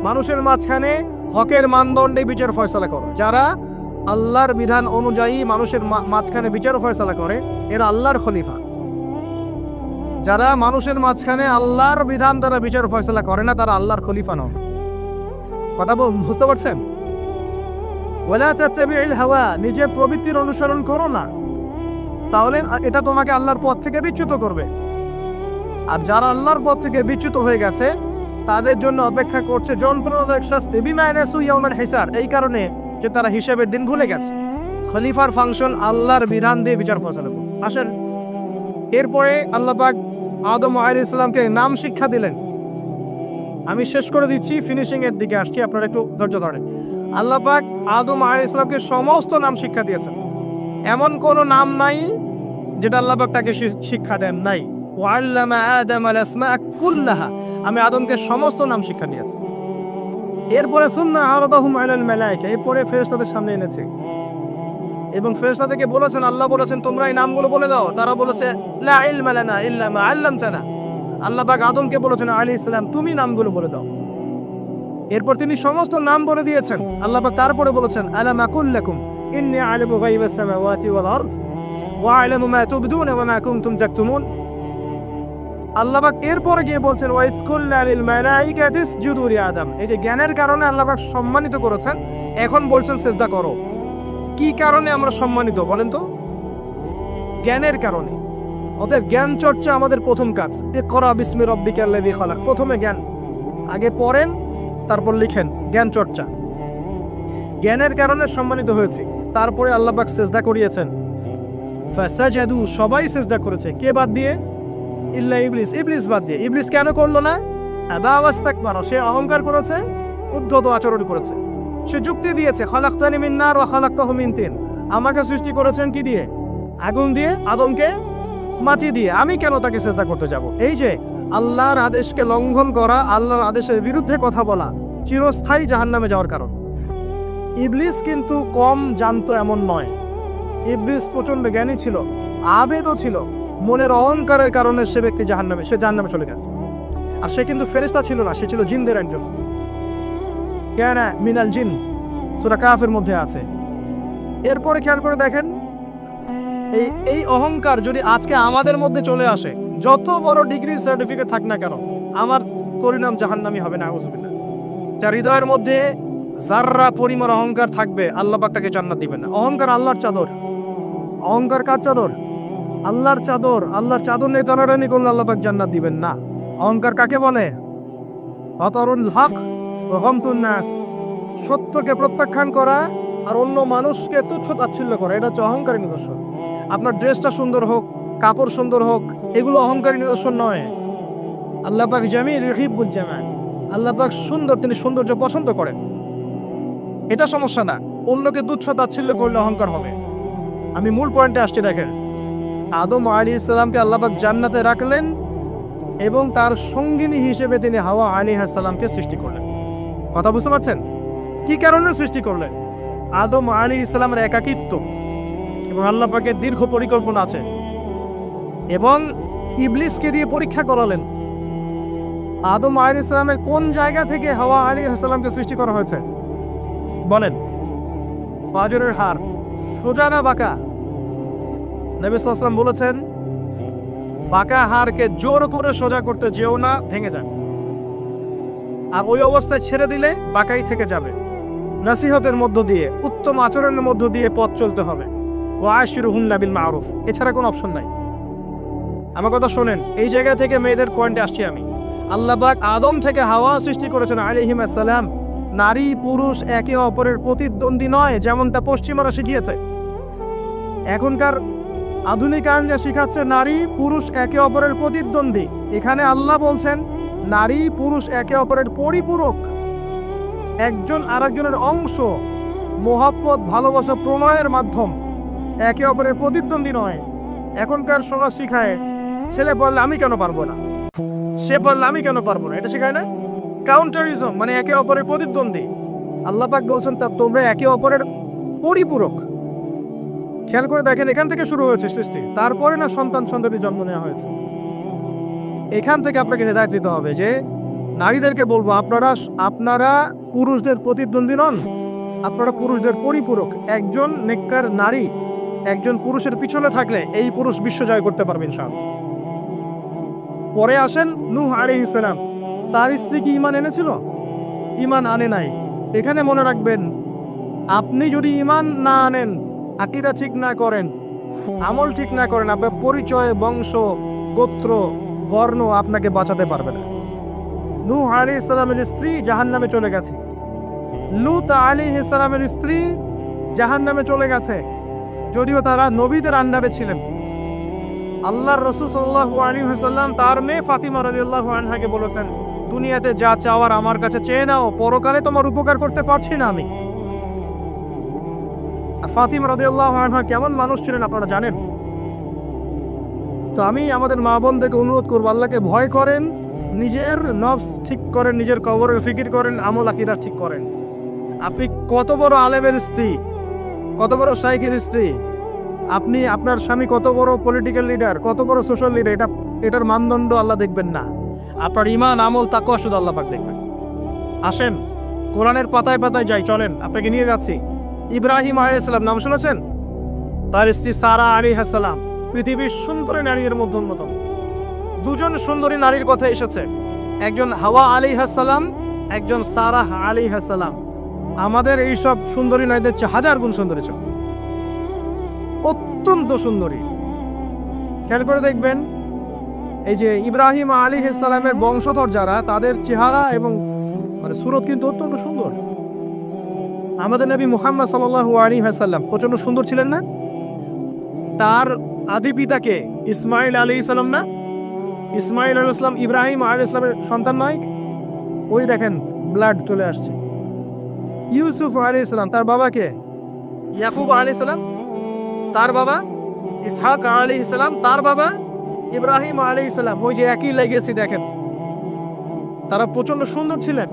[SPEAKER 1] মানুষের মাঝখানে হকের মানদণ্ডে বিচার ফয়সালা করো। যারা আল্লাহর বিধান অনুযায়ী মানুষের মাঝখানে বিচার ফয়সালা করে, এরা আল্লাহর খলিফা। যারা মানুষের মাঝখানে আল্লাহর বিধান দ্বারা বিচার ফয়সালা করে না, তারা আল্লাহর খলিফা নয়। কথা বুঝতে পারছেন? ওয়ালা তাত্তাবিউল হাওয়া, নিজের প্রবৃত্তির অনুসরণ করো না, তাহলে এটা তোমাকে আল্লাহর পথ থেকে বিচ্যুত করবে। আর যারা আল্লাহর পথ থেকে বিচ্যুত হয়ে গেছে, তাদের জন্য অপেক্ষা করছে যন্ত্রণাদায়ক শাস্তি। বিমা নাসু ইয়াউমাল হিসাব, এই কারণে যে তারা হিসাবের দিন ভুলে গেছে। খলিফার ফাংশন আল্লাহর বিধান দিয়ে বিচার ফয়সালা করো। আসেন, এরপরে আল্লাহ পাক আদম আলাইহিস সালামকে নাম শিক্ষা দিলেন। আমি শেষ করে দিচ্ছি, ফিনিশিং এর দিকে আসছি, আপনারা একটু ধৈর্য ধরেন। আল্লাহ পাক আদম আলাইহিস সালামকে সমস্ত নাম শিক্ষা দিয়েছেন। এমন কোনো নাম নাই যেটা আল্লাহ পাক তাকে শিক্ষা দেন নাই। ওয়াল্লামা আদম আল আসমা কুল্লাহা, আমি আদমকে সমস্ত নাম শিক্ষা দিয়েছি। এরপরে সুম্মা আরাদাহুম আলাল মালায়েকা, এরপরে ফেরেশতাদের সামনে এনেছে এবং ফেরেশতাদেরকে বলেছেন, আল্লাহ বলেছেন তোমরা এই নামগুলো বলে দাও। তারা বলেছে লা ইলমা লানা ইল্লা মা আল্লামতানা। আল্লাহ পাক আদমকে বলেছেন আলাইহিস সালাম, তুমি নামগুলো বলে দাও। এরপর তিনি সমস্ত নাম বলে দিয়েছেন। আল্লাহ পাক তারপরে বলেছেন আলাম আকুল লাকুম ইন্নী আ'লামু গায়বাস সামাওয়াতি ওয়াল আরদ ওয়া আ'লামু মা তুবদুনা ওয়া মা কুনতুম তাকতুমুন। আল্লাহ পাক এরপরে গিয়ে বলছেন ওয়া ইসকুলনা লিল মালাইকাতি ইসজুদু লি আদম। এই যে জ্ঞানের কারণে আল্লাহ পাক সম্মানিত করেছেন, এখন বলছেন সিজদা করো। কি কারণে আমরা সম্মানিত বলেন তো? জ্ঞানের কারণে। অতএব জ্ঞান চর্চা আমাদের প্রথম কাজ। ইকরা বিসমি রাব্বিকাল্লাযী খালাক, প্রথমে জ্ঞান, আগে পড়েন তারপর লিখেন, জ্ঞান চর্চা। জ্ঞানের কারণে সম্মানিত হয়েছে। তারপরে আল্লাহ পাক সিজদা করিয়েছেন। ফাসাজাদু, সবাই সিজদা করেছে, কে বাদ দিয়ে? ইল্লা ইবলিস, ইবলিস বাদ দিয়ে। ইবলিস কেন করলো না? আবা ওয়াস্তাকবারা, সে অহংকার করেছে, উদ্ধত আচরণ করেছে। সে যুক্তি দিয়েছে খালাকতানি মিন নার ওয়া খালাকতাহু মিন তিন, আমাকে সৃষ্টি করেছেন কি দিয়ে? আগুন দিয়ে, আদমকে মাটি দিয়ে, আমি কেন তাকে সিজদা করতে যাব? এই যে আল্লাহর আদেশকে লঙ্ঘন করা, আল্লাহর আদেশের বিরুদ্ধে কথা বলা চিরস্থায়ী জাহান্নামে যাওয়ার কারণ। ইবলিস কিন্তু কম জানতো এমন নয়। ইবলিস প্রচন্ড জ্ঞানী ছিল, আবেদও ছিল। মনের অহংকারের কারণে সে ব্যক্তি জাহান্নামে চলে গেছে। আর সে কিন্তু ফেরেশতা ছিল না, সে ছিল জিনদের একজন। কানা মিনাল জিন, সূরা কাফের মধ্যে আছে। এরপরে খেয়াল করে দেখেন, এই অহংকার যদি আজকে আমাদের মধ্যে চলে আসে, যত বড় ডিগ্রি সার্টিফিকেট থাক না কেন, আমার পরিণাম জাহান্নামী হবে না, আউযুবিল্লাহ। যার হৃদয়ের মধ্যে যাররা পরিমাণ অহংকার থাকবে, আল্লাহ পাক তাকে জান্নাত দিবেন না। অহংকার আল্লাহর চাদর। অহংকার কার চাদর? আল্লাহর চাদর নিয়ে টানাটানি করলে আল্লাহ পাক জান্নাত দিবেন না। অহংকার কাকে বলে? বাতারুল হক ওয়া গামতুন নাস, সত্যকে প্রত্যাখ্যান করা আর অন্য মানুষকে তুচ্ছ তাচ্ছিল্য করা, এটা হচ্ছে অহংকারের নিদর্শন। আপনার ড্রেসটা সুন্দর হোক, কাপড় সুন্দর হোক, এগুলো অহংকারের নিদর্শন নয়। আল্লাহ পাক জামিল ইউহিব্বুল জামাল, আল্লাহ পাক সুন্দর, তিনি সৌন্দর্য পছন্দ করেন, এটা সমস্যা না। অন্যকে তুচ্ছ তাচ্ছিল্য করলে অহংকার হবে। আমি মূল পয়েন্টে আসছি। দেখেন, আদম আলাইহিস সালামকে আল্লাহ পাক জান্নাতে রাখলেন এবং তার সঙ্গিনী হিসেবে তিনি হাওয়া আলাইহিস সালামকে সৃষ্টি করলেন। কথা বুঝতে পারছেন? কি কারণে সৃষ্টি করলেন? আদম আলাইহিস সালামের একাকিত্ব এবং আল্লাহ পাকের দীর্ঘ পরিকল্পনা আছে, এবং ইবলিসকে দিয়ে পরীক্ষা করালেন আদম আলাইহিস সালামের কোন জায়গা থেকে হাওয়া আলাইহিস সালামকে সৃষ্টি করা হয়েছে বলেন। পাঁজরের হাড় সোজা না বাঁকা? নবী সাল্লাল্লাহু আলাইহি ওয়াসাল্লাম বলেছেন, বাঁকা হাড়কে জোর করে সোজা করতে যেও না, ভেঙে যাবে, আর ওই অবস্থায় ছেড়ে দিলে বাঁকাই থেকে যাবে। নসিহতের মধ্য দিয়ে, উত্তম আচরণের মধ্য দিয়ে পথ চলতে হবে। ওয়া আশিরুহুন্না বিল মারুফ, এছাড়া কোনো অপশন নাই। আমার কথা শোনেন, এই জায়গা থেকে মেয়েদের পয়েন্টে আসছি আমি। আল্লাহ পাক আদম থেকে হাওয়া সৃষ্টি করেছেন আলাইহিস সালাম। নারী পুরুষ একে অপরের প্রতিদ্বন্দ্বী নয়, যেমনটা পশ্চিমারা শিখিয়েছে। এখনকার আধুনিক আইন যা শিখাচ্ছে নারী পুরুষ একে অপরের প্রতিদ্বন্দ্বী, এখানে আল্লাহ বলছেন নারী পুরুষ একে অপরের পরিপূরক, একজন আরেকজনের অংশ, মোহাব্বত, ভালোবাসা, প্রণয়ের মাধ্যম, একে অপরের প্রতিদ্বন্দ্বী নয়। এখনকার সমাজ শিখায় ছেলে বললে আমি কেন পারবো না, সে বললে আমি কেন পারবো না, এটা শেখায় না? কাউন্টারিজম, মানে একে অপরের প্রতিদ্বন্দ্বী। আল্লাহ পাক বলছেন তা তোমরা একে অপরের পরিপূরক। খেয়াল করে দেখেন, এখান থেকে শুরু হয়েছে সৃষ্টি, তারপরে না সন্তান সন্ততি জন্ম নেওয়া হয়েছে। এখান থেকে আপনাকে হেদায়েত দিতে হবে যে নারীদেরকে বলবো, আপনারা পুরুষদের প্রতিদ্বন্দ্বী নন, আপনারা পুরুষদের পরিপূরক। একজন নেককার নারী একজন পুরুষের পিছনে থাকলে এই পুরুষ বিশ্ব জয় করতে পারবে ইনশাআল্লাহ। পরে আসেন নূহ আলাইহিস সালাম, তার স্ত্রী কি ঈমান এনেছিল? ঈমান আনে নাই। এখানে মনে রাখবেন, আপনি যদি ঈমান না আনেন, আকীদা ঠিক না করেন, আমল ঠিক না করেন, আপনার পরিচয়, বংশ, গোত্র, বর্ণ আপনাকে বাঁচাতে পারবে না। নূহ আলাইহিস সালামের স্ত্রী জাহান্নামে চলে গেছে, লূত আলাইহিস সালামের স্ত্রী জাহান্নামে চলে গেছে, যদিও তারা নবীদের আন্ডারে ছিলেন। আল্লাহর রাসূল সাল্লাল্লাহু আলাইহি ওয়াসাল্লাম তার মেয়ে ফাতিমা রাদিয়াল্লাহু আনহাকে বলেছেন, দুনিয়াতে যা চাওয়ার আমার কাছে চেয়ে নাও, পরকালে তোমার উপকার করতে পারছি না আমি। আর ফাতিমা রাদিয়াল্লাহু আনহা কেমন মানুষ ছিলেন আপনারা জানেন। তো আমি আমাদের মা বোনদেরকে অনুরোধ করবো, আল্লাহকে ভয় করেন, নিজের নফস ঠিক করেন, নিজের কবরের ফিকির করেন, আমল আকীদা ঠিক করেন। আপনি কত বড় আলেমের স্ত্রী, কত বড় শাইখের স্ত্রী, আপনি আপনার স্বামী কত বড় পলিটিক্যাল লিডার, কত বড় সোশ্যাল লিডার, এটার মানদণ্ড আল্লাহ দেখবেন না। আপনার ঈমান, আমল, তাকওয়া শুধু আল্লাহ পাক দেখবেন। আসেন কোরআনের পাতায় পাতায় যাই, চলেন আপনাকে নিয়ে যাচ্ছি। ইব্রাহিম আলাইহিস সালাম নাম শুনেছেন? তার স্ত্রী সারা আলাইহিস সালাম পৃথিবীর সুন্দরী নারীদের মধ্যে অন্যতম। দুজন সুন্দরী নারীর কথা এসেছে, একজন হাওয়া আলাইহিস সালাম, একজন সারা আলাইহিস সালাম। আমাদের এইসব সুন্দরী নারীদের চেয়ে হাজার গুণ সুন্দরী ছিল, অত্যন্ত সুন্দরী। খেয়াল করে দেখবেন, এই যে ইব্রাহিম আলাইহিস সালামের বংশধর যারা, তাদের চেহারা এবং মানে সুরত কিন্তু অত্যন্ত সুন্দর। আমাদের নবী মুহাম্মদ সাল্লাল্লাহু আলাইহি ওয়াসাল্লাম প্রচন্ড সুন্দর ছিলেন না? তার আদি পিতাকে ইসমাইল আলাইহিস সালাম না? ইসমাইল আলাইহিস সালাম ইব্রাহিম আলাইহিস সালামের সন্তান নয়? ওই দেখেন ব্লাড চলে আসছে। ইউসুফ আলাইহিস সালাম, তার বাবাকে ইয়াকুব আলাইহিস সালাম, তার বাবা ইসহাক আলাইহিস সালাম, তার বাবা ইব্রাহিম আলাইহিস সালাম। ওই যে একই লেগেছি দেখেন, তারা প্রচন্ড সুন্দর ছিলেন।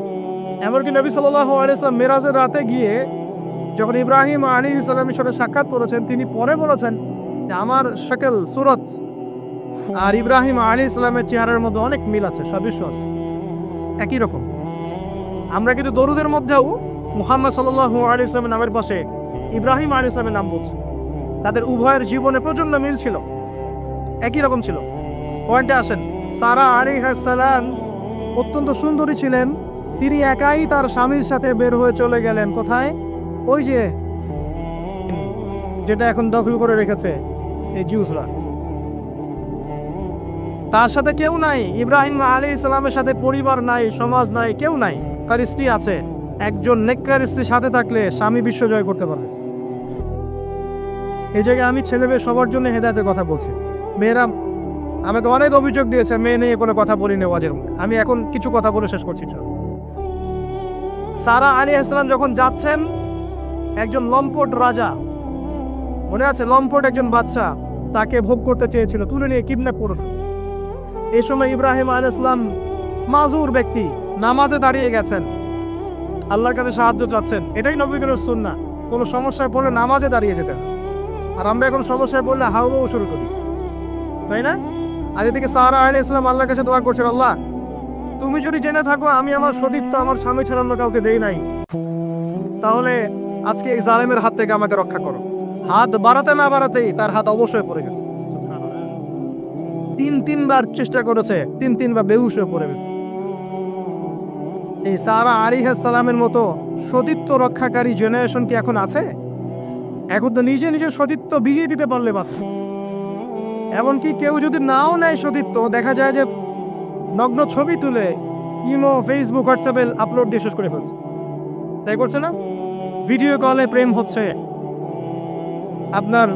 [SPEAKER 1] এমনকি নবী সাল্লাল্লাহু আলাইহি সাল্লাম মেরাজের রাতে গিয়ে যখন ইব্রাহিম আলাইহিস সালামের সাথে সাক্ষাৎ করেছেন, তিনি পরে বলেছেন যে আমার শাকল, সুরত আর ইব্রাহিম আলাইহিস সালামের চেহারার মধ্যে অনেক মিল আছে, সাদৃশ্য আছে, একই রকম। আমরা কিন্তু দরুদের মধ্যেও মুহাম্মদ সাল্লাল্লাহু আলাইহি সাল্লামের নামের পাশে ইব্রাহিম আলাইহিস সালামের নাম বলছি। তাদের উভয়ের জীবনে প্রচন্ড মিল ছিল, একই রকম ছিল। পয়েন্টে আসেন, সারা আলাইহিস সালাম অত্যন্ত সুন্দরী ছিলেন। তিনি একাই তার স্বামীর সাথে বের হয়ে চলে গেলেন কোথায়? ওই যে যেটা এখন দখল করে রেখেছে এই জিউসরা, তার সাথে কেউ নাই। ইব্রাহিম আলাইহিস সালামের সাথে পরিবার নাই, সমাজ নাই, কেউ নাই। তার স্ত্রী আছে। একজন নেককার স্ত্রী সাথে থাকলে স্বামী বিশ্ব জয় করতে পারবে। এই জায়গায় আমি ছেলে মেয়ে সবার জন্য হেদায়েতের কথা বলছি। মেয়েরা আমাকে অনেক অভিযোগ দিয়েছে মেয়ে নিয়ে কোনো কথা বলি না ওয়াজের মধ্যে। আমি এখন কিছু কথা বলে শেষ করছি। সারা আলাইহিস সালাম যখন যাচ্ছেন, একজন লম্পট রাজা, মনে আছে, লম্পট একজন বাদশা তাকে ভোগ করতে চেয়েছিল, তুলে নিয়ে কিডন্যাপ করেছে। এই সময় ইব্রাহিম আলাইহিস সালাম মাজুর ব্যক্তি, নামাজে দাঁড়িয়ে গেছেন, আল্লাহর কাছে সাহায্য চাচ্ছেন। এটাই নবীদের সুন্নাহ। কোনো সমস্যায় পড়লে নামাজে দাঁড়িয়ে যেতেন। আর আমরা এখন সমস্যায় পড়লে হাওয়াও শুরু করি, তাই না? আর এদিকে সারা আলাইহিস সালাম আল্লাহর কাছে দোয়া করছেন, আল্লাহ তুমি যদি জেনে থাকো আমি আমার সতীত্ব আমার স্বামী ছাড়া অন্য কাউকে দেই নাই, তাহলে আজকে এই জালেমের হাত থেকে আমাকে রক্ষা করো। হাত বাড়াতে না বাড়াতেই তার হাত অবশ্যই পড়ে গেছে। তিনবার চেষ্টা করেছে, তিনবার বেহুশ হয়ে পড়ে গেছে। এই সারা আলাইহিস সালামের মতো সতীত্ব রক্ষাকারী জেনারেশন কি এখন আছে? এখন তো নিজে নিজে সতীত্ব বিয়ে দিতে পারলে বাঁচে। এমনকি কেউ যদি নাও নেয় সতীত্ব, দেখা যায় যে নগ্ন ছবি তুলে ইমো, ফেসবুক, হোয়াটসঅ্যাপে আপলোড দিয়ে শেষ করে ফেলছে। তাই করছে না? ভিডিও কলে প্রেম হচ্ছে, আপনার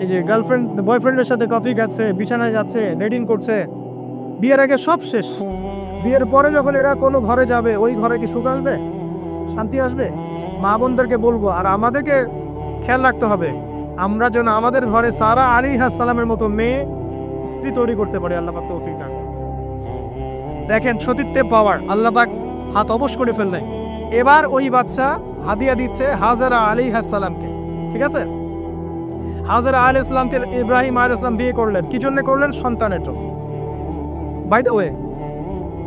[SPEAKER 1] এই যে গার্লফ্রেন্ড বয়ফ্রেন্ডের সাথে কফি খাচ্ছে, বিছানায় যাচ্ছে, ডেটিং করছে। বিয়ের আগে সব শেষ। বিয়ের পরে যখন এরা কোনো ঘরে যাবে, ওই ঘরে কি সুখ আসবে, শান্তি আসবে? মা বোনদেরকে বলবো, আর আমাদেরকে খেয়াল রাখতে হবে আমরা যেন আমাদের ঘরে সারা আলাইহিস সালামের মতো মেয়ে স্ত্রী তৈরি করতে পারি। আল্লাহ পাক তৌফিক দান। দেখেন সতীত্বে পাওয়ার, আল্লাহ পাক হাত অবশ করে ফেললেন। এবার ওই বাচ্চা হাদিয়া দিচ্ছে হাজেরা আলাইহিস সালামকে। ঠিক আছে, হাজেরা আলাইহিস সালামকে ইব্রাহিম আলাইহিস সালাম বিয়ে করলেন। কি জন্য করলেন? সন্তানের জন্য। বাই দ্য ওয়ে,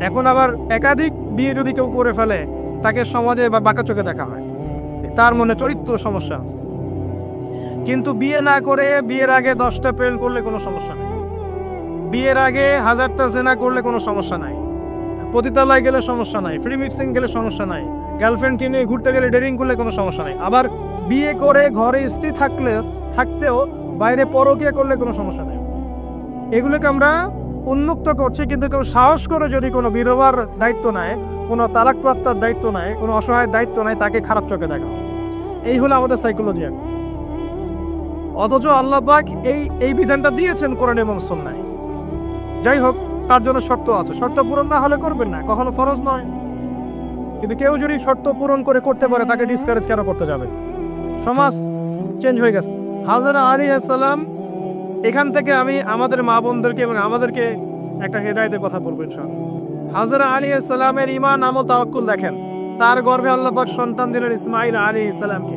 [SPEAKER 1] এখন আবার একাধিক বিয়ে যদি কেউ করে ফেলে, তাকে সমাজে বা বাঁকা চোখে দেখা হয়, তার মনে চরিত্র সমস্যা আছে। কিন্তু বিয়ে না করে বিয়ের আগে 10টা প্রেম করলে কোনো সমস্যা নেই, বিয়ের আগে 1000টা জেনা করলে কোনো সমস্যা নাই, পতিতালয় গেলে সমস্যা নাই, ফ্রি মিক্সিং গেলে সমস্যা নাই, গার্লফ্রেন্ডকে নিয়ে ঘুরতে গেলে ডেটিং করলে কোনো সমস্যা নাই। আবার বিয়ে করে ঘরে স্ত্রী থাকতেও বাইরে পরকীয়া করলে কোনো সমস্যা নেই। এগুলোকে আমরা উন্মুক্ত করছি, কিন্তু কেউ সাহস করে যদি কোনো বিধবার দায়িত্ব নেয়, কোনো তালাকপ্রাপ্তার দায়িত্ব নেয়, কোনো অসহায়ের দায়িত্ব নেয়, তাকে খারাপ চোখে দেখা। এই হলো আমাদের সাইকোলজি। অথচ আল্লাহ পাক এই বিধানটা দিয়েছেন কোরআন এবং সুন্নাহয়। যাই হোক, তার জন্য শর্ত আছে। শর্ত পূরণ না হলে করবেন না, কখনো ফরজ নয়। কিন্তু কেউ যদি শর্ত পূরণ করে করতে পারে, তাকে ডিসকারেজ কেন করতে যাবে? সমাজ চেঞ্জ হয়ে গেছে। হাজেরা আলাইহিস সালাম, এখান থেকে আমি আমাদের মা বোনদেরকে এবং আমাদেরকে একটা হেদায়েতের কথা বলবো ইনশাআল্লাহ। হাজেরা আলাইহিস সালামের ঈমান, আমল, তাওয়াক্কুল দেখেন। তার গর্ভে আল্লাহ পাক সন্তান দিলেন ইসমাঈল আলাইহিস সালামকে।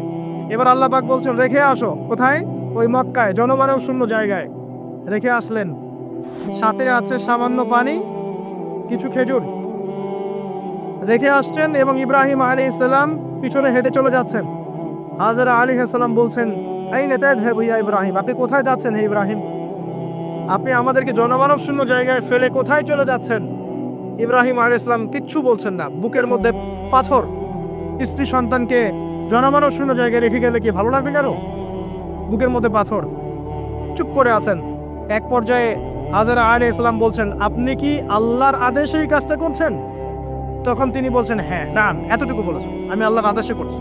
[SPEAKER 1] এবার আল্লাহ পাক বলছেন রেখে আসো। কোথায়? ওই মক্কায়, জনমানব শূন্য জায়গায় রেখে আসলেন। সাথে আছে সামান্য পানি, কিছু খেজুর। রেখে আসছেন এবং ইব্রাহিম আলাইহিস সালাম পিছনে হেঁটে চলে যাচ্ছেন। হাজেরা আলাইহিস সালাম বলছেন, আইনা তাযহাবু ইয়া ইব্রাহিম, আপনি কোথায় যাচ্ছেন হে ইব্রাহিম? আপনি আমাদেরকে জনমানব শূন্য জায়গায় ফেলে কোথায় চলে যাচ্ছেন? ইব্রাহিম আলাইহিস সালাম কিচ্ছু বলছেন না। বুকের মধ্যে পাথর। স্ত্রী সন্তানকে জনমানব শূন্য জায়গায় রেখে গেলে কি ভালো লাগবে কারো? বুকের মধ্যে পাথর, চুপ করে আছেন। এক পর্যায়ে হাজেরা আলাইহিস সালাম বলছেন, আপনি কি আল্লাহর আদেশে এই কাজটা করছেন? তখন তিনি বলছেন, হ্যাঁ, না, এতটুকু বলেছেন, আমি আল্লাহর আদেশে করছি।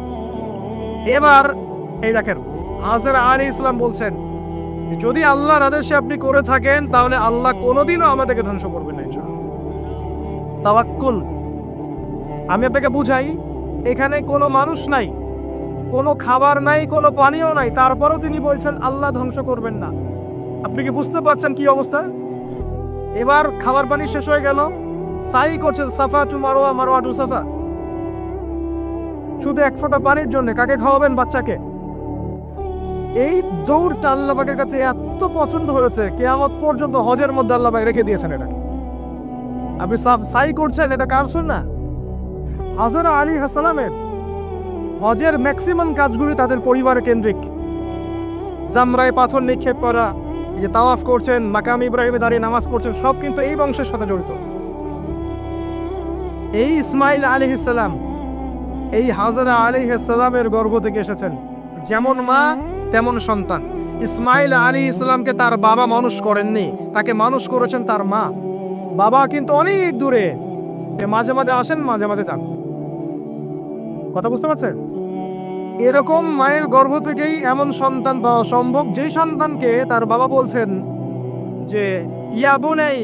[SPEAKER 1] এবার এই দেখেন, হাজেরা আলাইহিস সালাম বলছেন, যদি আল্লাহর আদেশে আপনি করে থাকেন, তাহলে আল্লাহ কোনোদিনও আমাদেরকে ধ্বংস করবেন না ইনশাআল্লাহ। তাওয়াক্কুল। আমি আপনাকে বুঝাই, এখানে কোনো মানুষ নাই, কোনো খাবার নাই, কোনো পানিও নাই, তারপরেও তিনি বলছেন আল্লাহ ধ্বংস করবেন না। আপনি কি বুঝতে পারছেন কি অবস্থা? এবার খাবার পানি শেষ হয়ে গেল, সাই করছেন সাফা টু মারওয়া, মারওয়া টু সাফা, শুধু এক ফোঁটা পানির জন্য। কাকে খাওয়াবেন? বাচ্চাকে। এই দৌড়টা আল্লাহ পাকের কাছে এত পছন্দ হয়েছে, কিয়ামত পর্যন্ত হজের মধ্যে আল্লাহ পাক রেখে দিয়েছেন এটা। আপনি সাই করছেন, এটা কার সুন্নাহ? হাজেরা আলাইহিস সালামের। হজের ম্যাক্সিমাম কাজগুলি তাদের পরিবার কেন্দ্রিক। জামরায় পাথর নিক্ষেপ করা, এই যে তাওয়াফ করছেন, মাকাম ইব্রাহিমে দাঁড়িয়ে নামাজ পড়ছেন, সব কিন্তু এই বংশের সাথে জড়িত। এই ইসমাঈল আলাইহিস সালাম এই হাজেরা আলাইহিস সালামের গর্ভ থেকে এসেছেন। যেমন মা তেমন সন্তান। ইসমাইল আলাইহিস সালামকে তার বাবা মানুষ করেননি, তাকে মানুষ করেছেন তার মা। বাবা কিন্তু অনেক দূরে, মাঝে মাঝে আসেন, মাঝে মাঝে যান। কথা বুঝতে পারছেন? এরকম মায়ের গর্ভ থেকেই এমন সন্তান পাওয়া সম্ভব, যেই সন্তানকে তার বাবা বলছেন যে ইয়া বুনাই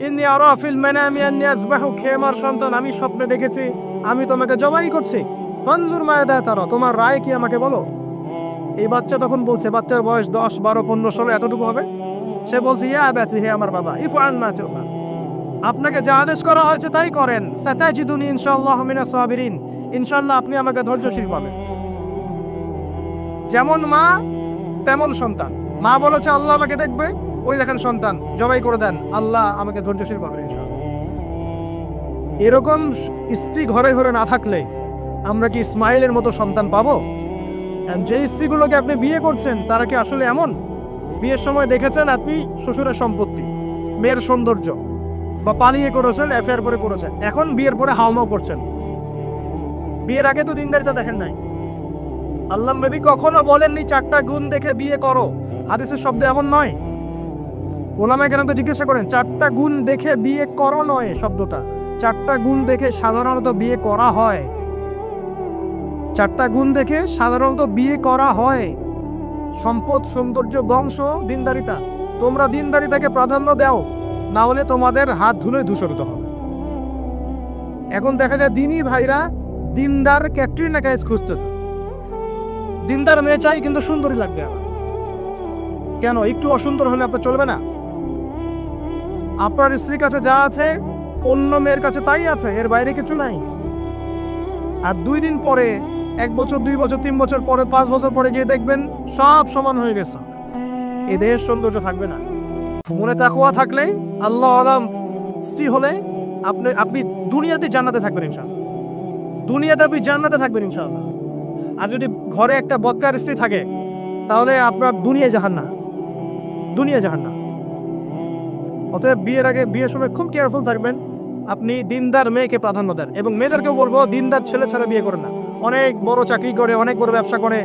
[SPEAKER 1] ইন্নী আরা ফিল মানামি আন্নী আযবাহুক, হে আমার সন্তান, আমি স্বপ্নে দেখেছি আমি তোমাকে জবাই করছি, ফানজুর মাযা তারা, তোমার রায় কি আমাকে বলো। এই বাচ্চা তখন বলছে, বাচ্চার বয়স 10, 12, 15, 16 এতটুকু হবে। সে বলছে ইয়া আবাতি, হে আমার বাবা, ইফআল মা তু'মার, আপনাকে যা আদেশ করা হয়েছে তাই করেন, সাতাজিদুনি ইনশাআল্লাহ মিনাস সাবিরিন, ইনশাআল্লাহ আপনি আমাকে ধৈর্যশীল পাবেন। যেমন মা তেমন সন্তান। মা বলেছে আল্লাহ আমাকে দেখবে, ওই দেখেন সন্তান জবাই করে দেন, আল্লাহ আমাকে ধৈর্যশীল পাবেন ইনশাআল্লাহ। এরকম স্ত্রী ঘরে ঘরে না থাকলে আমরা কি ইসমাইলের মতো সন্তান পাবো? যে স্ত্রীগুলোকে আপনি বিয়ে করছেন তারা কি আসলে এমন? বিয়ের সময় দেখেছেন আপনি শ্বশুরের সম্পত্তি, মেয়ের সৌন্দর্য, বা পালিয়ে করেছেন, অ্যাফেয়ার করে করেছেন, এখন বিয়ের পরে হাওমাও করছেন। বিয়ের আগে তো দিনদারিতা দেখেন নাই। আল্লাহ নবী কখনো বলেননি 4টা গুণ দেখে বিয়ে করো, হাদিসের শব্দ এমন নয়। ওলামায়ে কেরাম তো জিজ্ঞাসা করেন 4টা গুণ দেখে বিয়ে করো নয় শব্দটা, 4টা গুণ দেখে সাধারণত বিয়ে করা হয়। 4টা গুণ দেখে সাধারণত বিয়ে করা হয়: সম্পদ, সৌন্দর্য, বংশ, দিনদারিতা। তোমরা দিনদারিতাকে প্রাধান্য দাও, না হলে তোমাদের হাত ধুলোয় ধূসরিত হবে। এখন দেখা যায় দিনী ভাইরা দিনদার ক্যাটরিনা কাইফ খুঁজতেছে। দিনদার মেয়ে চাই কিন্তু সুন্দরী লাগবে আমার। কেন? একটু অসুন্দর হলে আপনার চলবে না? আপনার স্ত্রীর কাছে যা আছে অন্য মেয়ের কাছে তাই আছে, এর বাইরে কিছু নাই। আর 2 দিন পরে, 1 বছর, 2 বছর, 3 বছর পরে, 5 বছর পরে গিয়ে দেখবেন সব সমান হয়ে গেছে। এই দেহের সৌন্দর্য থাকবে না। মনে তাকওয়া থাকলে, আল্লাহ আলাম স্ত্রী হলে আপনি দুনিয়াতে জান্নাতে থাকবেন ইনশাআল্লাহ। দুনিয়াতে আপনি জান্নাতে থাকবেন ইনশাআল্লাহ। আর যদি ঘরে একটা বদকার স্ত্রী থাকে তাহলে আপনার দুনিয়া জাহান্নাম, দুনিয়া জাহান্নাম। অতএব বিয়ের আগে, বিয়ের সময় খুব কেয়ারফুল থাকবেন। আপনি দিনদার মেয়েকে প্রাধান্য দেন, এবং মেয়েদেরকেও বলবো দিনদার ছেলে ছাড়া বিয়ে করেন না। অনেক বড় চাকরি করে, অনেক বড় ব্যবসা করে,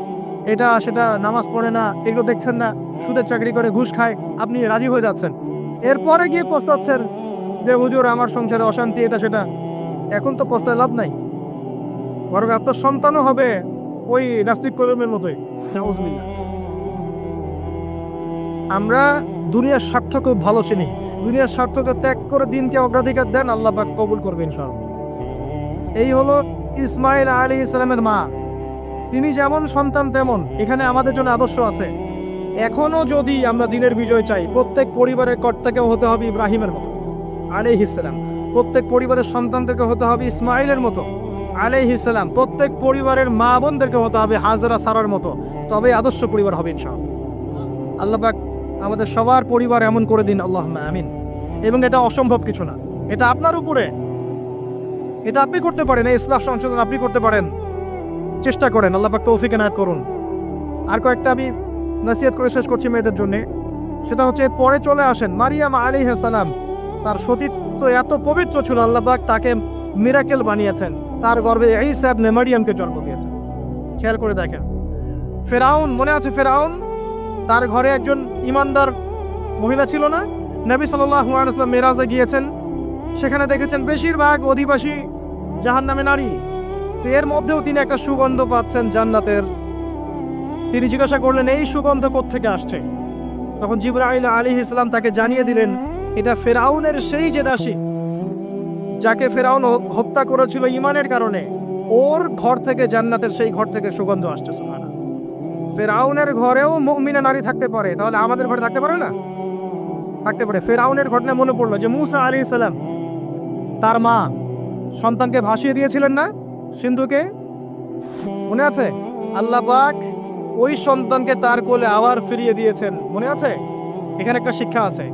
[SPEAKER 1] এটা সেটা, নামাজ পড়ে না, এগুলো দেখছেন না, সুদের চাকরি করে, ঘুষ খায়, আপনি রাজি হয়ে যাচ্ছেন। এরপরে গিয়ে পস্তাচ্ছেন যে হুজুর আমার সংসারে অশান্তি, এটা সেটা। এখন তো পস্তায় লাভ নাই, বরং আপনার সন্তানও হবে ওই নাস্তিক কলমের মতোই। নাউজুবিল্লাহ। আমরা দুনিয়ার স্বার্থ খুব ভালো চিনি। দুনিয়ার স্বার্থকে ত্যাগ করে দিনকে অগ্রাধিকার দেন, আল্লাহ পাক কবুল করবেন ইনশাআল্লাহ। এই হলো ইসমাইল আলাইহিস সালামের মা। তিনি যেমন সন্তান তেমন এখানে আমাদের জন্য আদর্শ আছে। এখনো যদি আমরা দিনের বিজয় চাই, প্রত্যেক পরিবারের কর্তাকে হতে হবে ইব্রাহিমের মতো আলাইহিস সালাম। প্রত্যেক পরিবারের সন্তানদেরকে হতে হবে ইসমাইলের মতো আলাইহিস সালাম। প্রত্যেক পরিবারের মা বোনদেরকে হতে হবে হাজরা সারার মতো। তবে আদর্শ পরিবার হবে ইনশাআল্লাহ। আল্লাহ পাক আমাদের সবার পরিবার এমন করে দিন, আল্লাহুম্মা আমিন। এবং এটা অসম্ভব কিছু না, এটা আপনার উপরে, এটা আপনি করতে পারেন। এই ইসলাহ সংশোধন আপনি করতে পারেন, চেষ্টা করেন। আল্লাহ পাক তৌফিক এনায়েত করুন। আর কয়েকটা আমি নসিহত করে শেষ করছি মেয়েদের জন্য। সেটা হচ্ছে, পরে চলে আসেন মারিয়াম আলাইহিস সালাম। তার সতীত্ব এত পবিত্র ছিল, আল্লাহ পাক তাকে মিরাকেল বানিয়েছেন, তার গর্ভে ঈসা ইবনে মারইয়ামকে জন্ম দিয়েছেন। খেয়াল করে দেখেন, ফেরাউন, মনে আছে ফেরাউন? তার ঘরে একজন ইমানদার মহিলা ছিল না? নবী সাল্লাল্লাহু আলাইহি ওয়াসাল্লাম মেরাজে গিয়েছেন, সেখানে দেখেছেন বেশিরভাগ অধিবাসী জাহান্নামে নারী। এর মধ্যেও তিনি একটা সুগন্ধ পাচ্ছেন জান্নাতের। তিনি জিজ্ঞাসা করলেন এই সুগন্ধ কোত্থেকে আসছে? তখন জিবরাইল আলাইহিস সালাম তাকে জানিয়ে দিলেন, এটা ফেরাউনের সেই যে দাসী যাকে ফেরাউন হত্যা করেছিল ঈমানের কারণে, ওর ঘর থেকে, জান্নাতের সেই ঘর থেকে সুগন্ধ আসছে। সুবহানাল্লাহ। ফেরাউনের ঘরেও মুমিনা নারী থাকতে পারে, তাহলে আমাদের ঘরে থাকতে পারে না? থাকতে পারে। ফেরাউনের ঘটনা মনে পড়লো যে মূসা আলাইহিস সালাম, তার মা সন্তানকে ভাসিয়ে দিয়েছিলেন না সিন্ধুকে, মনে আছে? আল্লাহ পাক ওই সন্তানকে তার কোলে আবার ফিরিয়ে দিয়েছেন, মনে আছে? এখানে একটা শিক্ষা আছে।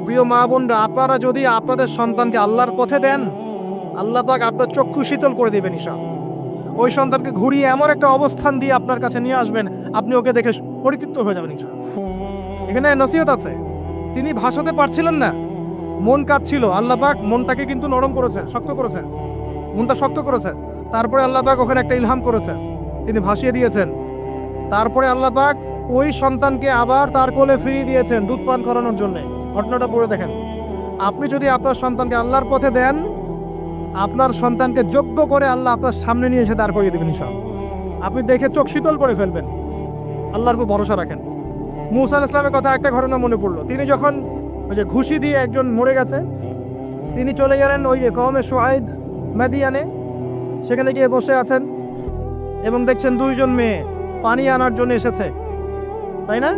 [SPEAKER 1] প্রিয় মা বোনরা, আপনারা যদি আপনাদের সন্তানকে আল্লাহর পথে দেন, আল্লাহ পাক আপনার চক্ষু শীতল করে দেবেন ইনশাআল্লাহ। ওই সন্তানকে ঘুরিয়ে এমন একটা অবস্থান দিয়ে আপনার কাছে নিয়ে আসবেন, আপনি ওকে দেখে পরিতৃপ্ত হয়ে যাবেন ইনশাআল্লাহ। এখানে নসিহত আছে। তিনি ভাসাতে পারছিলেন না, মন কাঁদছিল। আল্লাহ পাক মনটাকে কিন্তু নরম করেছেন, শক্ত করেছেন, মনটা শক্ত করেছেন। তারপরে আল্লাহ পাক ওখানে একটা ইলহাম করেছেন, তিনি ভাসিয়ে দিয়েছেন। তারপরে আল্লাহ পাক ওই সন্তানকে আবার তার কোলে ফিরিয়ে দিয়েছেন দুধ পান করানোর জন্য। ঘটনাটা পড়ে দেখেন। আপনি যদি আপনার সন্তানকে আল্লাহর পথে দেন, আপনার সন্তানকে যোগ্য করে আল্লাহ আপনার সামনে নিয়ে এসে দাঁড় করিয়ে দেবেন ইনশাআল্লাহ। আপনি দেখে চোখ শীতল করে ফেলবেন। আল্লাহর উপর ভরসা রাখেন। মুসা আলাইহিস সালামের কথা একটা ঘটনা মনে পড়লো। তিনি যখন ওই যে ঘুষি দিয়ে একজন মরে গেছে, তিনি চলে গেলেন ওই যে কওমে শুআইব মাদিয়ানে, সেখানে গিয়ে বসে আছেন এবং দেখছেন দুইজন মেয়ে পানি আনার জন্য এসেছে, তাই না?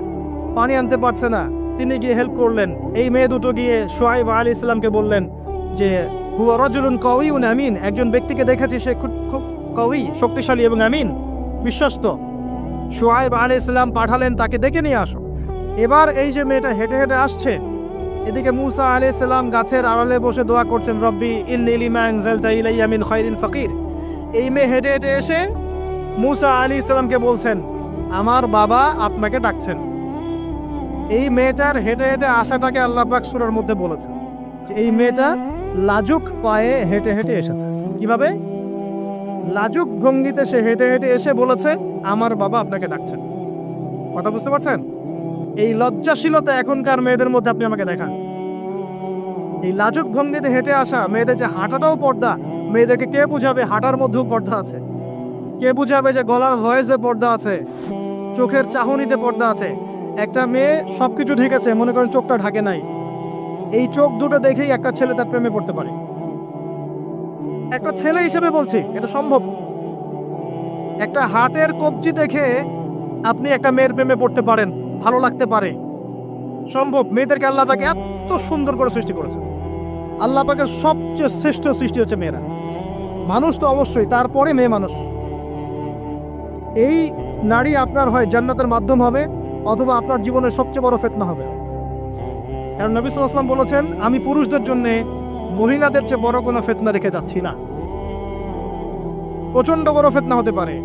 [SPEAKER 1] পানি আনতে পারছে না, তিনি গিয়ে হেল্প করলেন। এই মেয়ে দুটো গিয়ে শুআইব আলাইহিস সালামকে বললেন যে হুয়া রাজুলুন কাউইউন আমিন, একজন ব্যক্তিকে দেখেছি সে খুব কাউই, শক্তিশালী এবং আমিন, বিশ্বস্ত। শুআইব আলাইহিস সালাম পাঠালেন তাকে ডেকে নিয়ে আসো। এবার এই যে মেয়েটা হেঁটে হেঁটে আসছে, এদিকে মুসা আলাইহিস সালাম গাছের আড়ালে বসে দোয়া করছেন, রব্বি ইন্নী লিমা আনজালতা ইলাইয়া মিন খায়রিন ফাকির। এই মেয়ে হেঁটে হেঁটে এসে মুসা আলাইহিস সালামকে বলছেন, আমার বাবা আপনাকে ডাকছেন। এই মেয়েটার হেঁটে হেঁটে আসাটাকে আল্লাহ পাক সূরার মধ্যে বলেছেন যে এই মেয়েটা লাজুক পায়ে হেঁটে হেঁটে এসেছে। কিভাবে? লাজুক ভঙ্গিতে সে হেঁটে হেঁটে এসে বলেছে, আমার বাবা আপনাকে ডাকছেন। কথা বুঝতে পারছেন? এই লজ্জাশীলতা এখনকার মেয়েদের মধ্যে আপনি আমাকে দেখান। এই লাজুক ভঙ্গিতে হেঁটে আসা মেয়েদের যে হাঁটাটাও পর্দা, মেয়েদেরকে কে বুঝাবে হাঁটার মধ্যেও পর্দা আছে? কে বুঝাবে যে গলার ভয়েসে পর্দা আছে, চোখের চাহনিতে পর্দা আছে? একটা মেয়ে সবকিছু ঢেকেছে, মনে করেন চোখটা ঢাকে নাই, এই চোখ দুটো দেখেই একটা ছেলে তার প্রেমে পড়তে পারে। একটা ছেলে হিসেবে বলছি, এটা সম্ভব। একটা হাতের কবজি দেখে আপনি একটা মেয়ের প্রেমে পড়তে পারেন, ভালো লাগতে পারে, সম্ভব। মেয়েদেরকে আল্লাহ পাক এত সুন্দর করে সৃষ্টি করেছে। আল্লাহ পাকের সবচেয়ে শ্রেষ্ঠ সৃষ্টি হচ্ছে মেয়েরা। মানুষ তো অবশ্যই, তারপরে মেয়ে মানুষ। এই নারী আপনার হয় জান্নাতের মাধ্যম হবে, অথবা আপনার জীবনের সবচেয়ে বড় ফিতনা হবে। কারণ নবী সাল্লাল্লাহু আলাইহি ওয়াসাল্লাম বলেছেন, আমি পুরুষদের জন্য মহিলাদের চেয়ে বড় কোনো ফিতনা রেখে যাচ্ছি না। প্রচন্ড বড় ফিতনা হতে পারে,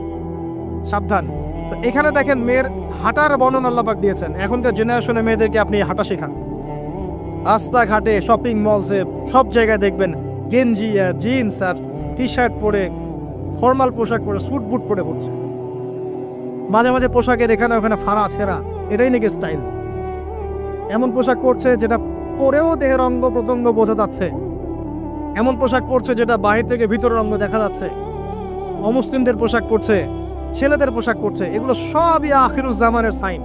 [SPEAKER 1] সাবধান। তো এখানে দেখেন মেয়ের হাঁটার বর্ণনা আল্লাহ পাক দিয়েছেন। এখনকার জেনারেশনে মেয়েদেরকে আপনি হাঁটা শেখান। রাস্তাঘাটে, শপিং মলসে, সব জায়গায় দেখবেন গেঞ্জি আর জিন্স আর টি শার্ট পরে, ফর্মাল পোশাক পরে, স্যুট বুট পরে ঘুরছে। মাঝে মাঝে পোশাকের এখানে ওখানে ফাড়া ছেঁড়া, এটাই নাকি স্টাইল। এমন পোশাক পরছে যেটা পরেও দেহের অঙ্গ প্রত্যঙ্গ বোঝা যাচ্ছে, এমন পোশাক পরছে যেটা বাহির থেকে ভিতরের অঙ্গ দেখা যাচ্ছে। অমুসলিমদের পোশাক পরছে, ছেলেদের পোশাক পরছে। এগুলো সবই আখিরুজ্জামানের সাইন।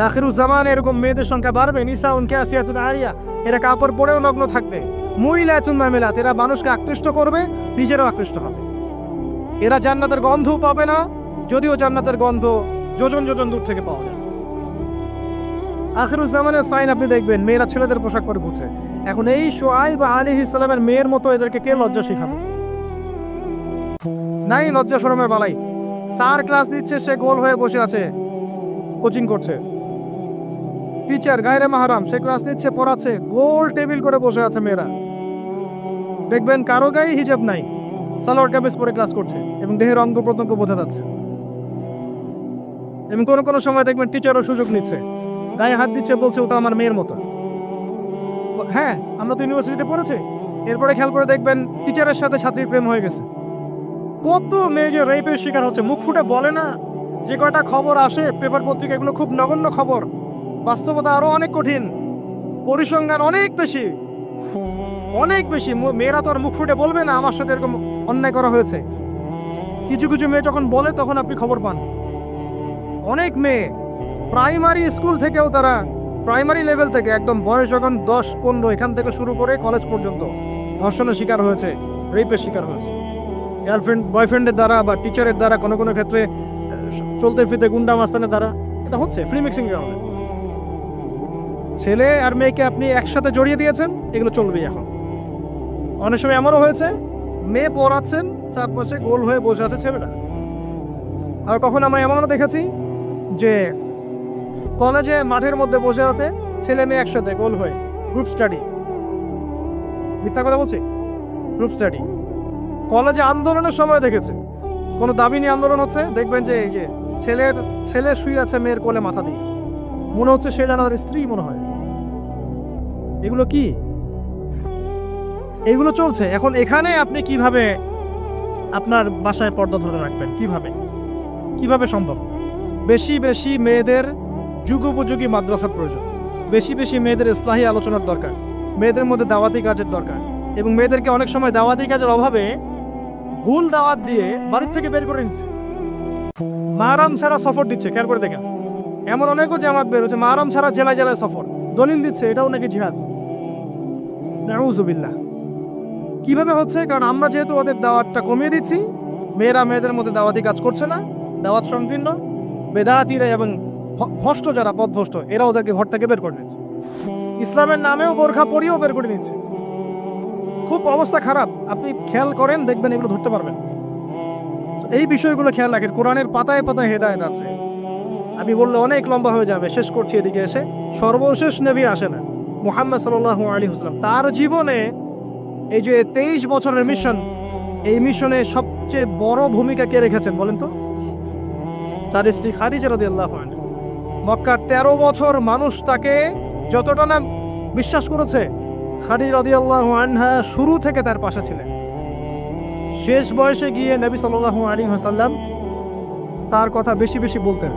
[SPEAKER 1] আখিরুজ্জামান এরকম মেয়েদের সংখ্যা বাড়বে। নিসাউন কাসিয়াতুন আরিয়া, এরা কাপড় পরেও নগ্ন থাকবে। মুইলাতুন মামিলাত, এরা মানুষকে আকৃষ্ট করবে, নিজেরাও আকৃষ্ট হবে। এরা জান্নাতের গন্ধও পাবে না, যদিও জান্নাতের গন্ধ যোজন যোজন দূর থেকে পাওয়া যায়। আখিরুজ্জামানের সাইন আপনি দেখবেন, মেয়েরা ছেলেদের পোশাক পরে ঘুরছে। এখন এই শুআইব আলাইহিস সালামের মেয়ের মতো এদেরকে কে লজ্জা শেখাবে? নাই লজ্জা শরমের বালাই। স্যার ক্লাস দিচ্ছে, সে গোল হয়ে বসে আছে, কোচিং করছে। টিচার গায়রে মাহরাম, সে ক্লাস দিচ্ছে, পড়াচ্ছে, গোল টেবিল করে বসে আছে মেয়েরা। দেখবেন কারো গায়ে হিজাব নাই, সালোয়ার কামিজ পরে ক্লাস করছে এবং দেহের অঙ্গ প্রত্যঙ্গ বোঝা যাচ্ছে। এবং কোনো কোনো সময় দেখবেন টিচারও সুযোগ নিচ্ছে, গায়ে হাত দিচ্ছে, বলছে ওটা আমার মেয়ের মতো। হ্যাঁ, আমরা তো ইউনিভার্সিটিতে পড়েছি। এরপরে খেয়াল করে দেখবেন টিচারের সাথে ছাত্রীর প্রেম হয়ে গেছে। কত মেয়ে যে রেপের শিকার হচ্ছে, মুখ ফুটে বলে না। যে কয়টা খবর আসে পেপার পত্রিকা, এগুলো খুব নগণ্য খবর। বাস্তবতা আরো অনেক কঠিন, পরিসংখ্যান অনেক বেশি, অনেক বেশি। মেয়েরা তো আর মুখ ফুটে বলবে না আমার সাথে এরকম অন্যায় করা হয়েছে। কিছু কিছু মেয়ে যখন বলে তখন আপনি খবর পান। অনেক মেয়ে প্রাইমারি স্কুল থেকেও, তারা প্রাইমারি লেভেল থেকে একদম বয়স যখন 10-15, এখান থেকে শুরু করে কলেজ পর্যন্ত ধর্ষণের শিকার হয়েছে, রেপের শিকার হয়েছে। গার্লফ্রেন্ড বয়ফ্রেন্ডের দ্বারা বা টিচারের দ্বারা, কোনো কোনো ক্ষেত্রে চলতে ফিরতে গুন্ডা মাস্তানের দ্বারা এটা হচ্ছে। ফ্রি মিক্সিং কারণে ছেলে আর মেয়েকে আপনি একসাথে জড়িয়ে দিয়েছেন, এগুলো চলবেই। এখন অনেক সময় এমনও হয়েছে, মেয়ে পড়াচ্ছেন, চারপাশে গোল হয়ে বসে আছে ছেলেরা। আর কখন আমরা এমনও দেখেছি যে কলেজে মাঠের মধ্যে বসে আছে ছেলে মেয়ে একসাথে গোল হয়ে, গ্রুপ স্টাডি। মিথ্যা কথা বলছি? Group study. কলেজে আন্দোলনের সময় দেখেছে, কোনো দাবি নিয়ে আন্দোলন হচ্ছে, দেখবেন যে এই যে ছেলে শুয়ে আছে মেয়ের কোলে মাথা দিয়ে, মনে হচ্ছে সে যেন তার স্ত্রী মনে হয়। এগুলো কি? এগুলো চলছে। এখন এখানে আপনি কিভাবে আপনার বাসায় পর্দা ধরে রাখবেন? কিভাবে সম্ভব? বেশি বেশি মেয়েদের যুগোপযোগী মাদ্রাসার প্রয়োজন, বেশি বেশি মেয়েদের ইসলাহি আলোচনার দরকার, মেয়েদের মধ্যে দাওয়াতি কাজের দরকার। এবং মেয়েদেরকে অনেক সময় দাওয়াতি কাজের অভাবে ভুল দাওয়াত দিয়ে বাড়ির থেকে বের করে নিচ্ছে, মাহরাম ছাড়া সফর দিচ্ছে। খেয়াল করে দেখেন, এমন অনেকও জামাত বের হচ্ছে মাহরাম ছাড়া জেলায় জেলায় সফর, দলিল দিচ্ছে এটাও নাকি জিহাদ। নাউযুবিল্লাহ। কিভাবে হচ্ছে? কারণ আমরা যেহেতু ওদের দাওয়াতটা কমিয়ে দিচ্ছি, মেয়েরা মেয়েদের মধ্যে দাওয়াতি কাজ করছে না, দাওয়াত সংকীর্ণ, বেদাতিরা এবং ভ্রষ্ট যারা পথভ্রষ্ট এরা ওদেরকে ঘর থেকে বের করে নিচ্ছে, ইসলামের নামেও বোরখা পরিয়েও বের করে নিচ্ছে। খুব অবস্থা খারাপ। আপনি খেয়াল করেন, দেখবেন এগুলো ধরতে পারবেন। এই বিষয়গুলো খেয়াল রাখেন। কোরআনের পাতায় পাতায় হেদায়েত আছে। আমি বললে অনেক লম্বা হয়ে যাবে, শেষ করছি এদিকে এসে। সর্বশেষ নবী আসে না, মুহাম্মদ সাল্লাল্লাহু আলাইহি ওয়াসাল্লাম। তার জীবনে এই যে 23 বছরের মিশন, এই মিশনে সবচেয়ে বড় ভূমিকা কে রেখেছেন বলেন তো? তার স্ত্রী খাদিজা রাদিয়াল্লাহু আনহা। মক্কার 13 বছর মানুষ তাকে যতটা না বিশ্বাস করেছে, খাদিজা রাদিয়াল্লাহু আনহা শুরু থেকে তার পাশে ছিলেন। শেষ বয়সে গিয়ে নবী সাল্লাল্লাহু আলাইহি ওয়াসাল্লাম তার কথা বেশি বেশি বলতেন।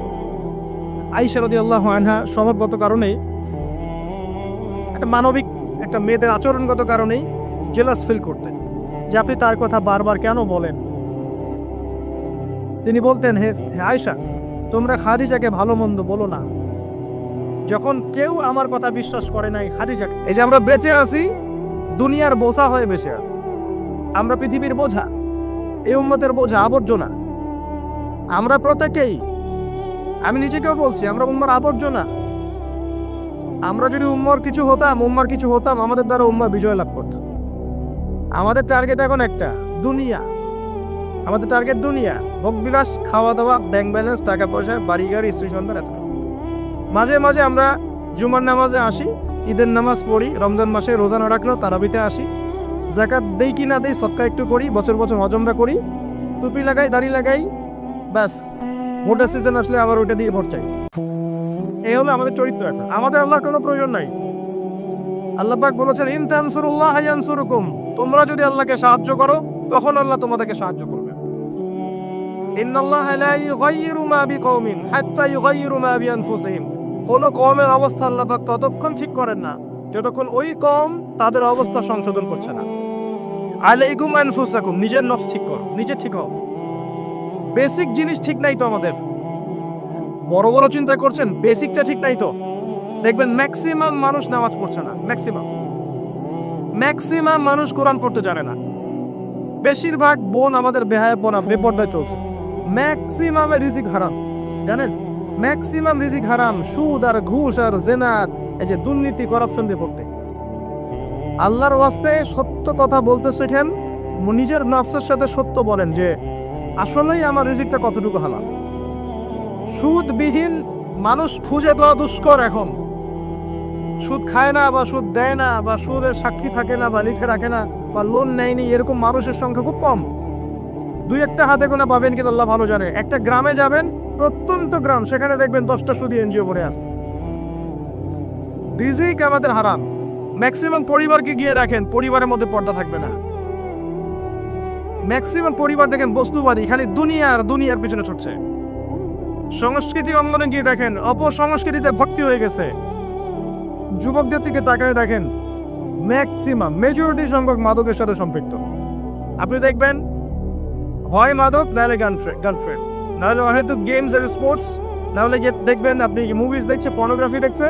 [SPEAKER 1] আয়েশা রাদিয়াল্লাহু আনহা স্বভাবগত কারণেই, একটা মানবিক একটা মেয়েদের আচরণগত কারণেই জেলাস ফিল করতেন যে আপনি তার কথা বারবার কেন বলেন। তিনি বলতেন, হে আয়েশা, তোমরা খাদিজাকে ভালো মন্দ বলো না। যখন কেউ আমার কথা বিশ্বাস করে নাই খাদিজাকে, এই যে আমরা বেঁচে আছি দুনিয়ার বোঝা হয়ে বেঁচে আছি, আমরা পৃথিবীর বোঝা, এই উম্মতের বোঝা, আবর্জনা। আমরা প্রত্যেকেই, আমি নিজেকেও বলছি, আমরা উম্মার আবর্জনা। আমরা যদি উম্মার কিছু হতাম, আমাদের দ্বারা উম্মা বিজয় লাভ করত। আমাদের টার্গেট এখন একটা, দুনিয়া। আমাদের টার্গেট দুনিয়া, ভোগবিলাস, খাওয়া দাওয়া, ব্যাংক ব্যালেন্স, টাকা পয়সা, বাড়ি গাড়ি, স্ত্রী সন্তান, এতটুকু। মাঝে মাঝে আমরা জুমার নামাজে আসি, ঈদের নামাজ পড়ি, রমজান মাসে রোজা না রাখলেও তারাবিতে আসি, যাকাত দেই কি না দেই, সদকা একটু করি, বছর বছর হজমরা করি, টুপি লাগাই, দাড়ি লাগাই, ব্যাস ভোটের সিজন আসলে আবার ওইটা দিয়ে ভোট চাই। এই হলো আমাদের চরিত্র। এখন আমাদের আল্লাহর কোনো প্রয়োজন নাই। আল্লাহ পাক বলেছেন, ইন তানসুরুল্লাহ ইয়ানসুরুকুম, তোমরা যদি আল্লাহকে সাহায্য করো তখন আল্লাহ তোমাদেরকে সাহায্য করবে। ইন্নাল্লাহা লা ইউগাইয়িরু মা বিকওমিন হাত্তা ইউগাইয়িরু মা বিআনফুসিহিম। কোন কওমের অবস্থা আল্লাহ পাক ততক্ষণ ঠিক করেন না যতক্ষণ ওই কওম তাদের অবস্থা সংশোধন করছে না। আলাইকুম আনফুসাকুম, নিজের নফস ঠিক করো, নিজে ঠিক হও। বেসিক জিনিস ঠিক নাই তো আমাদের। বড় বড় চিন্তা করছেন, বেসিকটা ঠিক নাই তো। দেখবেন ম্যাক্সিমাম মানুষ নামাজ পড়ছে না, ম্যাক্সিমাম মানুষ কোরআন পড়তে জানে না। বেশিরভাগ বোন আমাদের বেহায়াপনা, বেপর্দায় চলছে। ম্যাক্সিমামের রিজিক হারাম, জানেন? ম্যাক্সিমাম রিজিক হারাম, সুদ আর ঘুষ আর জেনা, এই যে দুর্নীতি, করাপশন দিয়ে পড়তে। আল্লাহর ওয়াস্তে সত্য কথা বলতে শেখেন, নিজের নফসের সাথে সত্য বলেন যে আসলেই আমার রিজিকটা কতটুকু হালাল। সুদবিহীন মানুষ খুঁজে দেওয়া দুষ্কর। এখন সুদ খায় না বা সুদ দেয় না বা সুদের সাক্ষী থাকে না বা লিখে রাখে না বা লোন নেয়নি, এরকম মানুষের সংখ্যা খুব কম। দুই একটা হাতে গোনা পাবেন, কিন্তু আল্লাহ ভালো জানে। একটা গ্রামে যাবেন, প্রত্যন্ত গ্রাম, সেখানে দেখবেন 10টা সুদী এনজিও পড়ে আছে। রিজিক আমাদের হারাম। ম্যাক্সিমাম পরিবারকে গিয়ে দেখেন, পরিবারের মধ্যে পর্দা থাকবে না। ম্যাক্সিমাম পরিবার দেখেন বস্তুবাদী, খালি দুনিয়ার পিছনে ছুটছে। সংস্কৃতি অঙ্গনে গিয়ে দেখেন অপসংস্কৃতিতে ভর্তি হয়ে গেছে। যুবকদের দিকে তাকায় দেখেন, ম্যাক্সিমাম মেজরিটি সংখ্যক মাদকের সাথে সম্পৃক্ত। আপনি দেখবেন হয় মাদক, নাহলে গার্লফ্রেন্ড, নাহলে হয়তো গেমস আর স্পোর্টস, নাহলে দেখবেন আপনি মুভিজ দেখছে, পর্নোগ্রাফি দেখছে,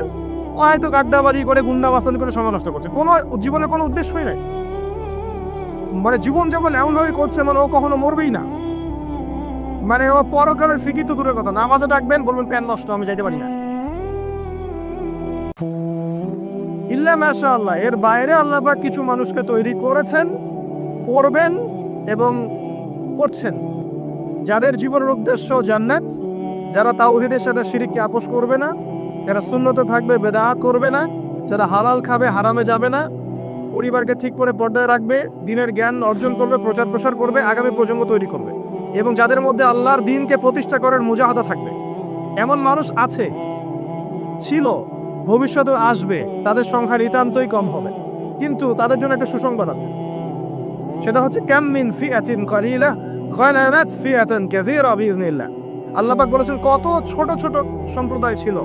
[SPEAKER 1] হয়তো আড্ডাবাজি করে, গুন্ডা বাসন করে সময় নষ্ট করছে। কোনো জীবনের কোনো উদ্দেশ্যই নাই। মানে জীবন যেমন এমন ভাবে করছে, মানে ও কখনো মরবেই না। মানে ও পরকালের ফিকির তো দূরের কথা, নামাজে ডাকবেন বলবেন প্যান নষ্ট, আমি যাইতে পারি না। ইল্লা মাশাআল্লাহ, এর বাইরে আল্লাহ পাক কিছু মানুষকে তৈরি করেছেন, করবেন এবং করছেন, যাদের জীবনের উদ্দেশ্য জান্নাত, যারা তাওহীদের সাথে শিরককে আপোস করবে না, যারা সুন্নতে থাকবে, বেদাত করবে না, যারা হালাল খাবে, হারামে যাবে না, পরিবারকে ঠিক করে পর্দায় রাখবে, দিনের জ্ঞান অর্জন করবে, প্রচার প্রসার করবে, আগামী প্রজন্ম তৈরি করবে, এবং যাদের মধ্যে আল্লাহর দ্বীনকে প্রতিষ্ঠা করার মুজাহাদা থাকবে। এমন মানুষ আছে, ছিল, ভবিষ্যতে আসবে। তাদের সংখ্যা নিতান্তই কম হবে, কিন্তু তাদের জন্য একটা সুসংবাদ আছে। সেটা হচ্ছে কাম মিন ফিআতিন কালিলা গালাবাত ফিআতান কাসীরা বিইজনিল্লাহ। আল্লাহ পাক বলেছেন কত ছোট ছোট সম্প্রদায় ছিল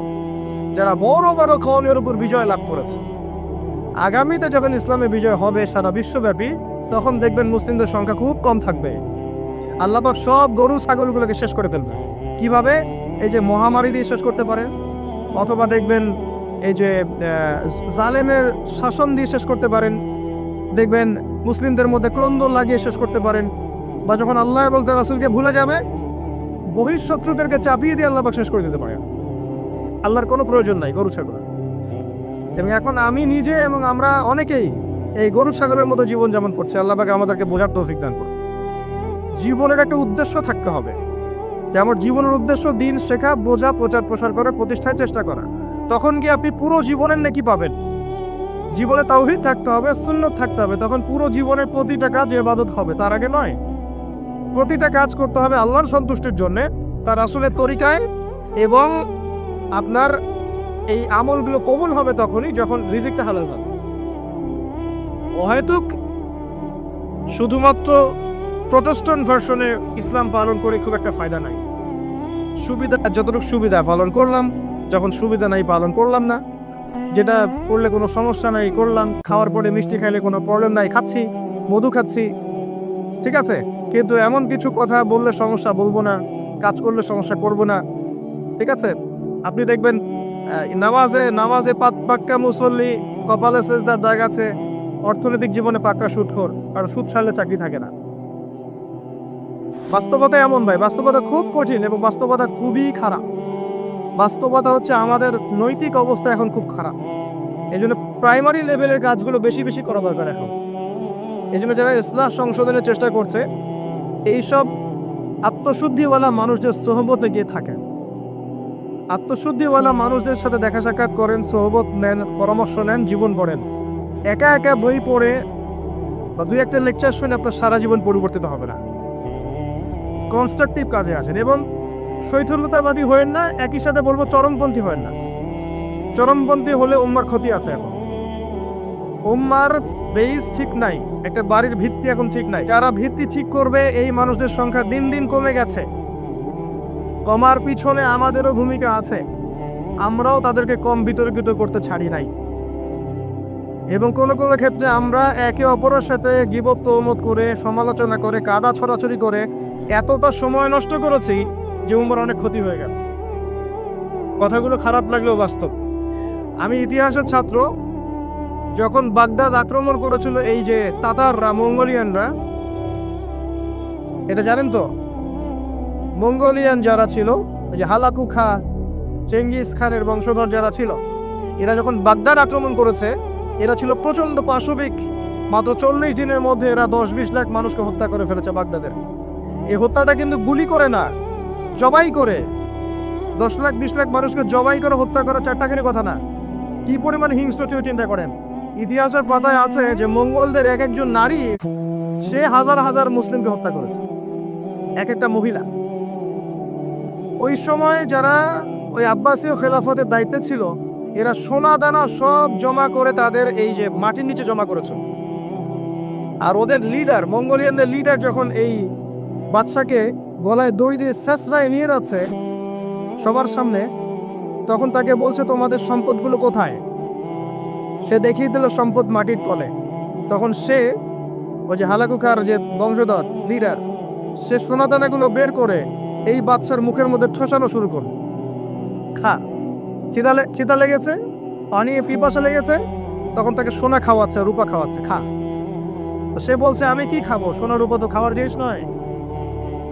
[SPEAKER 1] যারা বড় বড় কওমের উপর বিজয় লাভ করেছে। আগামীতে যখন ইসলামে বিজয় হবে সারা বিশ্বব্যাপী, তখন দেখবেন মুসলিমদের সংখ্যা খুব কম থাকবে। আল্লাহ পাক সব গরু ছাগলগুলোকে শেষ করে ফেলবে। কিভাবে? এই যে মহামারী দিয়ে শেষ করতে পারে, অথবা দেখবেন এই যে জালেমের শাসন দিয়ে শেষ করতে পারেন, দেখবেন মুসলিমদের মধ্যে ক্রন্দন লাগিয়ে শেষ করতে পারেন, বা যখন আল্লাহ এবং তার রাসূলকে ভুলে যাবে বহিঃশত্রুদেরকে চাপিয়ে দিয়ে আল্লাহ পাক শেষ করে দিতে পারে। আল্লাহর কোনো প্রয়োজন নাই গরু ছাগল। এবং এখন আমি নিজে এবং আমরা অনেকেই এই গরু ছাগলের মতো জীবন যেমন করছে, আল্লাহ পাক আমাদেরকে বোঝার তৌফিক দান করুন। জীবনের একটা উদ্দেশ্য থাকতে হবে, যে আমার জীবনের উদ্দেশ্য দিন শেখা, বোঝা, প্রচার প্রসার করা, প্রতিষ্ঠায় চেষ্টা করা। তখন কি আপনি পুরো জীবনের নেকি পাবেন। জীবনে তাওহীদ থাকতে হবে, সুন্নাত থাকতে হবে, তখন পুরো জীবনের প্রতিটা কাজ ইবাদত হবে। তার আগে নয়। প্রতিটা কাজ করতে হবে আল্লাহর সন্তুষ্টির জন্য, তার রাসূলের তরিকায়, এবং আপনার এই আমলগুলো কবুল হবে তখনই যখন রিজিকটা হালাল হবে। অহেতুক শুধুমাত্র প্রটেস্ট্যান্ট ভার্সনে ইসলাম পালন করে খুব একটা ফায়দা নাই। সুবিধা যতটুকু সুবিধা পালন করলাম, যখন সুবিধা নাই পালন করলাম না। যেটা করলে কোনো সমস্যা নাই করলাম, খাওয়ার পরে মিষ্টি খাইলে কোনো প্রবলেম নাই খাচ্ছি, মধু খাচ্ছি, ঠিক আছে। কিন্তু এমন কিছু কথা বললে সমস্যা বলবো না, কাজ করলে সমস্যা করব না, ঠিক আছে। আপনি দেখবেন নামাজে পাক্কা মুসল্লি, কপালে সেজদার দাগ আছে, অর্থনৈতিক জীবনে পাক্কা সুদখোর, আর সুদ ছাড়লে চাকরি থাকে না। বাস্তবতা এমন ভাই, বাস্তবতা খুব কঠিন এবং বাস্তবতা খুবই খারাপ। বাস্তবতা হচ্ছে আমাদের নৈতিক অবস্থা এখন খুব খারাপ। এই জন্য প্রাইমারি লেভেলের কাজগুলো বেশি বেশি করা দরকার এখন। এই জন্য যারা ইসলাহ সংশোধনের চেষ্টা করছে, এইসব আত্মশুদ্ধিওয়ালা মানুষদের সোহবতে গিয়ে থাকেন, আত্মশুদ্ধিওয়ালা মানুষদের সাথে দেখা সাক্ষাৎ করেন, সোহবত নেন, পরামর্শ নেন, জীবন গড়েন। একা একা বই পড়ে বা দুই একটা লেকচার শুনে আপনার সারা জীবন পরিবর্তিত হবে না। কনস্ট্রাকটিভ কাজে আসেন এবং শৈথল্যতাবাদী হয়েন না। একই সাথে বলবো চরমপন্থী হয়েন না। চরমপন্থী হলে উম্মার ক্ষতি আছে। এখন উম্মার বেস ঠিক নাই, একটা বাড়ির ভিত্তি এখন ঠিক নাই। যারা ভিত্তি ঠিক করবে এই মানুষদের সংখ্যা দিন দিন কমে গেছে। কমার পিছনে আমাদেরও ভূমিকা আছে, আমরাও তাদেরকে কম বিতর্কিত করতে ছাড়ি নাই। এবং কোনো কোনো ক্ষেত্রে আমরা একে অপরের সাথে গীবত তহমত করে, সমালোচনা করে, কাদা ছড়াছড়ি করে এতটা সময় নষ্ট করেছি যে উম্মার অনেক ক্ষতি হয়ে গেছে। কথাগুলো খারাপ লাগলেও বাস্তব। আমি ইতিহাসের ছাত্র। যখন বাগদাদ আক্রমণ করেছিল এই যে তাতাররা, মঙ্গোলিয়ানরা, এটা জানেন তো? মঙ্গোলিয়ান যারা ছিল, এই যে হালাকু খা, চেঙ্গিস খানের বংশধর যারা ছিল, এরা যখন বাগদাদ আক্রমণ করেছে, এরা ছিল প্রচন্ড পাশবিক। মাত্র 40 দিনের মধ্যে এরা 10-20 লাখ মানুষকে হত্যা করে ফেলেছে বাগদাদের। এই হত্যাটা কিন্তু গুলি করে না, জবাই করে। 10 লাখ 20 লাখ মানুষকে জবাই করে হত্যা করা চারটাখানি কথা না। কি পরিমাণ হিংস্র চিন্তা করেন। ইতিহাসের পাতায় আছে যে মঙ্গলদের এক একজন নারী সে হাজার হাজার মুসলিমকে হত্যা করেছে, এক একটা মহিলা। ওই সময় যারা ওই আব্বাসীয় খেলাফতের দায়িত্বে ছিল, এরা সোনা দানা সব জমা করে তাদের এই যে মাটির নিচে জমা করেছে। আর ওদের লিডার, মঙ্গোলিয়ানদের লিডার যখন এই বাদশাকে গলায় দড়ি দিয়ে শেষরায় নিয়ে যাচ্ছে সবার সামনে, তখন তাকে বলছে তোমাদের সম্পদগুলো কোথায়? সে দেখিয়ে দিল সম্পদ মাটির তলে। তখন সে ওই যে হালাকুখার যে বংশধর লিডার, সে সোনাদানাগুলো বের করে এই বাদশার মুখের মধ্যে ঠোসানো শুরু করল। খা, খিদা লেগেছে, পানি পিপাসা লেগেছে, তখন তাকে সোনা খাওয়াচ্ছে, রূপা খাওয়াচ্ছে, খা। তো সে বলছে আমি কি খাবো, সোনা রূপা তো খাওয়ার জিনিস নয়।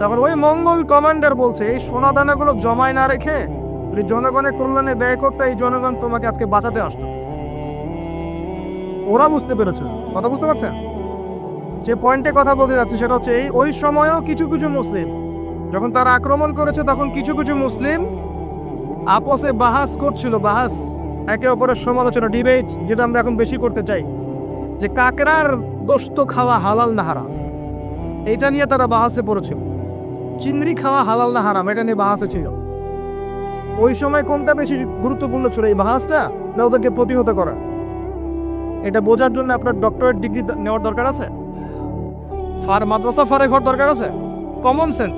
[SPEAKER 1] তখন ওই মঙ্গল কমান্ডার বলছে এই সোনা দানাগুলো জমায় না রেখে জনগণের কল্যাণে ব্যয় করতে, এই জনগণ তোমাকে আজকে বাঁচাতে আসতো। ওরা বুঝতে পেরেছে। কথা বুঝতে পারছেন? যে পয়েন্টে কথা বলতে যাচ্ছে সেটা হচ্ছে এই ওই সময়ও কিছু কিছু মুসলিম যখন তারা আক্রমণ করেছে, তখন কিছু কিছু মুসলিম আপসে বাহাস করছিল, বাহাস, একে অপরের সমালোচনা, ডিবেট, যেটা আমরা এখন বেশি করতে চাই, যে কাকড়ার গোশত খাওয়া হালাল না হারাম, এটা নিয়ে তারা বাহাসে পড়েছিল। চিংড়ি খাওয়া হালাল না হারাম, এটা নিয়ে বাহাসে ছিল। ওই সময় কোনটা বেশি গুরুত্বপূর্ণ ছিল, এই বাহাসটা না ওদেরকে প্রতিহত করা? এটা বোঝার জন্য আপনার ডক্টরেট ডিগ্রি নেওয়ার দরকার আছে, মাদ্রাসা ফারেক হওয়ার দরকার আছে, কমন সেন্স।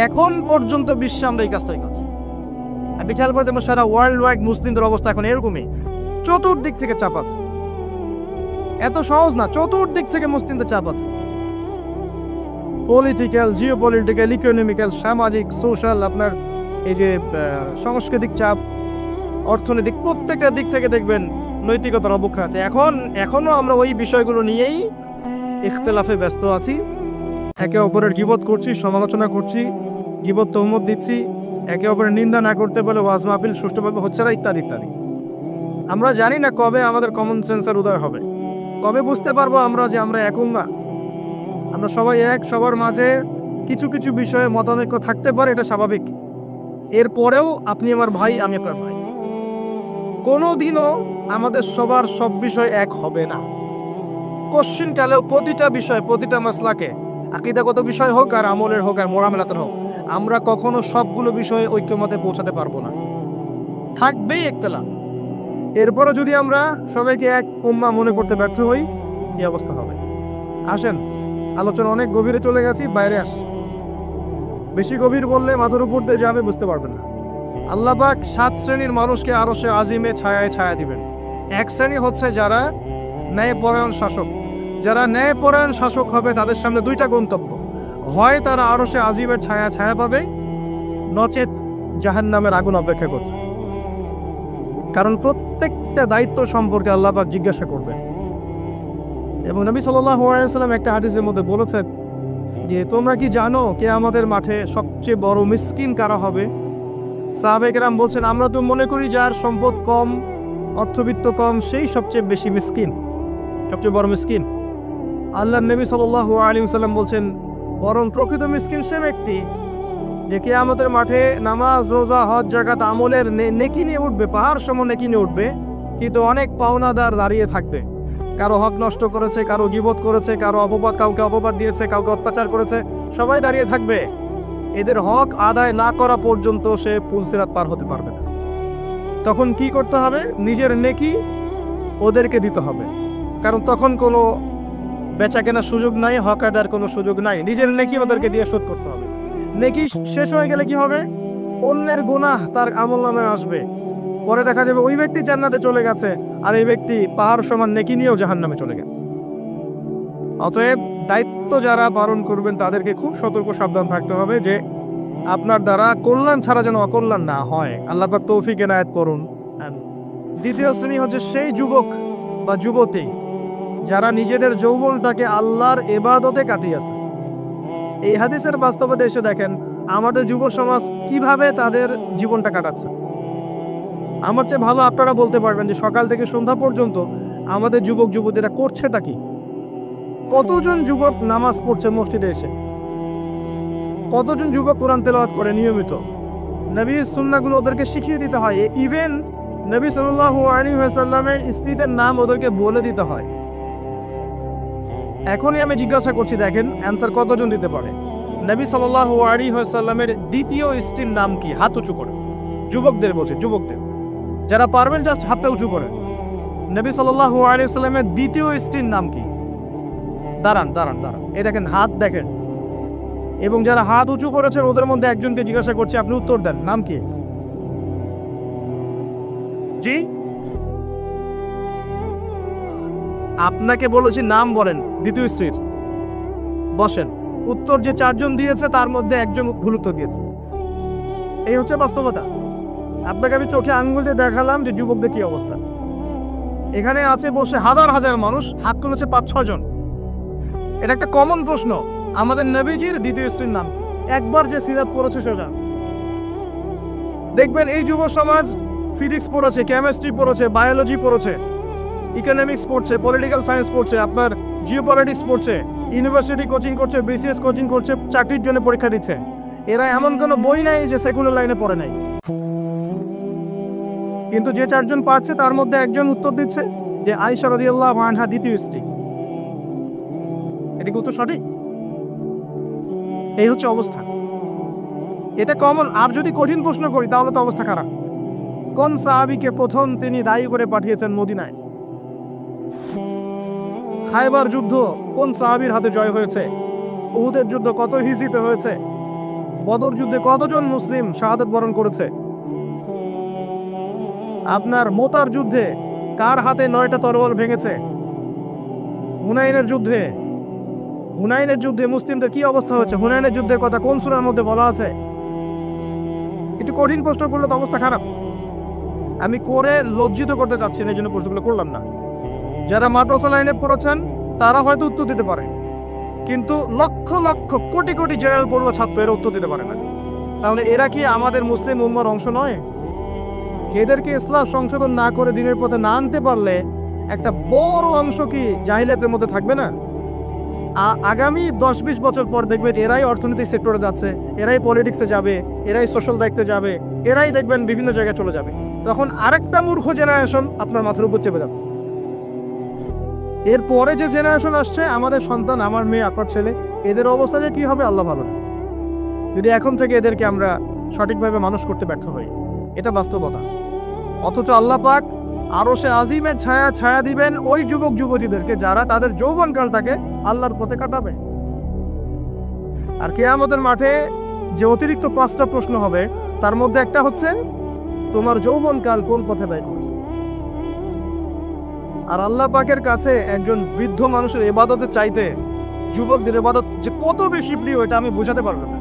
[SPEAKER 1] এখন পর্যন্ত বিশ্বে আমরা এই কাজটাই করছি। আপনি খেয়াল করে দেখবেন সারা ওয়ার্ল্ড ওয়াইড মুসলিমদের অবস্থা এখন এরকমই, চতুর্দিক থেকে চাপ আছে। এত সহজ না, চতুর্দিক থেকে মুসলিমদের চাপ আছে। পলিটিক্যাল, জিওপলিটিক্যাল, ইকোনমিক্যাল, সামাজিক, সোশ্যাল, আপনার এই যে সাংস্কৃতিক চাপ, অর্থনৈতিক, প্রত্যেকটা দিক থেকে দেখবেন নৈতিকতার অবক্ষয় আছে। এখনো আমরা ওই বিষয়গুলো নিয়েই ইখতিলাফে ব্যস্ত আছি। একে অপরের গীবত করছি, সমালোচনা করছি, গীবত তহমত দিচ্ছি, একে অপরের নিন্দা না করতে বলে ওয়াজ মাহফিল সুষ্ঠুভাবে হচ্ছে না, ইত্যাদি ইত্যাদি। আমরা জানি না কবে আমাদের কমন সেন্সের উদয় হবে, কবে বুঝতে পারবো আমরা যে আমরা এক উম্মাহ, আমরা সবাই এক, সবার মাঝে কিছু কিছু বিষয়ে মতানৈক্য থাকতে পারে, এটা স্বাভাবিক। এরপরেও আপনি আমার ভাই, আমি আপনার ভাই। কোনোদিনও আমাদের সবার সব বিষয় এক হবে না। কোশ্চিন কালেও প্রতিটা বিষয়, প্রতিটা মাসলাকে, আকীদাগত বিষয় হোক আর আমলের হোক আর মোরামেলাতের হোক, আমরা কখনো সবগুলো বিষয়ে ঐক্যমতে পৌঁছাতে পারবো না, থাকবেই ইখতিলাফ। এরপরও যদি আমরা সবাইকে এক উম্মাহ মনে করতে ব্যর্থ হই, এই অবস্থা হবে। আসেন, আলোচনা অনেক গভীরে চলে গেছি, বাইরে আস। বেশি গভীর বললে মাথার উপর দিয়ে যাবে, বুঝতে পারবেন না। আল্লাহ পাক 7 শ্রেণীর মানুষকে আরশে আজিমে ছায়ায় ছায়া দিবেন। এক শ্রেণী হচ্ছে যারা ন্যায়পরায়ণ শাসক। যারা ন্যায়পরায়ণ শাসক হবে তাদের সামনে দুইটা গন্তব্য, হয় তারা আরশে আজিমের ছায়া ছায়া পাবে, নচেত জাহান্নামের আগুন অপেক্ষা করছে। কারণ প্রত্যেকটা দায়িত্ব সম্পর্কে আল্লাহ পাক জিজ্ঞাসা করবেন। এবং নবী সাল্লাল্লাহু আলাইহি ওয়াসাল্লাম একটা হাদিসের মধ্যে বলেছেন যে তোমরা কি জানো কিয়ামতের মাঠে সবচেয়ে বড় মিসকিন কারা হবে? সাহাবায়ে কেরাম বলছেন, আমরা তো মনে করি যার সম্পদ কম, অর্থবিত্ত কম, সেই সবচেয়ে বেশি মিসকিন, সবচেয়ে বড় মিসকিন। আল্লাহর নবী সাল্লাল্লাহু আলাইহি ওয়াসাল্লাম বলছেন, বরং প্রকৃত মিসকিন সে ব্যক্তি যে কিয়ামতের মাঠে নামাজ, রোজা, হজ, যাকাত আমলের নেকি নিয়ে উঠবে, পাহাড় সম নেকি নিয়ে উঠবে, কিন্তু অনেক পাওনাদার দাঁড়িয়ে থাকবে। কারো হক নষ্ট করেছে, কারো গীবত করেছে, কারো অপবাদ, কাউকে অপবাদ দিয়েছে, কাউকে অত্যাচার করেছে, সবাই দাঁড়িয়ে থাকবে। এদের হক আদায় না করা পর্যন্ত সে পুলসিরাত পার হতে পারবে না। তখন কি করতে হবে? নিজের নেকি ওদেরকে দিতে হবে, কারণ তখন কোনো বেচা কেনার সুযোগ নাই, হক আদায়ের কোনো সুযোগ নাই। নিজের নেকি ওদেরকে দিয়ে শোধ করতে হবে। নেকি শেষ হয়ে গেলে কি হবে? অন্যের গুনাহ তার আমলনামায় আসবে, পরে দেখা যাবে ওই ব্যক্তি জান্নাতে চলে গেছে, আর এই ব্যক্তি পাহাড় সমান নেকি নিয়েও জাহান্নামে চলে গেছে। অতএব দায়িত্ব যারা পালন করবেন তাদেরকে খুব সতর্ক সাবধান থাকতে হবে যে আপনার দ্বারা কল্যাণ ছাড়া যেন অকল্যাণ না হয়। আল্লাহ পাক তৌফিক এনায়েত করুন। দ্বিতীয় শ্রেণী হচ্ছে সেই যুবক বা যুবতী যারা নিজেদের যৌবনটাকে আল্লাহর ইবাদতে কাটিয়েছে। এই হাদিসের বাস্তবতা এসে দেখেন আমাদের যুব সমাজ কিভাবে তাদের জীবনটা কাটাচ্ছে। আমার চেয়ে ভালো আপনারা বলতে পারবেন যে সকাল থেকে সন্ধ্যা পর্যন্ত আমাদের যুবক যুবতীরা করছেটা কি। কতজন যুবক নামাজ পড়ছে মসজিদে এসে, কতজন যুবক কোরআন তেলাওয়াত করে নিয়মিত। নবীর সুন্নাহগুলো ওদেরকে শিখিয়ে দিতে হয়। ইভেন নবী সাল্লাল্লাহু আলাইহি ওয়াসাল্লামের স্ত্রীদের নাম ওদেরকে বলে দিতে হয়। এখনই আমি জিজ্ঞাসা করছি, দেখেন অ্যান্সার কতজন দিতে পারে। নবী সাল্লাল্লাহু আলাইহি ওয়াসাল্লামের দ্বিতীয় স্ত্রীর নাম কি? হাত উঁচু করে। যুবকদের বলছি, যুবকদের যারা পারবেন জাস্ট হাতটা উঁচু করে। নবী সাল্লাল্লাহু আলাইহি ওয়াসাল্লামের দ্বিতীয় স্ত্রীর নাম কি? দাঁড়ান দাঁড়ান দাঁড়ান, এই দেখেন হাত দেখেন। এবং যারা হাত উঁচু করেছেন ওদের মধ্যে একজনকে জিজ্ঞাসা করছি, আপনি উত্তর দেন, নাম কি? জি, আপনাকে বলেছি নাম বলেন দ্বিতীয় স্ত্রীর। বসেন। উত্তর যে 4 জন দিয়েছে তার মধ্যে একজন ভুল উত্তর দিয়েছে। এই হচ্ছে বাস্তবতা। আপনাকে আমি চোখে আঙ্গুল দিয়ে দেখালাম যে যুবকদের কি অবস্থা। এখানে আছে বসে হাজার হাজার মানুষ, হাত তুলেছে 5-6 জন। এটা একটা কমন প্রশ্ন, আমাদের নবীজির দ্বিতীয় স্ত্রীর নাম। একবার যে সিরাত পড়েছে সোজা দেখবেন এই যুব সমাজ ফিজিক্স পড়েছে, কেমিস্ট্রি পড়েছে, বায়োলজি পড়েছে, ইকোনমিক্স পড়ছে, পলিটিক্যাল সায়েন্স পড়ছে, আপনার জিওপলিটিক্স পড়ছে, ইউনিভার্সিটি কোচিং করছে, বিসিএস কোচিং করছে, চাকরির জন্য পরীক্ষা দিচ্ছে। এরা এমন কোনো বই নাই যে সেকুলার লাইনে পড়ে নাই। কিন্তু যে 4 জন পাচ্ছে তার মধ্যে একজন উত্তর দিচ্ছে যে আয়েশা রাদিয়াল্লাহু আনহা দ্বিতীয় স্ত্রী। এটা কি উত্তর সঠিক? এই হচ্ছে অবস্থা। এটা কমন। আর যদি কঠিন প্রশ্ন করি তাহলে তো অবস্থা খারাপ। কোন সাহাবীকে প্রথম তিনি দায়ী করে পাঠিয়েছেন মদিনায়? খায়বার যুদ্ধ কোন সাহাবীর হাতে জয় হয়েছে? উহুদের যুদ্ধ কত হিজরিতে হয়েছে? বদর যুদ্ধে কতজন মুসলিম শাহাদাত বরণ করেছে? আপনার মোতার যুদ্ধে কার হাতে 9টা তরোয়াল ভেঙেছে? হুনাইনের যুদ্ধে মুসলিমদের কি অবস্থা হচ্ছে? হুনাইনের যুদ্ধের কথা কোন সূরার মধ্যে বলা আছে? একটু কঠিন প্রশ্ন করলে তো অবস্থা খারাপ। আমি করে লজ্জিত করতে চাচ্ছি না, এই জন্য প্রশ্নগুলো করলাম না। যারা মাদ্রাসা লাইনে পড়েছেন তারা হয়তো উত্তর দিতে পারে, কিন্তু লক্ষ লক্ষ কোটি কোটি জেনারেল পড়ুয়া ছাত্র এরা উত্তর দিতে পারে না। তাহলে এরা কি আমাদের মুসলিম উম্মার অংশ নয়? এদেরকে ইসলাম সংশোধন না করে দিনের পথে না আনতে পারলে একটা বড় অংশ কি জাহিলিয়াতের মধ্যে থাকবে না? আগামী 10-20 বছর পর দেখবেন এরাই অর্থনৈতিক সেক্টরে যাচ্ছে, এরাই পলিটিক্সে যাবে, এরাই সোশ্যাল দায়িত্বে যাবে, এরাই দেখবেন বিভিন্ন জায়গায় চলে যাবে। তখন আরেকটা মূর্খ জেনারেশন আপনার মাথার উপর চেপে যাচ্ছে। এরপরে যে জেনারেশন আসছে, আমাদের সন্তান, আমার মেয়ে, আপনার ছেলে, এদের অবস্থা যে কি হবে আল্লাহ ভালো, যদি এখন থেকে এদেরকে আমরা সঠিকভাবে মানুষ করতে ব্যর্থ হই। এটা বাস্তবতা। অথচ আল্লাহ পাক আরশে আজিমের ছায়া দিবেন ওই যুবক যুবতীদেরকে যারা তাদের যৌবনকালটাকে আল্লাহর পথে কাটাবে। আর কিয়ামতের মাঠে যে অতিরিক্ত 5টা প্রশ্ন হবে, তার মধ্যে একটা হচ্ছে তোমার যৌবনকাল কোন পথে ব্যয় করছে। আর আল্লাহ পাকের কাছে একজন বৃদ্ধ মানুষের ইবাদতের চাইতে যুবকদের ইবাদত যে কত বেশি প্রিয়, এটা আমি বোঝাতে পারবো না।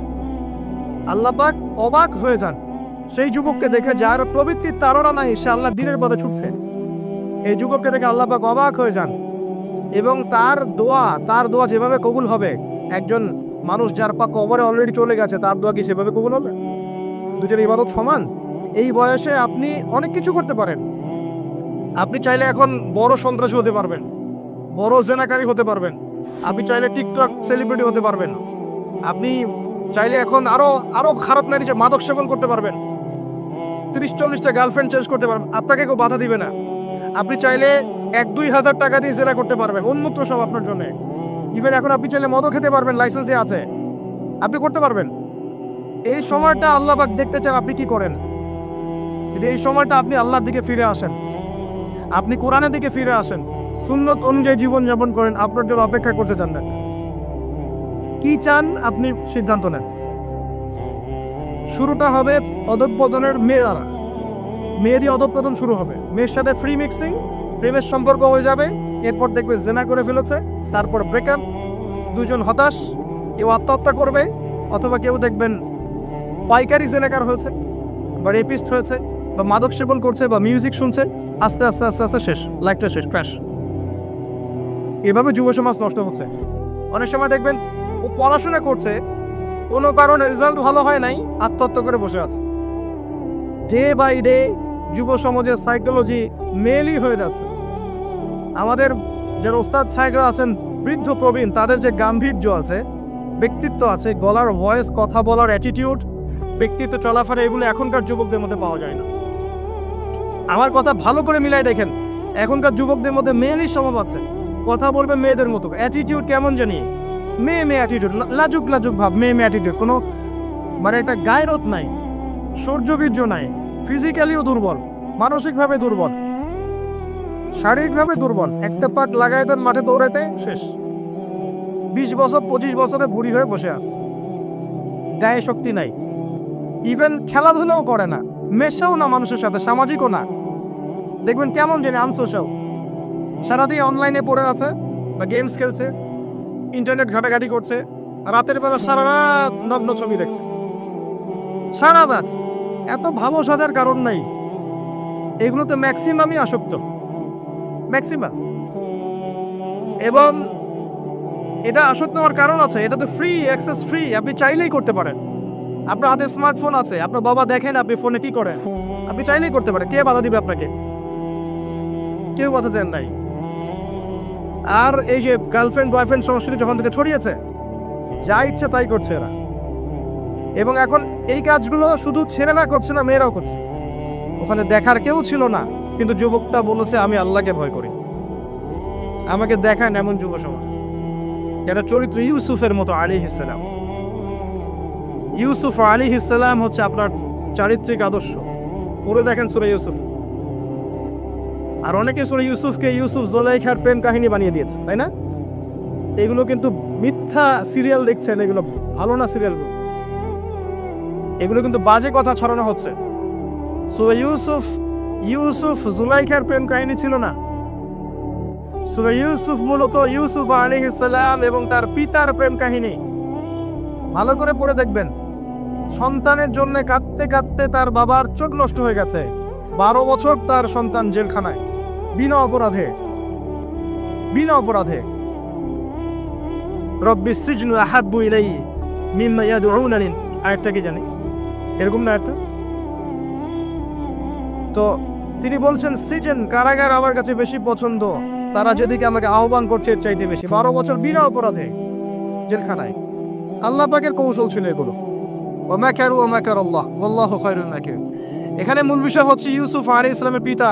[SPEAKER 1] আল্লাহ পাক অবাক হয়ে যান সেই যুবককে দেখে যার প্রবৃত্তির তাড়না নাই, সে আল্লাহর দ্বীনের পথে ছুটছে। এই যুবককে দেখে আল্লাহ পাক অবাক হয়ে যান, এবং তার দোয়া যেভাবে কবুল হবে, একজন মানুষ যার পা কবরে অলরেডি চলে গেছে তার দোয়া কি সেভাবে কবুল হবে? দুজনের ইবাদত সমান। এই বয়সে আপনি অনেক কিছু করতে পারেন। আপনি চাইলে এখন বড় সন্ত্রাসী হতে পারবেন, বড় জেনাকারী হতে পারবেন, আপনি চাইলে টিকটক সেলিব্রিটি হতে পারবেন, আপনি চাইলে এখন আরো খারাপ নারী যে মাদক সেবন করতে পারবেন, 30-40টা গার্লফ্রেন্ড চেঞ্জ করতে পারবেন, আপনাকে কেউ বাধা দিবে না। আপনি চাইলে 1-2 হাজার টাকা দিয়ে জেনা করতে পারবেন, উন্মুক্ত সব আপনার জন্য। ইভেন এখন আপনি চাইলে মদও খেতে পারবেন, লাইসেন্স দিয়ে আছে, আপনি করতে পারবেন। এই সময়টা আল্লাহ পাক দেখতে চান আপনি কি করেন। এই সময়টা আপনি আল্লাহর দিকে ফিরে আসেন, আপনি কোরআনের দিকে ফিরে আসেন, সুন্নত অনুযায়ী জীবনযাপন করেন। আপনার জন্য অপেক্ষা করতে চান না, কি চান আপনি সিদ্ধান্ত নেন। শুরুটা হবে অধঃপতনের মেয়ে দিয়ে অধঃপতন শুরু হবে। মেয়ের সাথে ফ্রি মিক্সিং, প্রেমের সম্পর্ক হয়ে যাবে, এরপর দেখবে জেনা করে ফেলেছে, তারপর ব্রেকআপ, দুজন হতাশ, কেউ আত্মহত্যা করবে, অথবা কেউ দেখবেন পাইকারি জেনাকার হয়েছে, বা রেপিস্ট হয়েছে, বা মাদক সেবন করছে, বা মিউজিক শুনছে, আস্তে আস্তে আস্তে আস্তে শেষ, লাইফটা শেষ, ক্র্যাশ। এভাবে যুব সমাজ নষ্ট হচ্ছে। অনেক সময় দেখবেন ও পড়াশোনা করছে, কোনো কারণে রেজাল্ট ভালো হয় নাই, আত্মহত্যা করে বসে আছে। ডে বাই ডে যুব সমাজের সাইকোলজি মেলই হয়ে যাচ্ছে। আমাদের যারা ওস্তাদ সাহেবরা আছেন, বৃদ্ধ প্রবীণ, তাদের যে গাম্ভীর্য আছে, ব্যক্তিত্ব আছে, গলার ভয়েস, কথা বলার অ্যাটিটিউড, ব্যক্তিত্ব, চলাফেরা, এগুলো এখনকার যুবকদের মধ্যে পাওয়া যায় না। আমার কথা ভালো করে মিলাই দেখেন, এখনকার যুবকদের মধ্যে মেয়েরই স্বভাব আছে, কথা বলবে মেয়েদের মতো, অ্যাটিটিউড কেমন জানি, মেয়ে অ্যাটিটিউড, লাজুক ভাব, মেয়ে অ্যাটিটিউড, কোনো মানে একটা গায়রত নাই, শৌর্যবীর্য নাই, ফিজিক্যালিও দুর্বল, মানসিকভাবে দুর্বল, শারীরিকভাবে দুর্বল। একটা পাক লাগাই দেন মাঠে দৌড়াইতে শেষ, 20 বছর 25 বছরে বুড়ি হয়ে বসে আছে, গায়ে শক্তি নাই, ইভেন খেলাধুলাও করে না, মেশাও না মানুষের সাথে, সামাজিকও না। দেখবেন কেমন জানি আনসোশ্যাল, সারাদিন অনলাইনে পড়ে আছে বা গেমস খেলছে, ইন্টারনেট ঘাটাঘাটি করছে, রাতের বেলা সারা রাত নগ্ন ছবি দেখছে, সারা রাত। এত ভালো সাজার কারণ নাই, এগুলোতে ম্যাক্সিমামই আসক্ত, ম্যাক্সিমাম। এবং এটা আসক্ত হওয়ার কারণ আছে, এটা তো ফ্রি, অ্যাক্সেস ফ্রি, আপনি চাইলেই করতে পারেন। আপনার হাতে স্মার্টফোন আছে, আপনার বাবা দেখেন আপনি ফোনে কি করেন, আপনি চাইলেই করতে পারেন। কে বাধা দিবে আপনাকে? কেউ বাধা দেন নাই। আর এই যে গার্লফ্রেন্ড বয়ফ্রেন্ড সংস্কৃতি যখন থেকে ছড়িয়েছে, যা ইচ্ছে তাই করছে এরা। এবং এখন এই কাজগুলো শুধু ছেলেরা করছে না, মেয়েরাও করছে। ওখানে দেখার কেউ ছিল না, কিন্তু যুবকটা বলেছে আমি আল্লাহকে ভয় করি, আমাকে দেখান এমন যুব সমাজ। যারা চরিত্র ইউসুফের মতো আলাইহিস সালাম, ইউসুফ আলাইহিস সালাম হচ্ছে আপনার চারিত্রিক আদর্শ। পড়ে দেখেন সূরা ইউসুফ। আর অনেকে সূরা ইউসুফকে ইউসুফ জুলাইখার প্রেম কাহিনী বানিয়ে দিয়েছে, তাই না? এগুলো কিন্তু মিথ্যা সিরিয়াল দেখছেন, এগুলো ভালো না সিরিয়ালগুলো। এগুলো কিন্তু বাজে কথা ছড়ানো হচ্ছে। সূরা ইউসুফ জুলাইখার প্রেম কাহিনী ছিল না। সূরা ইউসুফ মূলত ইউসুফ আলাইহিস সালাম এবং তার পিতার প্রেম কাহিনী। ভালো করে পড়ে দেখবেন। সন্তানের জন্য কাঁদতে কাঁদতে তার বাবার চোখ নষ্ট হয়ে গেছে। 12 বছর তার সন্তান জেলখানায় বিনা অপরাধে। রব্বিস সিজনু আহাব্বু ইলাইহি মিম্মা ইয়াদউনানি, আয়াতটা কি জানি এরকম না একটা। তো তিনি বলছেন সিজন, কারাগার আমার কাছে বেশি পছন্দ, তারা যেদিকে আমাকে আহ্বান করছে এর চাইতে বেশি। 12 বছর বিনা অপরাধে জেলখানায়। আল্লাহ পাকের কৌশল ছিল এগুলো। ওয়া মাকারু ওয়া মাকারাল্লাহ ওয়াল্লাহু খায়রুল মাকির। এখানে মূল বিষয় হচ্ছে ইউসুফ আলাইহিস সালামের পিতা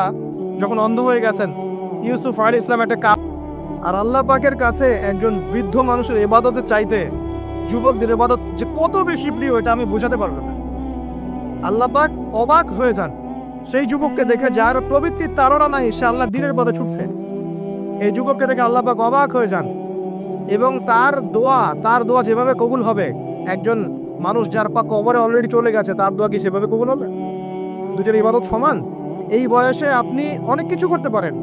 [SPEAKER 1] যখন অন্ধ হয়ে গেছেন, ইউসুফ আলাইহিস সালাম একটা আর আল্লাহ পাকের কাছে একজন বৃদ্ধ মানুষের ইবাদতের চাইতে যুবকদের ইবাদত যে কত বেশি প্রিয় এটা আমি বোঝাতে পারবো না। আল্লাহ পাক অবাক হয়ে যান সেই যুবককে দেখে, যার প্রবৃত্তির তাড়না নাই, সে আল্লাহর দ্বীনের পথে ছুটছে। এই যুবককে দেখে আল্লাহ পাক অবাক হয়ে যান এবং তার দোয়া যেভাবে কবুল হবে, একজন মানুষ যার পা কবরে অলরেডি চলে গেছে তার দোয়া কি সেভাবে কবুল হবে? দুজনের ইবাদত সমান। এই বয়সে আপনি অনেক কিছু করতে পারেন।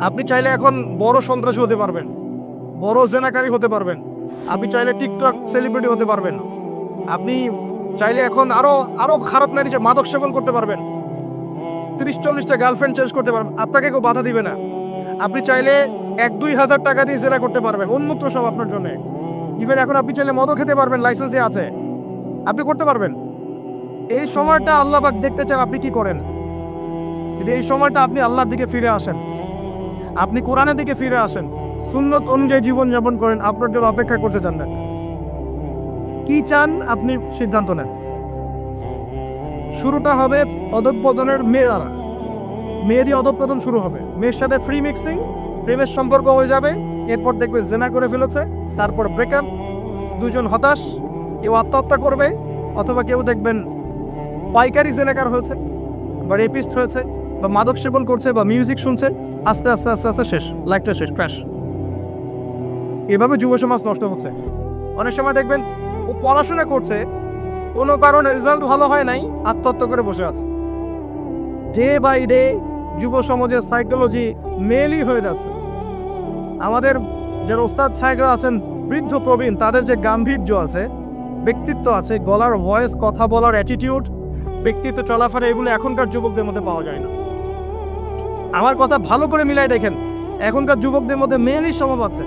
[SPEAKER 1] আপনি চাইলে এখন বড় সন্ত্রাসী হতে পারবেন, বড় জেনাকারী হতে পারবেন, আপনি চাইলে টিকটক সেলিব্রিটি হতে পারবেন, আপনি চাইলে এখন আরো খারাপ নারী মাদক সেবন করতে পারবেন, 30-40টা গার্লফ্রেন্ড চেঞ্জ করতে পারবেন, আপনাকে কেউ বাধা দিবে না। আপনি চাইলে 1-2 হাজার টাকা দিয়ে জেনা করতে পারবেন, উন্মুক্ত সব আপনার জন্য। ইভেন এখন আপনি চাইলে মদও খেতে পারবেন, লাইসেন্স দিয়ে আছে, আপনি করতে পারবেন। এই সময়টা আল্লাহ পাক দেখতে চান আপনি কি করেন। কিন্তু এই সময়টা আপনি আল্লাহর দিকে ফিরে আসেন, আপনি কোরআনের দিকে ফিরে আসেন, সুন্নত অনুযায়ী জীবনযাপন করেন। আপনার জন্য অপেক্ষা করতে চান না। কি চান আপনি সিদ্ধান্ত নেন। শুরুটা হবে অধঃপতনের মেয়েরই অধঃপতন শুরু হবে। মেয়ের সাথে ফ্রি মিক্সিং, প্রেমের সম্পর্ক হয়ে যাবে, এরপর দেখবেন জেনা করে ফেলেছে, তারপর ব্রেকআপ, দুজন হতাশ, কেউ আত্মহত্যা করবে, অথবা কেউ দেখবেন পাইকারি জেনাকার হয়েছে বা রেপিস্ট হয়েছে বা মাদক সেবন করছে বা মিউজিক শুনছে, আস্তে আস্তে আস্তে আস্তে শেষ, লাইফটা শেষ, ক্র্যাশ। এভাবে যুব সমাজ নষ্ট হচ্ছে। অনেক সময় দেখবেন ও পড়াশোনা করছে, কোনো কারণে রেজাল্ট ভালো হয় নাই, আত্মহত্যা করে বসে আছে। ডে বাই ডে যুব সমাজের সাইকোলজি মেলই হয়ে যাচ্ছে। আমাদের যারা ওস্তাদ সাহেবরা আছেন, বৃদ্ধ প্রবীণ, তাদের যে গাম্ভীর্য আছে, ব্যক্তিত্ব আছে, গলার ভয়েস, কথা বলার অ্যাটিটিউড, ব্যক্তিত্ব, চলাফেরা, এগুলো এখনকার যুবকদের মধ্যে পাওয়া যায় না। আমার কথা ভালো করে মিলাই দেখেন, এখনকার যুবকদের মধ্যে মেয়েরই স্বভাব আছে,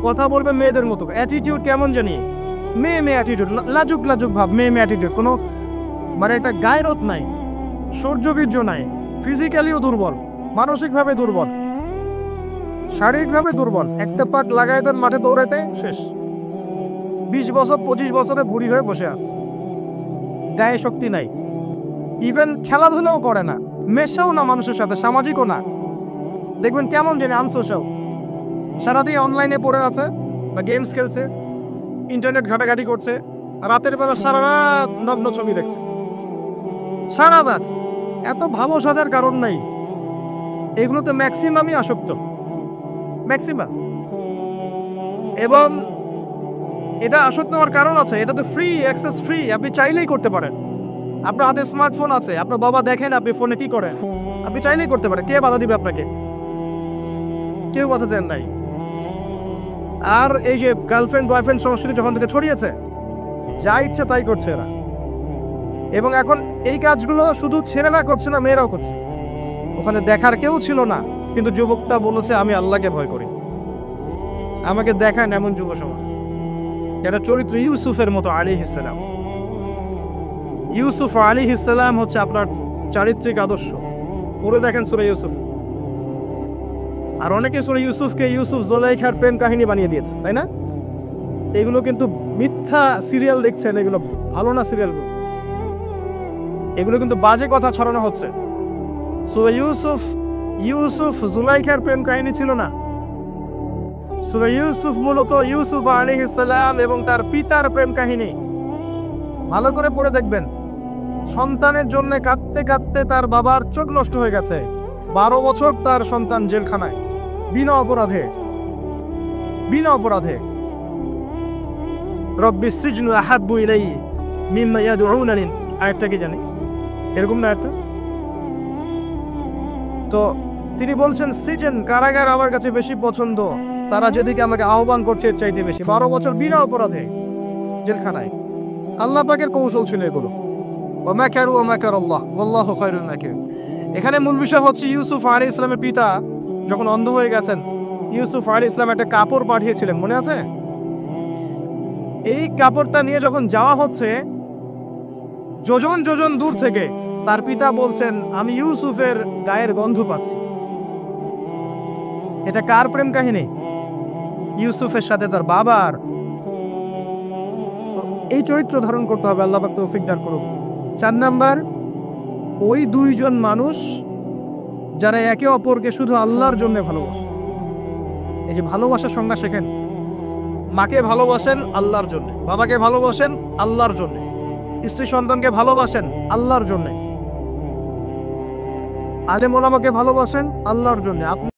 [SPEAKER 1] কথা বলবে মেয়েদের মতো, অ্যাটিটিউড কেমন জানি মেয়ে অ্যাটিটিউড, লাজুক ভাব, মেয়ে অ্যাটিটিউড, কোনো মানে একটা গায়রত নাই, সৌর্যবীর্য নাই, ফিজিক্যালিও দুর্বল, মানসিকভাবে দুর্বল, শারীরিকভাবে দুর্বল। একটা পাক লাগাই দেন মাঠে দৌড়াইতে শেষ। 20 বছর 25 বছরে বুড়ি হয়ে বসে আছে, গায়ে শক্তি নাই, ইভেন খেলাধুলাও করে না, মেশাও না মানুষের সাথে, সামাজিকও না। দেখবেন কেমন জানি আনসোশ্যাল, সারাদিন অনলাইনে পড়ে আছে বা গেমস খেলছে, ইন্টারনেট ঘাটাঘাটি করছে, রাতের বেলা সারা রাত নগ্ন ছবি দেখছে, সারা রাত। এত ভালো সাজার কারণ নাই। এগুলোতে ম্যাক্সিমামই আসক্ত, ম্যাক্সিমাম। এবং এটা আসক্ত হওয়ার কারণ আছে, এটা তো ফ্রি, অ্যাক্সেস ফ্রি, আপনি চাইলেই করতে পারেন। আপনার হাতে স্মার্টফোন আছে, আপনার বাবা দেখেন আপনি ফোনে কি করেন, আপনি চাইলেই করতে পারেন। কে বাধা দিবে আপনাকে? কেউ বাধা দেন নাই। আর এই যে গার্লফ্রেন্ড বয়ফ্রেন্ড সংস্কৃতি যখন থেকে ছড়িয়েছে, যা ইচ্ছে তাই করছে এরা। এবং এখন এই কাজগুলো শুধু ছেলেরা করছে না, মেয়েরাও করছে। ওখানে দেখার কেউ ছিল না, কিন্তু যুবকটা বলেছে আমি আল্লাহকে ভয় করি, আমাকে দেখান। এমন যুব সমাজ, এটা চরিত্র ইউসুফের মতো আলাইহিস সালাম। ইউসুফ আলাইহিস সালাম হচ্ছে আপনার চারিত্রিক আদর্শ। পড়ে দেখেন সূরা ইউসুফ। আর অনেকে সূরা ইউসুফকে ইউসুফ জুলাইখার প্রেম কাহিনী বানিয়ে দিয়েছে, তাই না? এগুলো কিন্তু মিথ্যা সিরিয়াল দেখছেন, এগুলো ভালো না সিরিয়ালগুলো, এগুলো কিন্তু বাজে কথা ছড়ানো হচ্ছে। সূরা ইউসুফ জুলাইখার প্রেম কাহিনী ছিল না। সূরা ইউসুফ মূলত ইউসুফ আলাইহিস সালাম এবং তার পিতার প্রেম কাহিনী। ভালো করে পড়ে দেখবেন। সন্তানের জন্য কাঁদতে কাঁদতে তার বাবার চোখ নষ্ট হয়ে গেছে। 12 বছর তার সন্তান জেলখানায় বিনা অপরাধে। রব্বিস সিজনু আহাব্বু ইলাইহি মিম্মা ইয়াদউনানি, আয়াতটা কি জানি এরকম না একটা। তো তিনি বলছেন সিজন, কারাগার আমার কাছে বেশি পছন্দ, তারা যেদিকে আমাকে আহ্বান করছে এর চাইতে বেশি। 12 বছর বিনা অপরাধে জেলখানায়। আল্লাহ পাকের কৌশল ছিল এগুলো। ওয়া মাকারু ওয়া মাকারাল্লাহ ওয়াল্লাহু খায়রুল মাকিরিন। এখানে মূল বিষয় হচ্ছে ইউসুফ আলাইহিস সালামের পিতা যখন অন্ধ হয়ে গেছেন, ইউসুফ আলাইহিস সালাম একটা কাপড় পাঠিয়েছিলেন, মনে আছে? এই কাপড়টা নিয়ে যখন যাওয়া হচ্ছে যোজন যোজন দূর থেকে, তার পিতা বলছেন আমি ইউসুফের গায়ের গন্ধ পাচ্ছি। এটা কার প্রেম কাহিনী? ইউসুফের সাথে তার বাবার। তো এই চরিত্র ধারণ করতে হবে, আল্লাহ পাক তৌফিক দান করুন। 4 নাম্বার, ওই দুইজন মানুষ যারা একে অপরকে শুধু আল্লাহর জন্য ভালোবাসে। এই যে ভালোবাসার সংজ্ঞা শেখেন, মাকে ভালোবাসেন আল্লাহর জন্য, বাবাকে ভালোবাসেন আল্লাহর জন্য, স্ত্রী সন্তানকে ভালোবাসেন আল্লাহর জন্য, আলেম ওলামাকে ভালোবাসেন আল্লাহর জন্য। আপনি